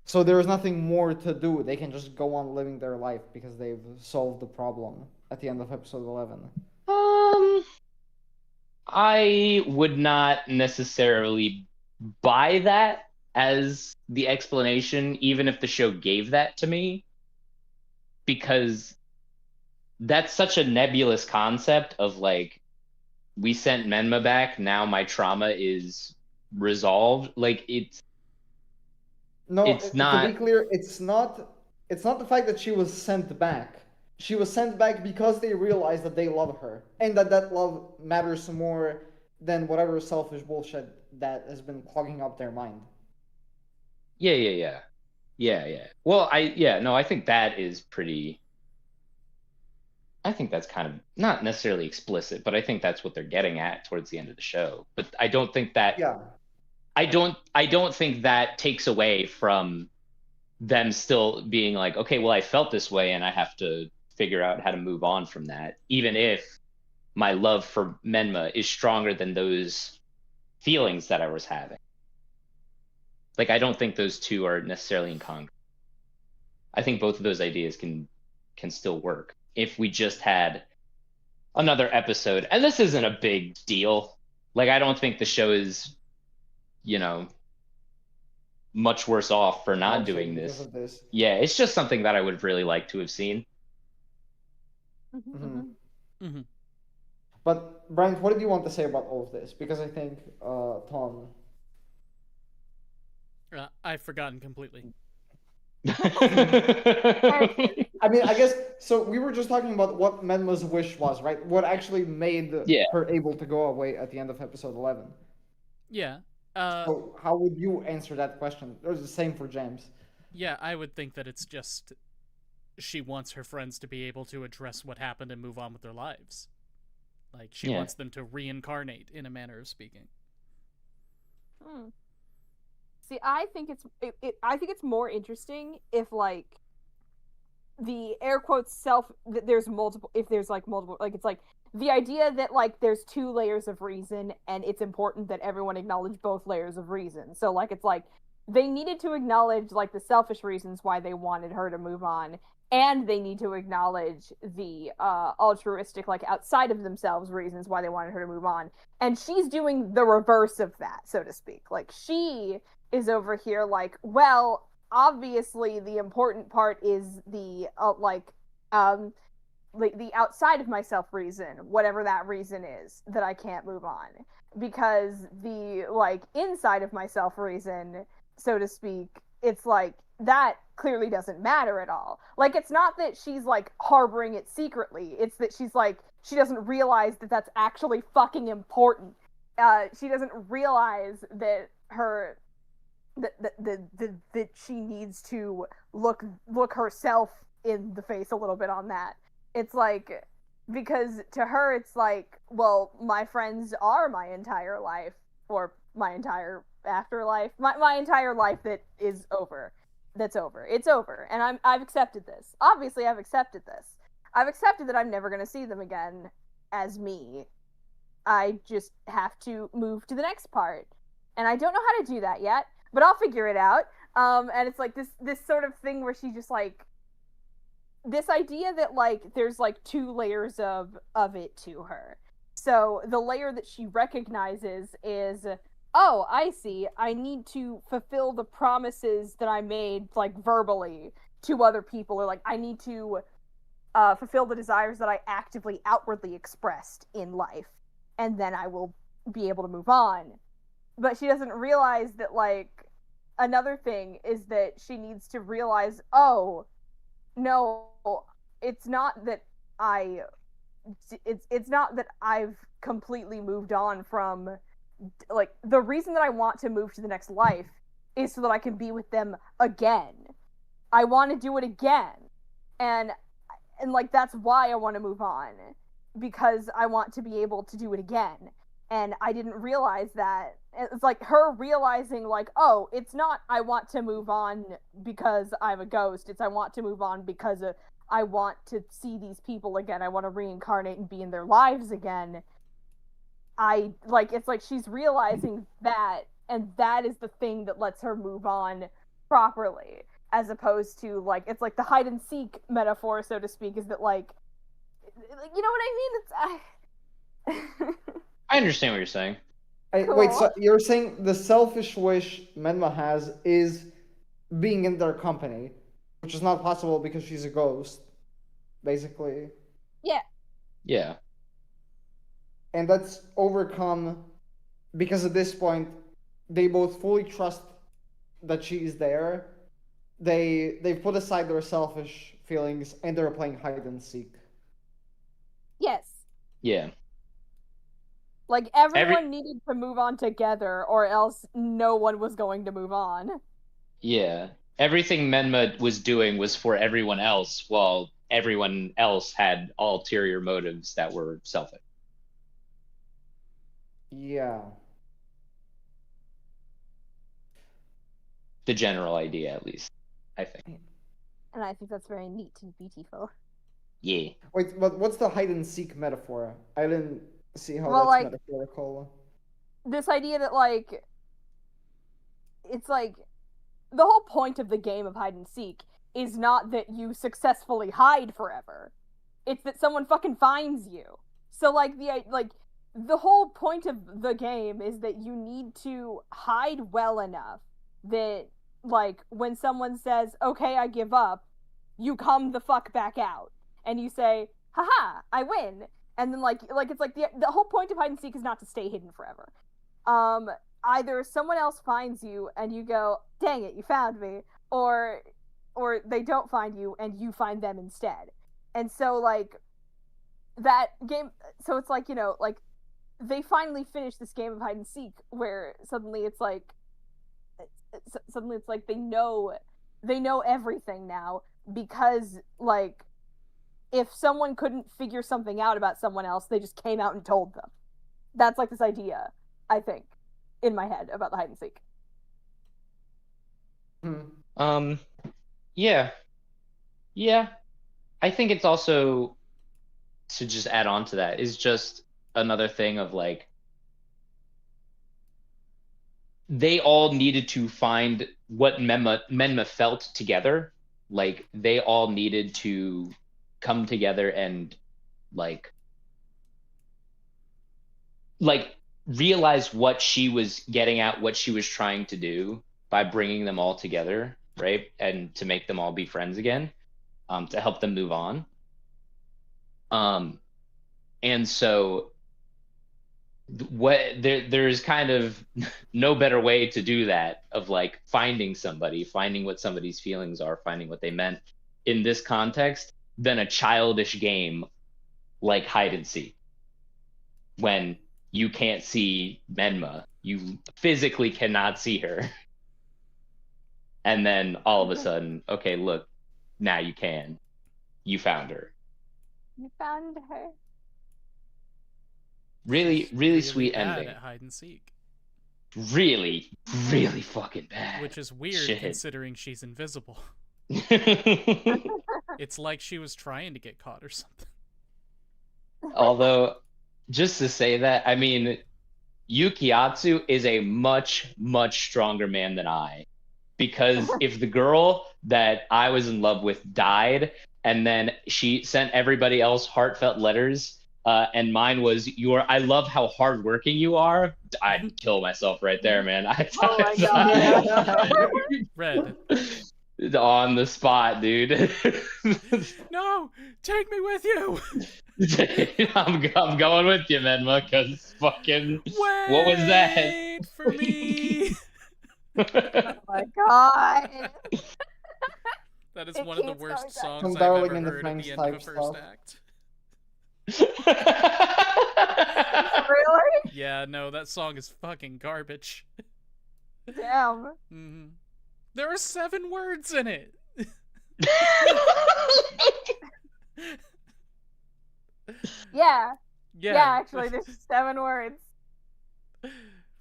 So there is nothing more to do. They can just go on living their life because they've solved the problem at the end of episode 11. I would not necessarily buy that as the explanation, even if the show gave that to me, because that's such a nebulous concept of like, we sent Menma back, now my trauma is resolved. Like it's not. To be clear, it's not the fact that she was sent back. She was sent back because they realized that they love her, and that love matters more than whatever selfish bullshit that has been clogging up their mind. Yeah. Well, I think that is pretty. I think that's kind of not necessarily explicit, but I think that's what they're getting at towards the end of the show. But I don't think that. Yeah. I don't think that takes away from them still being like, okay, well, I felt this way and I have to figure out how to move on from that, even if my love for Menma is stronger than those feelings that I was having. Like, I don't think those two are necessarily incongruent. I think both of those ideas can still work if we just had another episode. And this isn't a big deal. Like, I don't think the show is you know, much worse off for not doing Slouching because this. of this. Yeah, it's just something that I would really like to have seen. Mm-hmm. But Brian, what did you want to say about all of this? Because I think Tom. I've forgotten completely. I mean, I guess so. We were just talking about what Menma's wish was, right? What actually made Yeah. her able to go away at the end of episode 11. Yeah. So how would you answer that question? It was the same for James. Yeah, I would think that it's just she wants her friends to be able to address what happened and move on with their lives. Like, she wants them to reincarnate, in a manner of speaking. See, I think it's more interesting if, like, the air quotes there's multiple, if there's like multiple, like, it's like the idea that, like, there's two layers of reason and it's important that everyone acknowledge both layers of reason. So, like, it's like they needed to acknowledge, like, the selfish reasons why they wanted her to move on, and they need to acknowledge the altruistic, like, outside of themselves reasons why they wanted her to move on. And she's doing the reverse of that, so to speak. Like, she is over here like, well, obviously the important part is the the outside of myself reason, whatever that reason is, that I can't move on, because the, like, inside of myself reason, so to speak, it's like that clearly doesn't matter at all. Like, it's not that she's, like, harboring it secretly, it's that she's like, she doesn't realize that that's actually fucking important. She doesn't realize that her that she needs to look herself in the face a little bit on that. It's like, because to her it's like, well, my friends are my entire life, or my entire afterlife, my entire life that is over. That's over. It's over. And I've accepted this. Obviously I've accepted this. I've accepted that I'm never going to see them again as me. I just have to move to the next part. And I don't know how to do that yet, but I'll figure it out. And it's like this sort of thing where she just, like, this idea that, like, there's, like, two layers of it to her. So the layer that she recognizes is, oh, I see, I need to fulfill the promises that I made, like, verbally to other people, or, like, I need to fulfill the desires that I actively outwardly expressed in life, and then I will be able to move on. But she doesn't realize that, like, another thing is that she needs to realize, oh, no, it's not that it's not that I've completely moved on from, like, the reason that I want to move to the next life is so that I can be with them again. I want to do it again. And like, that's why I want to move on, because I want to be able to do it again. And I didn't realize that. It's like her realizing, like, oh, it's not I want to move on because I'm a ghost. It's I want to move on because I want to see these people again. I want to reincarnate and be in their lives again. It's like she's realizing that, and that is the thing that lets her move on properly, as opposed to, like, it's like the hide and seek metaphor, so to speak, is that, like, you know what I mean? It's I understand what you're saying. Cool. Wait, so you're saying the selfish wish Menma has is being in their company, which is not possible because she's a ghost, basically. Yeah. Yeah. And that's overcome because at this point they both fully trust that she's there. They've put aside their selfish feelings and they're playing hide and seek. Yes. Yeah. Like, everyone needed to move on together, or else no one was going to move on. Yeah. Everything Menma was doing was for everyone else, while everyone else had ulterior motives that were selfish. Yeah. The general idea, at least, I think. And I think that's very neat and beautiful. Yeah. Wait, but what's the hide and seek metaphor? I didn't see how Well, that's like, metaphorical. This idea that, like, it's like the whole point of the game of hide and seek is not that you successfully hide forever. It's that someone fucking finds you. So, like, the whole point of the game is that you need to hide well enough that, like, when someone says, okay, I give up, you come the fuck back out. And you say, haha, I win. And then, like it's like the whole point of hide and seek is not to stay hidden forever. Either someone else finds you and you go, dang it, you found me, or they don't find you and you find them instead. And so, like, that game, so it's like, you know, like, they finally finished this game of hide and seek where suddenly it's like they know everything now, because, like, if someone couldn't figure something out about someone else, they just came out and told them. That's like this idea, I think, in my head about the hide and seek. Yeah. I think it's also, to just add on to that, is just another thing of, like, they all needed to find what Menma felt together. Like, they all needed to come together and like realize what she was getting at, what she was trying to do by bringing them all together, right? And to make them all be friends again, to help them move on. And so there's kind of no better way to do that, of like finding what somebody's feelings are, finding what they meant in this context, than a childish game like hide and seek, when you can't see Menma, you physically cannot see her, and then all of a sudden, okay, look, now you can, you found her. You found her. Really sweet bad ending. At hide and seek. Really fucking bad. Which is weird. Shit. Considering she's invisible. It's like she was trying to get caught or something. Although, just to say that, I mean, Yukiatsu is a much stronger man than I. Because if the girl that I was in love with died, and then she sent everybody else heartfelt letters, and mine was, I love how hardworking you are, I'd kill myself right there, man. Oh my God. Red. On the spot, dude. No, take me with you. I'm going with you, Menma, because fucking... Wait what was that? for me. Oh my God. That is It one of the can't worst start songs Some I've Darling ever in the heard at Franxx the end of a type first stuff. act. Really? Yeah, no, that song is fucking garbage. Damn. Mm-hmm. There are 7 words in it. Yeah. Yeah, Actually, there's 7 words.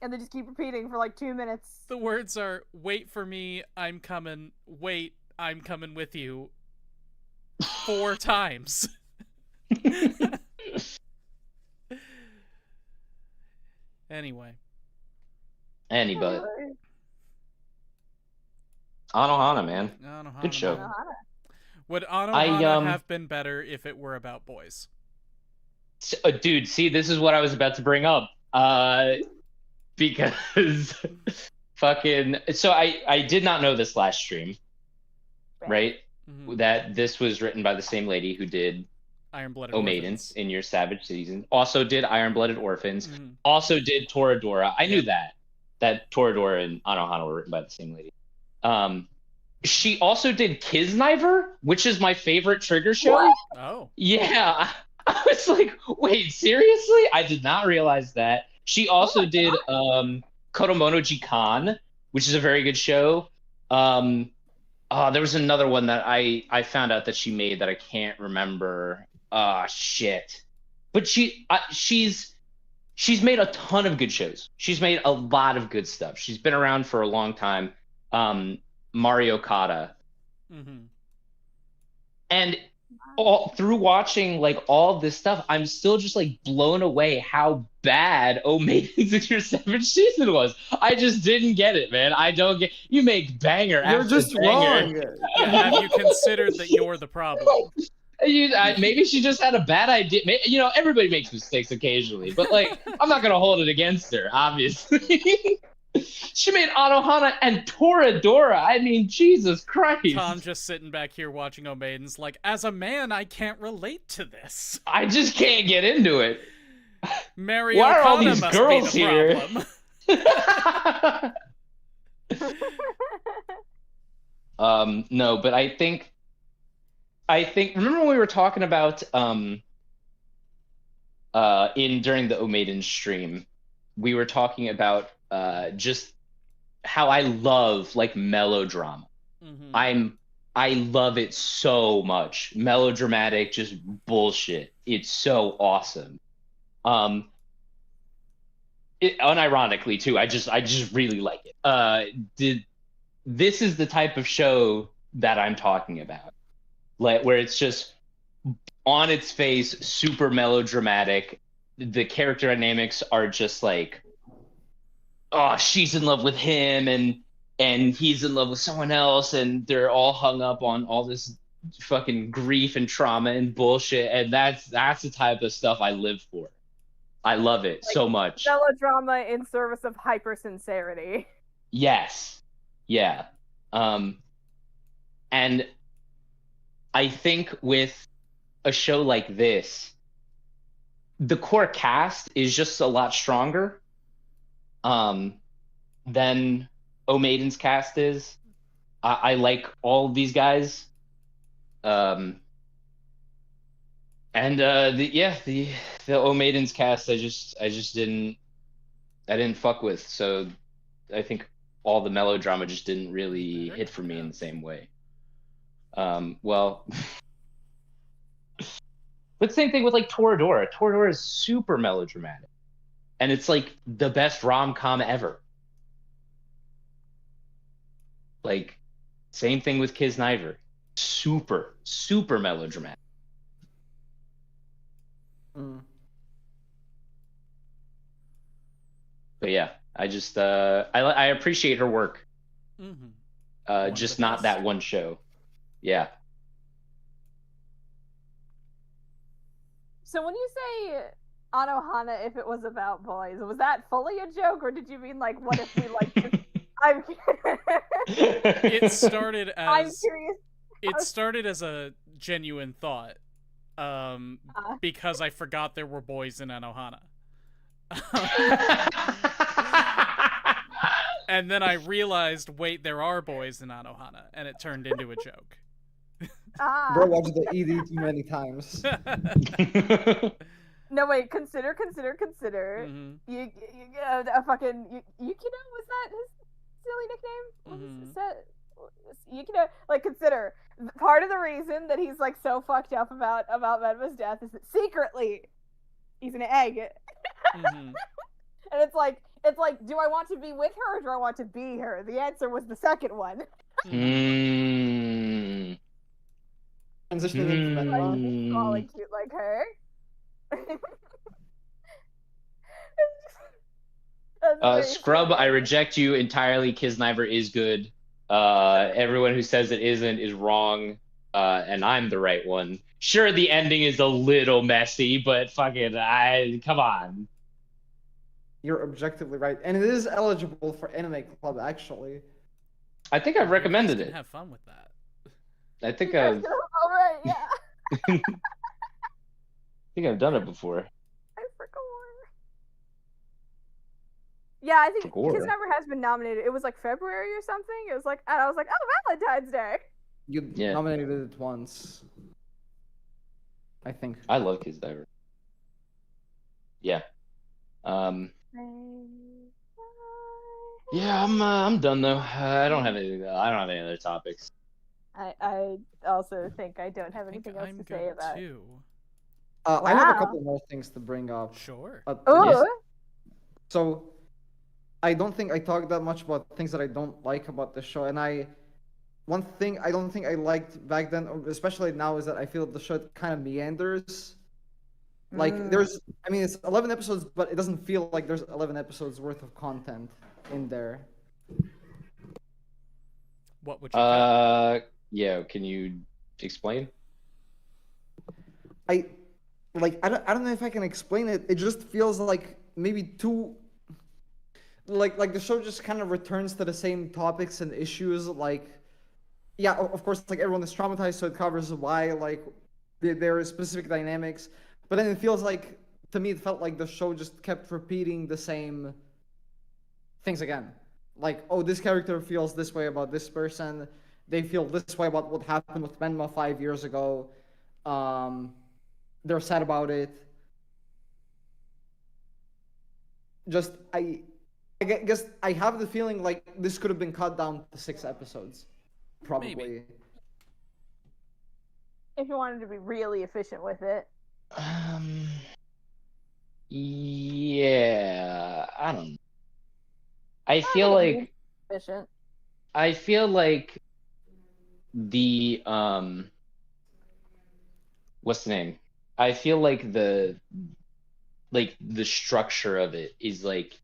And they just keep repeating for like 2 minutes. The words are, wait for me, I'm coming, wait, I'm coming with you. 4 times. Anyway. But Anohana, man. Anohana, Good show. man. Would Anohana have been better if it were about boys? Dude, see, this is what I was about to bring up. Because fucking... So I did not know this last stream, right? Mm-hmm. That this was written by the same lady who did Iron-Blooded O Maidens in your Savage season. Also did Iron-Blooded Orphans. Mm-hmm. Also did Toradora. I knew that Toradora and Anohana were written by the same lady. She also did Kisniver, which is my favorite Trigger show. What? Oh. Yeah. I was like, wait, seriously? I did not realize that. She also did Koromono Kan, which is a very good show. There was another one that I found out that she made that I can't remember. Shit. But she's made a ton of good shows. She's made a lot of good stuff. She's been around for a long time. Mario Kata. Mm-hmm. And all through watching like all this stuff, I'm still just like blown away how bad O Maidens in Your Savage season was. I just didn't get it, man. I don't get. You make banger You're after just banger. wrong. Yeah, have you considered that you're the problem? Maybe she just had a bad idea. You know, everybody makes mistakes occasionally, but like, I'm not gonna hold it against her. Obviously, she made Anohana and Toradora. I mean, Jesus Christ. Tom just sitting back here watching Omaiden's like, as a man, I can't relate to this. I just can't get into it. Mary Why are all Okana these must girls be the here? problem. No, but I think remember when we were talking about during the Omaiden stream, we were talking about just how I love like melodrama. Mm-hmm. I love it so much. Melodramatic, just bullshit. It's so awesome. Unironically too. I just really like it. This is the type of show that I'm talking about. Like where it's just on its face super melodramatic. The character dynamics are just like, oh, she's in love with him and he's in love with someone else, and they're all hung up on all this fucking grief and trauma and bullshit, and that's the type of stuff I live for. I love it so much. Melodrama in service of hyper sincerity. Yes. Yeah. And I think with a show like this, the core cast is just a lot stronger than Omaiden's cast is. I like all of these guys. And the Omaiden's cast I just didn't fuck with. So I think all the melodrama just didn't really hit for me in the same way. Well, but same thing with like Toradora. Toradora is super melodramatic, and it's like the best rom-com ever. Like, same thing with Kisniver. Super, super melodramatic. But yeah, I just I appreciate her work. Mm-hmm. Just not that one show. Yeah. So when you say Anohana, if it was about boys, was that fully a joke, or did you mean like, what if we like? I'm. It started as. I'm curious. It started as a genuine thought, because I forgot there were boys in Anohana. And then I realized, wait, there are boys in Anohana, and it turned into a joke. Bro watched the ED too many times. No, wait, consider. Mm-hmm. You a fucking Yukino, was that his silly nickname? Mm-hmm. Yukino, like, consider, part of the reason that he's like so fucked up about Medva's death is that secretly he's an egg. Mm-hmm. And it's like, do I want to be with her or do I want to be her? The answer was the second one. Transitioning into Medva. Calling cute like her. Scrub, I reject you entirely. Kisniver is good. Everyone who says it isn't is wrong, and I'm the right one. Sure, the ending is a little messy, but fucking, come on. You're objectively right, and it is eligible for Anime Club, actually. I think I've recommended it. Have fun with that. I think I've. All right, yeah. I think I've done it before. I forgot. Yeah, I think Kisniver has been nominated. It was like February or something. It was like, and I was like, oh, Valentine's Day. You nominated it once, I think. I love Kisniver. Yeah. Yeah, I'm done though. I don't have any other topics. I also think I don't have anything else to say about it. Wow. I have a couple more things to bring up. Sure. Yes. So, I don't think I talked that much about things that I don't like about the show, and one thing I don't think I liked back then, especially now, is that I feel the show kind of meanders. Like, it's 11 episodes, but it doesn't feel like there's 11 episodes worth of content in there. What would you yeah, can you explain? I I don't know if I can explain it. It just feels like maybe too like the show just kind of returns to the same topics and issues. Like, yeah, of course, like everyone is traumatized, so it covers why like there are specific dynamics. But then it feels like, to me, it felt like the show just kept repeating the same things again. Like, oh, this character feels this way about this person. They feel this way about what happened with Menma 5 years ago. Um, they're sad about it. Just I guess I have the feeling like this could have been cut down to 6 episodes, probably. Maybe. If you wanted to be really efficient with it. Yeah, I don't know. I I feel think it like needs to be efficient. I feel like the what's the name? I feel like the structure of it is like,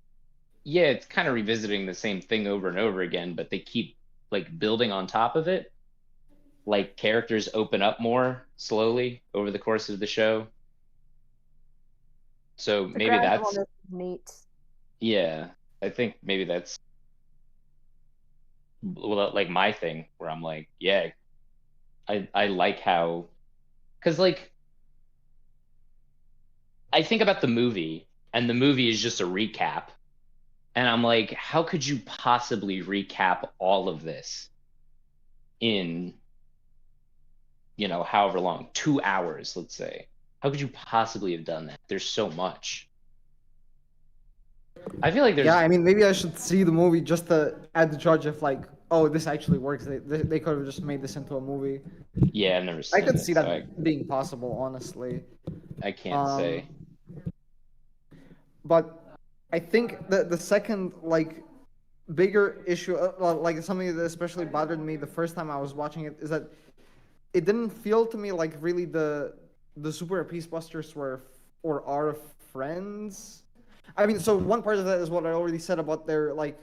yeah, it's kind of revisiting the same thing over and over again, but they keep like building on top of it. Like characters open up more slowly over the course of the show. So The maybe that's, gradualness is neat. yeah, I think maybe that's like my thing where I'm like, yeah, I like how, because like I think about the movie and the movie is just a recap, and I'm like, how could you possibly recap all of this in, however long, 2 hours, let's say? How could you possibly have done that? There's so much. I feel like Yeah, there's, I mean, maybe I should see the movie just to add the judge of like, oh, this actually works. They could have just made this into a movie. yeah, I've never I seen could it, see so I that being possible, honestly. I can't Um, say. but I think the second like bigger issue, like something that especially bothered me the first time I was watching it, is that it didn't feel to me like really the Super Peacebusters were or are friends. I mean, so one part of that is what I already said about their like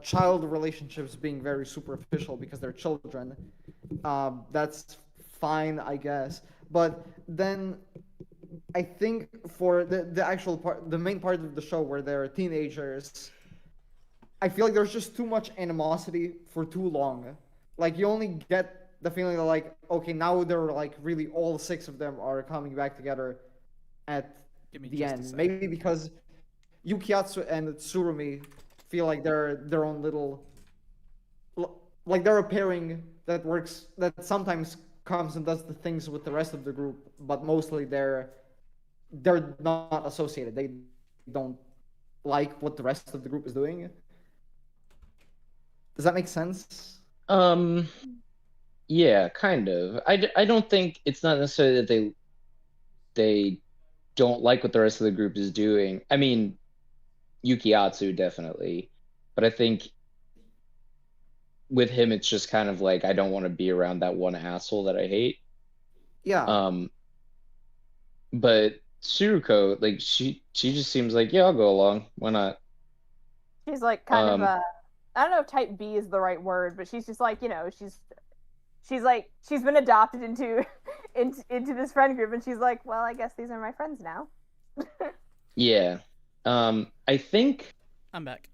child relationships being very superficial because they're children. That's fine, I guess. But then I think for the actual part, the main part of the show where they're teenagers, I feel like there's just too much animosity for too long. Like you only get the feeling that like, okay, now they're like really all 6 of them are coming back together at Give me the just a end. second. Maybe because Yukiatsu and Tsurumi feel like they're their own little, like they're a pairing that works, that sometimes comes and does the things with the rest of the group, but mostly they're not associated. They don't like what the rest of the group is doing. Does that make sense? Um, yeah, kind of. I don't think it's not necessarily that they don't like what the rest of the group is doing. I mean, Yukiatsu definitely, but I think with him it's just kind of like I don't want to be around that one asshole that I hate. Yeah. Um, but Tsuruko, like she just seems like, yeah, I'll go along. Why not? She's like kind of Um, a, I don't know if type B is the right word, but she's just like, she's like she's been adopted into into this friend group, and she's like, well, I guess these are my friends now. yeah. I think I'm back.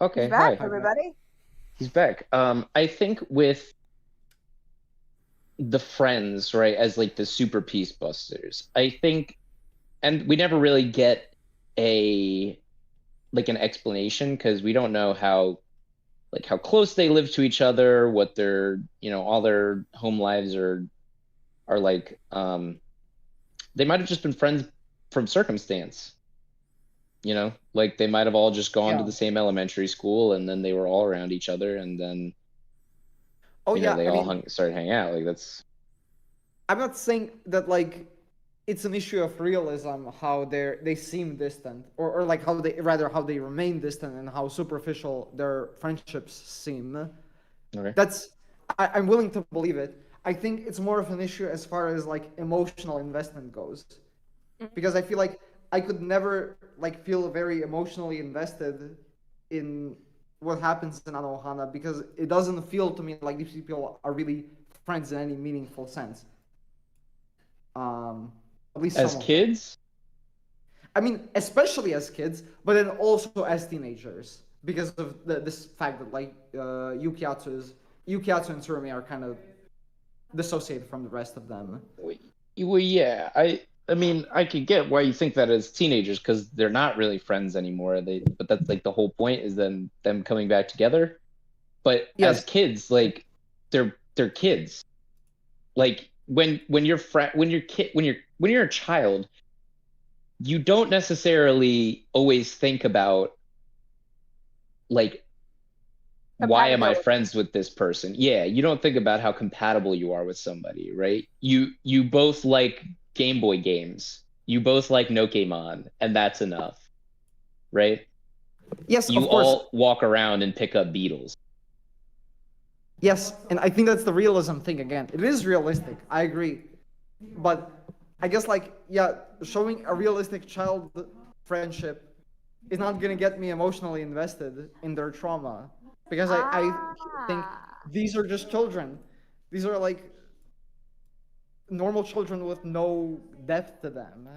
okay, He's back, hi. everybody. He's back. I think with the friends, right, as like the super peace busters, I think, and we never really get a like an explanation because we don't know how close they live to each other, what their, all their home lives are like. They might have just been friends from circumstance, like they might have all just gone to Yeah. the same elementary school and then they were all around each other and then Oh yeah. they I all mean, started hanging out. Like that's I'm not saying that like it's an issue of realism how they seem distant, or like how they rather how they remain distant and how superficial their friendships seem. okay. That's I'm willing to believe it. I think it's more of an issue as far as like emotional investment goes, because I feel like I could never like feel very emotionally invested in what happens in Anohana because it doesn't feel to me like these people are really friends in any meaningful sense. At least As some of them. kids? I mean, especially as kids, but then also as teenagers, because of this fact that like Yukiatsu and Tsurumi are kind of dissociated from the rest of them. Well, yeah. I mean, I could get why you think that as teenagers because they're not really friends anymore. But that's like the whole point is them coming back together. But Yes. as kids, like they're kids. Like when you're when you're a child, you don't necessarily always think about like why am I friends with this person? Yeah, you don't think about how compatible you are with somebody, right? You both like Game Boy games. You both like Pokemon, and that's enough, right? Yes, You of course. all walk around and pick up beetles. Yes, and I think that's the realism thing again. It is realistic. I agree. But I guess like yeah, showing a realistic child friendship is not gonna get me emotionally invested in their trauma. Because I think these are just children. These are like normal children with no depth to them.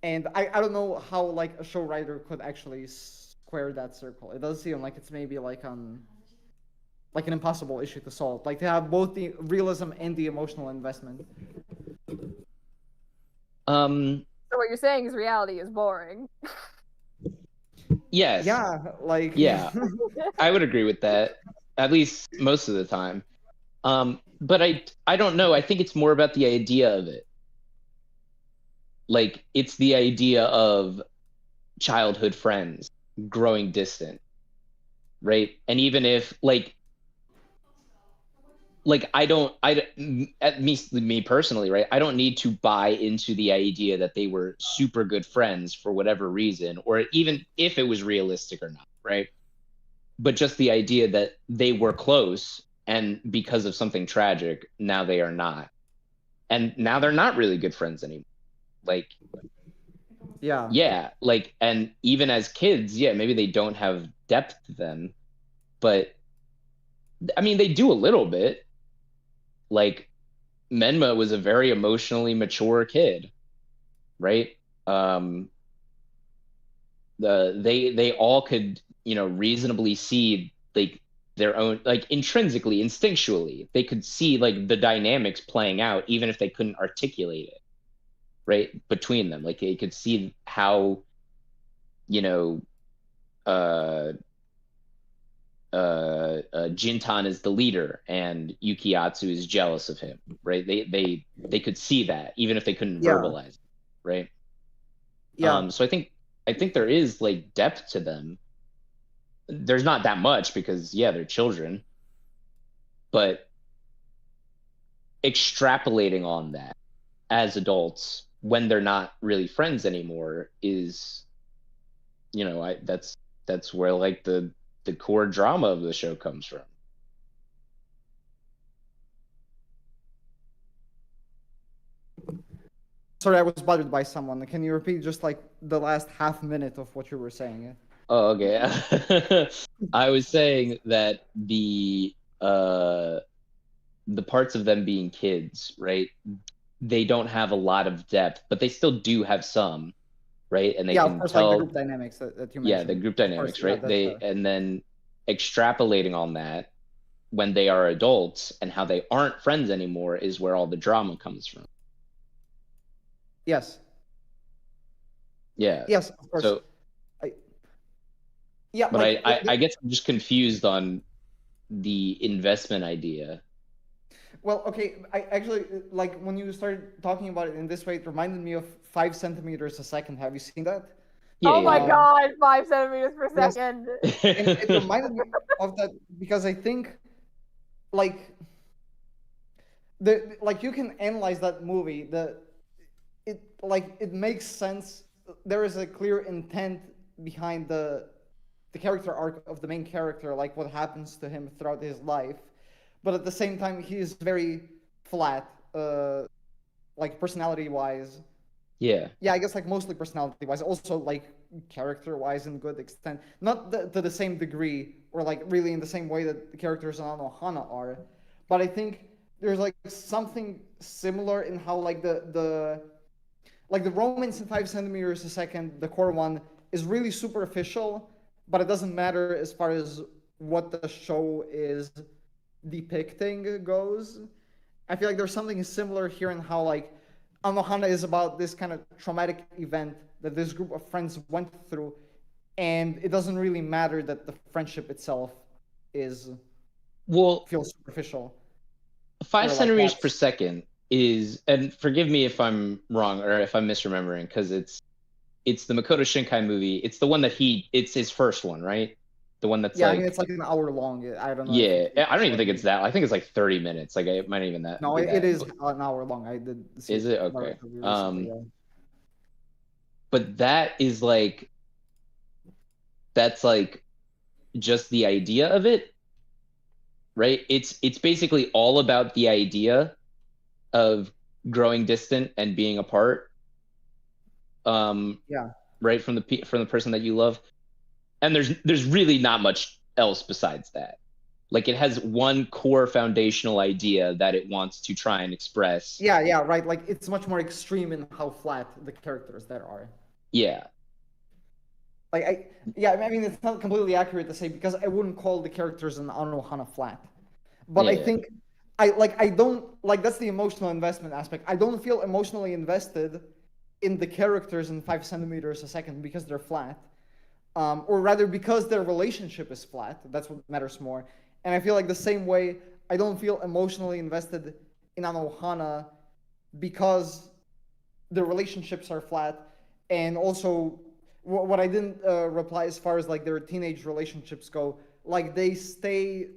And I don't know how like a show writer could actually square that circle. It does seem like it's maybe like like an impossible issue to solve. Like to have both the realism and the emotional investment. So what you're saying is reality is boring. Yes. Yeah, like yeah, I would agree with that. At least most of the time. But I don't know. I think it's more about the idea of it. Like it's the idea of childhood friends growing distant, right? And even if at me personally, right? I don't need to buy into the idea that they were super good friends for whatever reason, or even if it was realistic or not, right? But just the idea that they were close and because of something tragic, now they are not. And now they're not really good friends anymore. Like yeah, like and even as kids, yeah, maybe they don't have depth to them, but I mean they do a little bit. Like Menma was a very emotionally mature kid, right? They all could, reasonably see like their own, like intrinsically, instinctually, they could see like the dynamics playing out, even if they couldn't articulate it, right? Between them, like they could see how, you know, uh, Jintan is the leader and Yukiatsu is jealous of him, right? They could see that even if they couldn't verbalize it, right? Yeah. So I think there is like depth to them. There's not that much because yeah, they're children, but extrapolating on that as adults when they're not really friends anymore is, that's where like the core drama of the show comes from. Sorry, I was bothered by someone. Can you repeat just like the last half minute of what you were saying? Oh, okay. I was saying that the parts of them being kids, right? They don't have a lot of depth, but they still do have some, right? And they yeah, can of course, tell, like the group dynamics that you mentioned. yeah, the group dynamics, course, right? Yeah, And then extrapolating on that when they are adults and how they aren't friends anymore is where all the drama comes from. Yes. Yeah. Yes, of course. So, yeah, but like, I guess I'm just confused on the investment idea. Well, okay, I actually like when you started talking about it in this way, it reminded me of 5 centimeters a second. Have you seen that? Yeah, oh my yeah. god, 5 centimeters per Yes. second. And it reminded me of that because I think like you can analyze that movie. It makes sense. There is a clear intent behind the character arc of the main character, like what happens to him throughout his life. But at the same time, he is very flat, like personality wise. Yeah. Yeah, I guess like mostly personality wise, also like character wise in good extent. Not to the same degree or like really in the same way that the characters in Anohana are. But I think there's like something similar in how like the romance in 5 centimeters a second, the core one, is really superficial, but it doesn't matter as far as what the show is depicting goes. I feel like there's something similar here in how like Anohana is about this kind of traumatic event that this group of friends went through, and it doesn't really matter that the friendship itself is feels superficial. 5 centimeters per second is, and forgive me if I'm wrong or if I'm misremembering, because it's the Makoto Shinkai movie. It's the one that it's his first one, right? The one that's I mean, it's like an hour long. I don't know. Yeah, I don't even think it's that. I think it's like 30 minutes. Like it might not even that. No, it is an hour long. I did. Is it okay? But that is like, that's like just the idea of it, right? It's basically all about the idea of growing distant and being apart. Right, from the person that you love. And there's really not much else besides that. Like it has one core foundational idea that it wants to try and express. Yeah, right. Like it's much more extreme in how flat the characters there are. Yeah. I mean, it's not completely accurate to say, because I wouldn't call the characters in Anohana flat. But I think I don't like, that's the emotional investment aspect. I don't feel emotionally invested in the characters in 5 centimeters a second because they're flat. Or rather because their relationship is flat. That's what matters more. And I feel like the same way I don't feel emotionally invested in Anohana because the relationships are flat. And also, what I didn't reply as far as like their teenage relationships go, like they stay,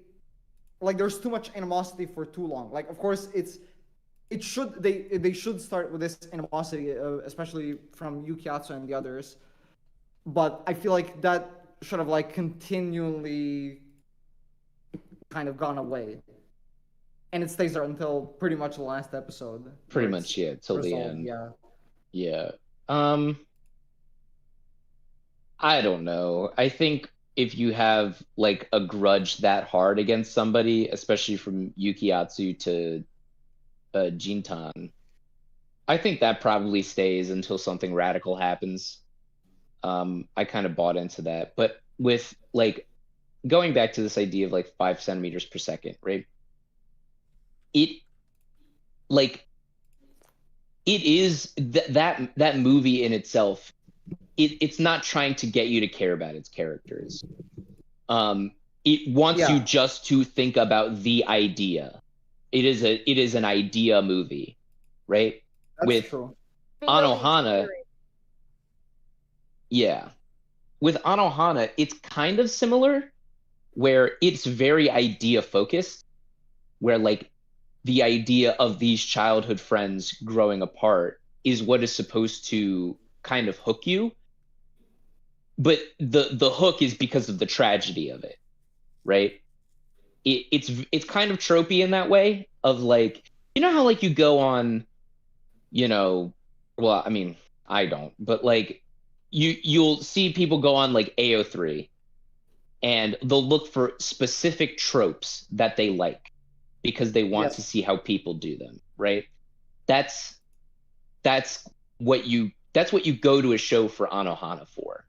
like there's too much animosity for too long. Like of course they should start with this animosity, especially from Yukiatsu and the others. But I feel like that should have like continually kind of gone away. And it stays there until pretty much the last episode. Pretty much, yeah, till the end. Yeah. I don't know. I think if you have like a grudge that hard against somebody, especially from Yukiatsu to Jintan, I think that probably stays until something radical happens. I kind of bought into that. But with like going back to this idea of like 5 centimeters per second, right? It is that movie in itself. It's not trying to get you to care about its characters. It wants you just to think about the idea. It is an idea movie, right? That's with true. Anohana. Yeah. With Anohana, it's kind of similar, where it's very idea focused, where like the idea of these childhood friends growing apart is what is supposed to kind of hook you. But the hook is because of the tragedy of it, right? It's kind of tropey in that way of like, you know how like you go on, well, I mean, I don't, but like you'll see people go on like AO3 and they'll look for specific tropes that they like because they want to see how people do them, right? That's what you go to a show for Anohana for.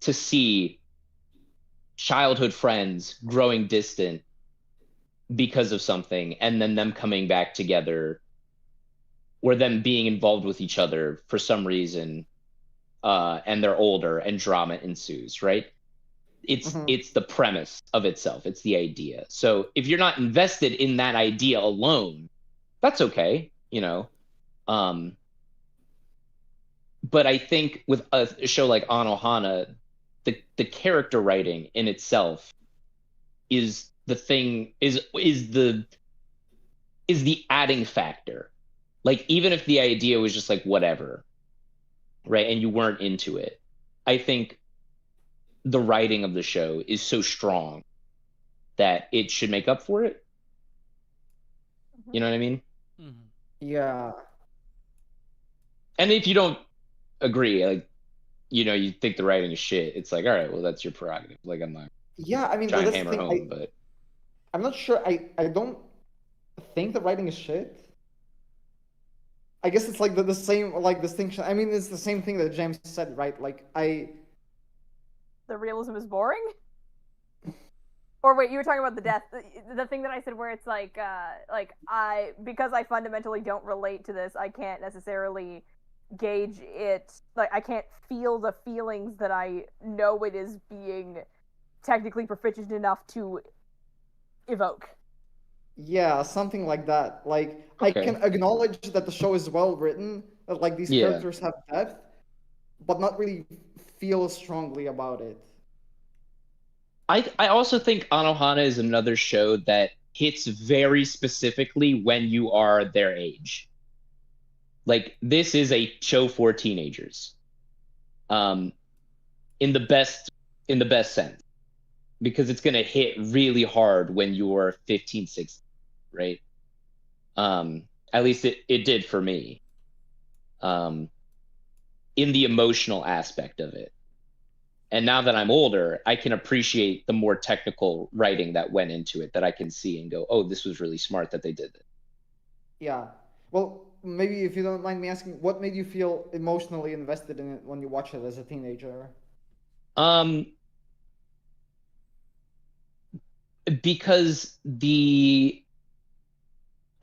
To see childhood friends growing distant because of something and then them coming back together, or them being involved with each other for some reason, and they're older and drama ensues, right? It's the premise of itself. It's the idea. So if you're not invested in that idea alone, that's okay, but I think with a show like Anohana, the character writing in itself is the thing, is the adding factor. Like even if the idea was just like whatever, right, and you weren't into it, I think the writing of the show is so strong that it should make up for it. You know what I mean? Yeah. And if you don't agree, like, you think the writing is shit, it's like, all right, well, that's your prerogative. Like, I'm not I mean, trying that's to hammer the thing. home, but I'm not sure. I don't think the writing is shit. I guess it's like the same like distinction. I mean, it's the same thing that James said, right? Like The realism is boring. Or wait, you were talking about the death, the thing that I said where it's like because I fundamentally don't relate to this, I can't necessarily gauge it. Like I can't feel the feelings that I know it is being technically proficient enough to evoke. Yeah, something like that. Like I Okay. can acknowledge that the show is well written, that like these Yeah. characters have depth, but not really feel strongly about it. I also think Anohana is another show that hits very specifically when you are their age. Like this is a show for teenagers. Um, in the best sense, because it's gonna hit really hard when you're 15, 16, right? At least it did for me. Um, in the emotional aspect of it. And now that I'm older, I can appreciate the more technical writing that went into it that I can see and go, oh, this was really smart that they did this. Yeah. Well, maybe if you don't mind me asking, what made you feel emotionally invested in it when you watched it as a teenager? Um, because the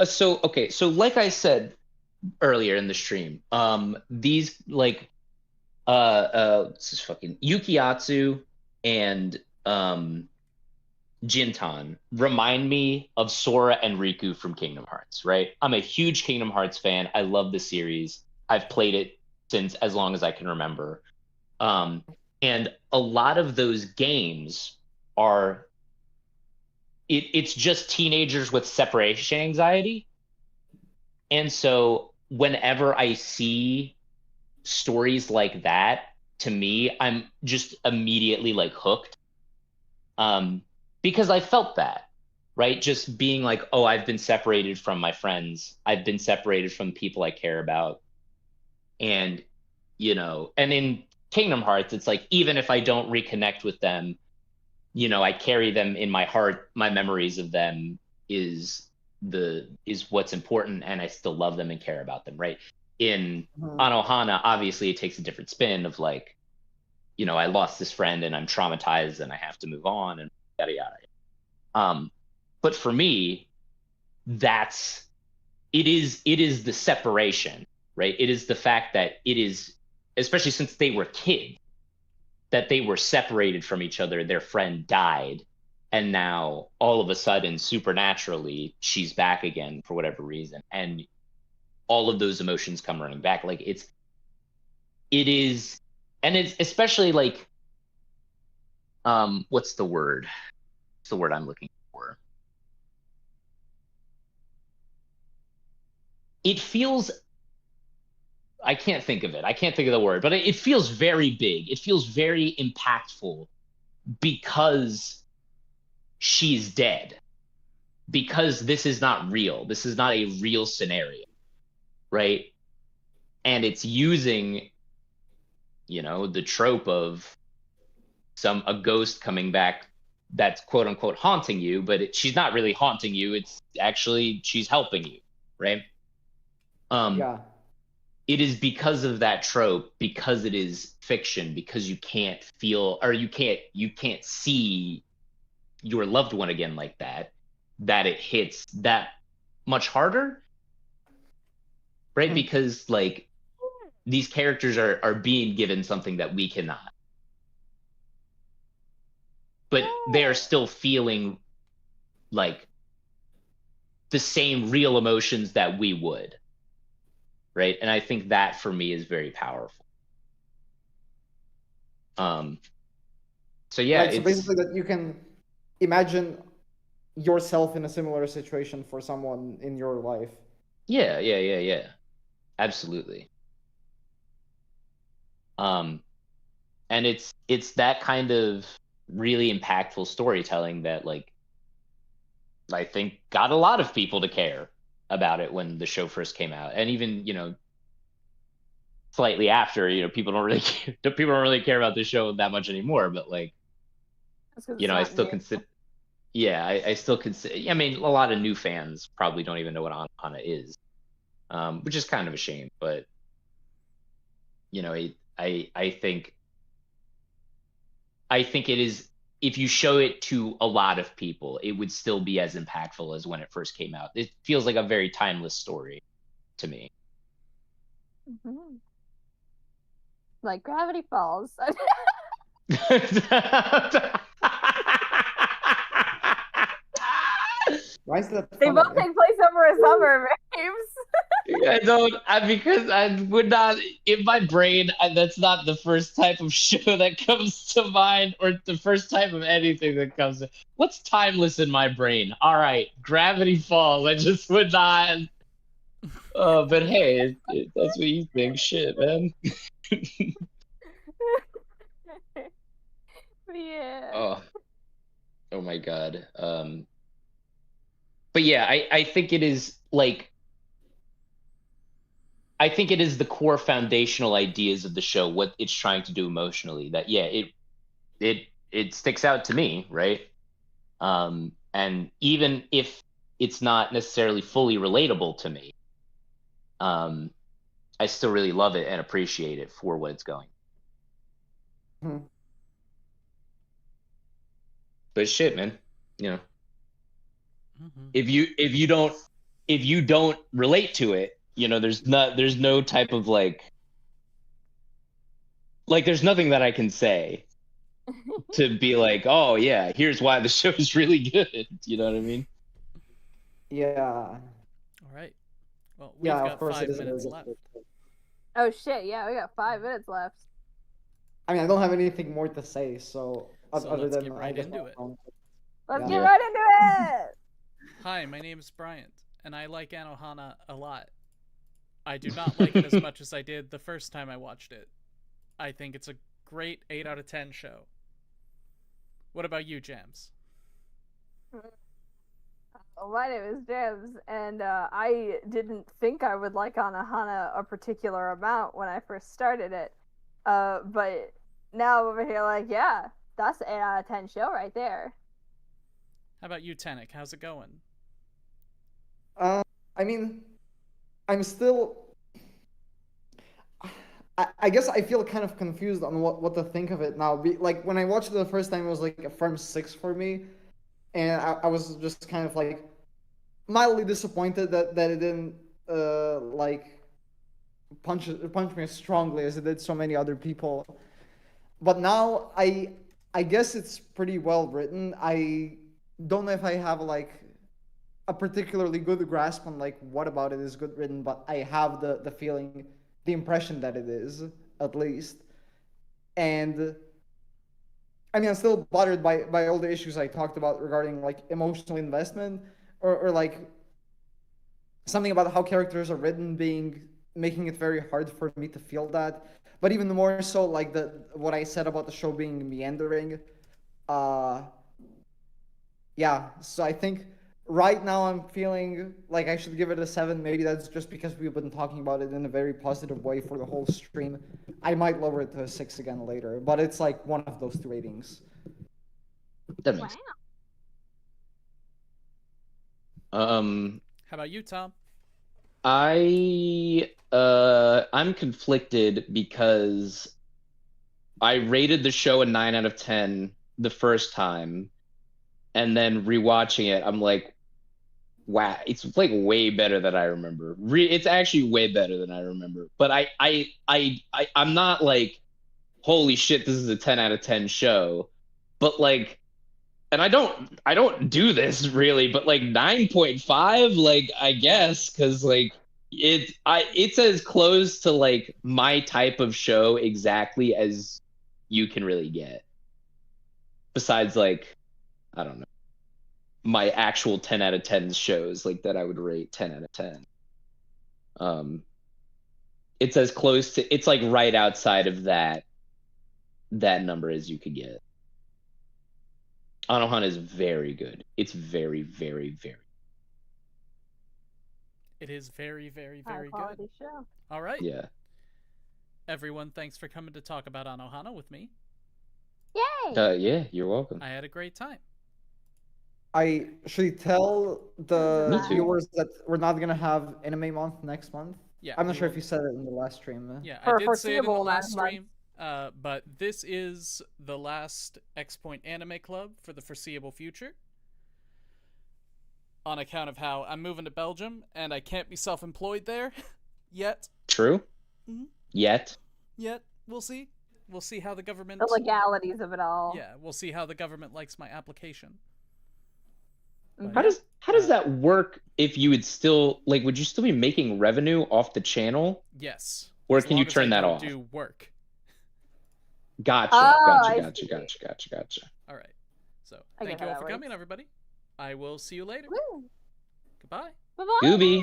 so okay, so like I said earlier in the stream, these like this is fucking Yukiatsu and Jintan remind me of Sora and Riku from Kingdom Hearts, right? I'm a huge Kingdom Hearts fan. I love the series. I've played it since as long as I can remember. Um, and a lot of those games are it's just teenagers with separation anxiety. And so whenever I see stories like that, to me, I'm just immediately like hooked. Um, because I felt that, right? Just being like, oh, I've been separated from my friends. I've been separated from people I care about. And, and in Kingdom Hearts, it's like, even if I don't reconnect with them, I carry them in my heart. My memories of them is what's important, and I still love them and care about them, right? In Anohana, obviously it takes a different spin of like, I lost this friend and I'm traumatized and I have to move on and yada yada. But for me, it is the separation, right? It is the fact that it is, especially since they were kids, that they were separated from each other. Their friend died, and now all of a sudden, supernaturally, she's back again for whatever reason, and all of those emotions come running back. Like it is, and it's especially like, what's the word? What's the word I'm looking for? It feels, I can't think of it. I can't think of the word, but it feels very big. It feels very impactful because she's dead. Because this is not real. This is not a real scenario, right? And it's using, the trope of a ghost coming back that's quote unquote haunting you, but she's not really haunting you. It's actually she's helping you, right? Yeah. It is because of that trope, because it is fiction, because you can't feel or you can't see your loved one again like that, that it hits that much harder, right? Because like these characters are being given something that we cannot, but they are still feeling like the same real emotions that we would, right? And I think that for me is very powerful. So yeah, Right, so basically that you can imagine yourself in a similar situation for someone in your life. yeah, absolutely. And it's that kind of really impactful storytelling that like I think got a lot of people to care about it when the show first came out, and even slightly after, people don't really people don't really care about the show that much anymore. But like, I still consider, yeah, I still consider. I mean, a lot of new fans probably don't even know what Anohana is, which is kind of a shame. But I think it is. If you show it to a lot of people, it would still be as impactful as when it first came out. It feels like a very timeless story to me. Mm-hmm. Like Gravity Falls. Why is that They funny? both take place over a summer, babes. Because I would not, in my brain, that's not the first type of show that comes to mind, or the first type of anything that comes to. What's timeless in my brain? All right, Gravity Falls. I just would not. But hey, that's what you think. Shit, man. Yeah. Oh my God. But yeah, I think it is like. I think it is the core foundational ideas of the show, what it's trying to do emotionally. That yeah, it sticks out to me, right? And even if it's not necessarily fully relatable to me, um, I still really love it and appreciate it for what it's going. Hmm. But shit, man, you know, Mm-hmm. if you don't relate to it, there's no type of like there's nothing that I can say to be like, oh yeah, here's why the show is really good. You know what I mean? Yeah. All right. Well, we've Yeah, of got course it 5 is a very minutes good left. show. Oh shit, yeah, we got 5 minutes left. I mean, I don't have anything more to say, so other let's than get right into it. Let's Yeah. get right into it! Hi, my name is Bryant, and I like Anohana a lot. I do not like it as much as I did the first time I watched it. I think it's a great 8 out of 10 show. What about you, Jams? My name is Jams, and I didn't think I would like Anohana a particular amount when I first started it. But now I'm over here like, yeah, that's an 8 out of 10 show right there. How about you, Tenek? How's it going? I mean, I'm still. I guess I feel kind of confused on what to think of it now. Like when I watched it the first time, it was like a firm 6 for me, and I was just kind of like mildly disappointed that it didn't like punch me as strongly as it did so many other people. But now I guess it's pretty well written. I don't know if I have like a particularly good grasp on like what about it is good written, but I have the feeling, the impression that it is at least. And I mean, I'm still bothered by all the issues I talked about regarding like emotional investment or like something about how characters are written being making it very hard for me to feel that. But even more so, like what I said about the show being meandering. Uh, yeah. So I think right now I'm feeling like I should give it a 7. Maybe that's just because we've been talking about it in a very positive way for the whole stream. I might lower it to a 6 again later, but it's like one of those 2 ratings. That makes sense. How about you, Tom? I'm conflicted because I rated the show a 9 out of 10 the first time, and then rewatching it, I'm like, wow, it's like way better than I remember. It's actually way better than I remember. But I'm not like, holy shit, this is a 10 out of 10 show. But like, and I don't do this really, but like 9.5, like I guess, because like it's as close to like my type of show exactly as you can really get. Besides like, I don't know, my actual 10 out of 10 shows like that I would rate 10 out of 10. It's as close to, it's like right outside of that number as you could get. Anohana is very good. It's very, very, very. It is very, very, very High quality good. show. All right. Yeah. Everyone, thanks for coming to talk about Anohana with me. Yay! Yeah, you're welcome. I had a great time. I should tell the Me too. viewers that we're not gonna have anime month next month. Yeah, I'm not we sure if won't. you said it in the last stream. Yeah, For I a did say it in the foreseeable last amount of stream. But this is the last ExPoint Anime Club for the foreseeable future. On account of how I'm moving to Belgium and I can't be self-employed there yet. True. Mm-hmm. Yet. We'll see. We'll see how the government. The legalities of it all. Yeah, we'll see how the government likes my application. How does that work if you would still would you still be making revenue off the channel? Yes. Or can you turn that off? Do work. Gotcha. Oh, Gotcha. All right. So I thank get you how all for that coming, everybody. I will see you later. Woo. Goodbye. Bye-bye. Gooby.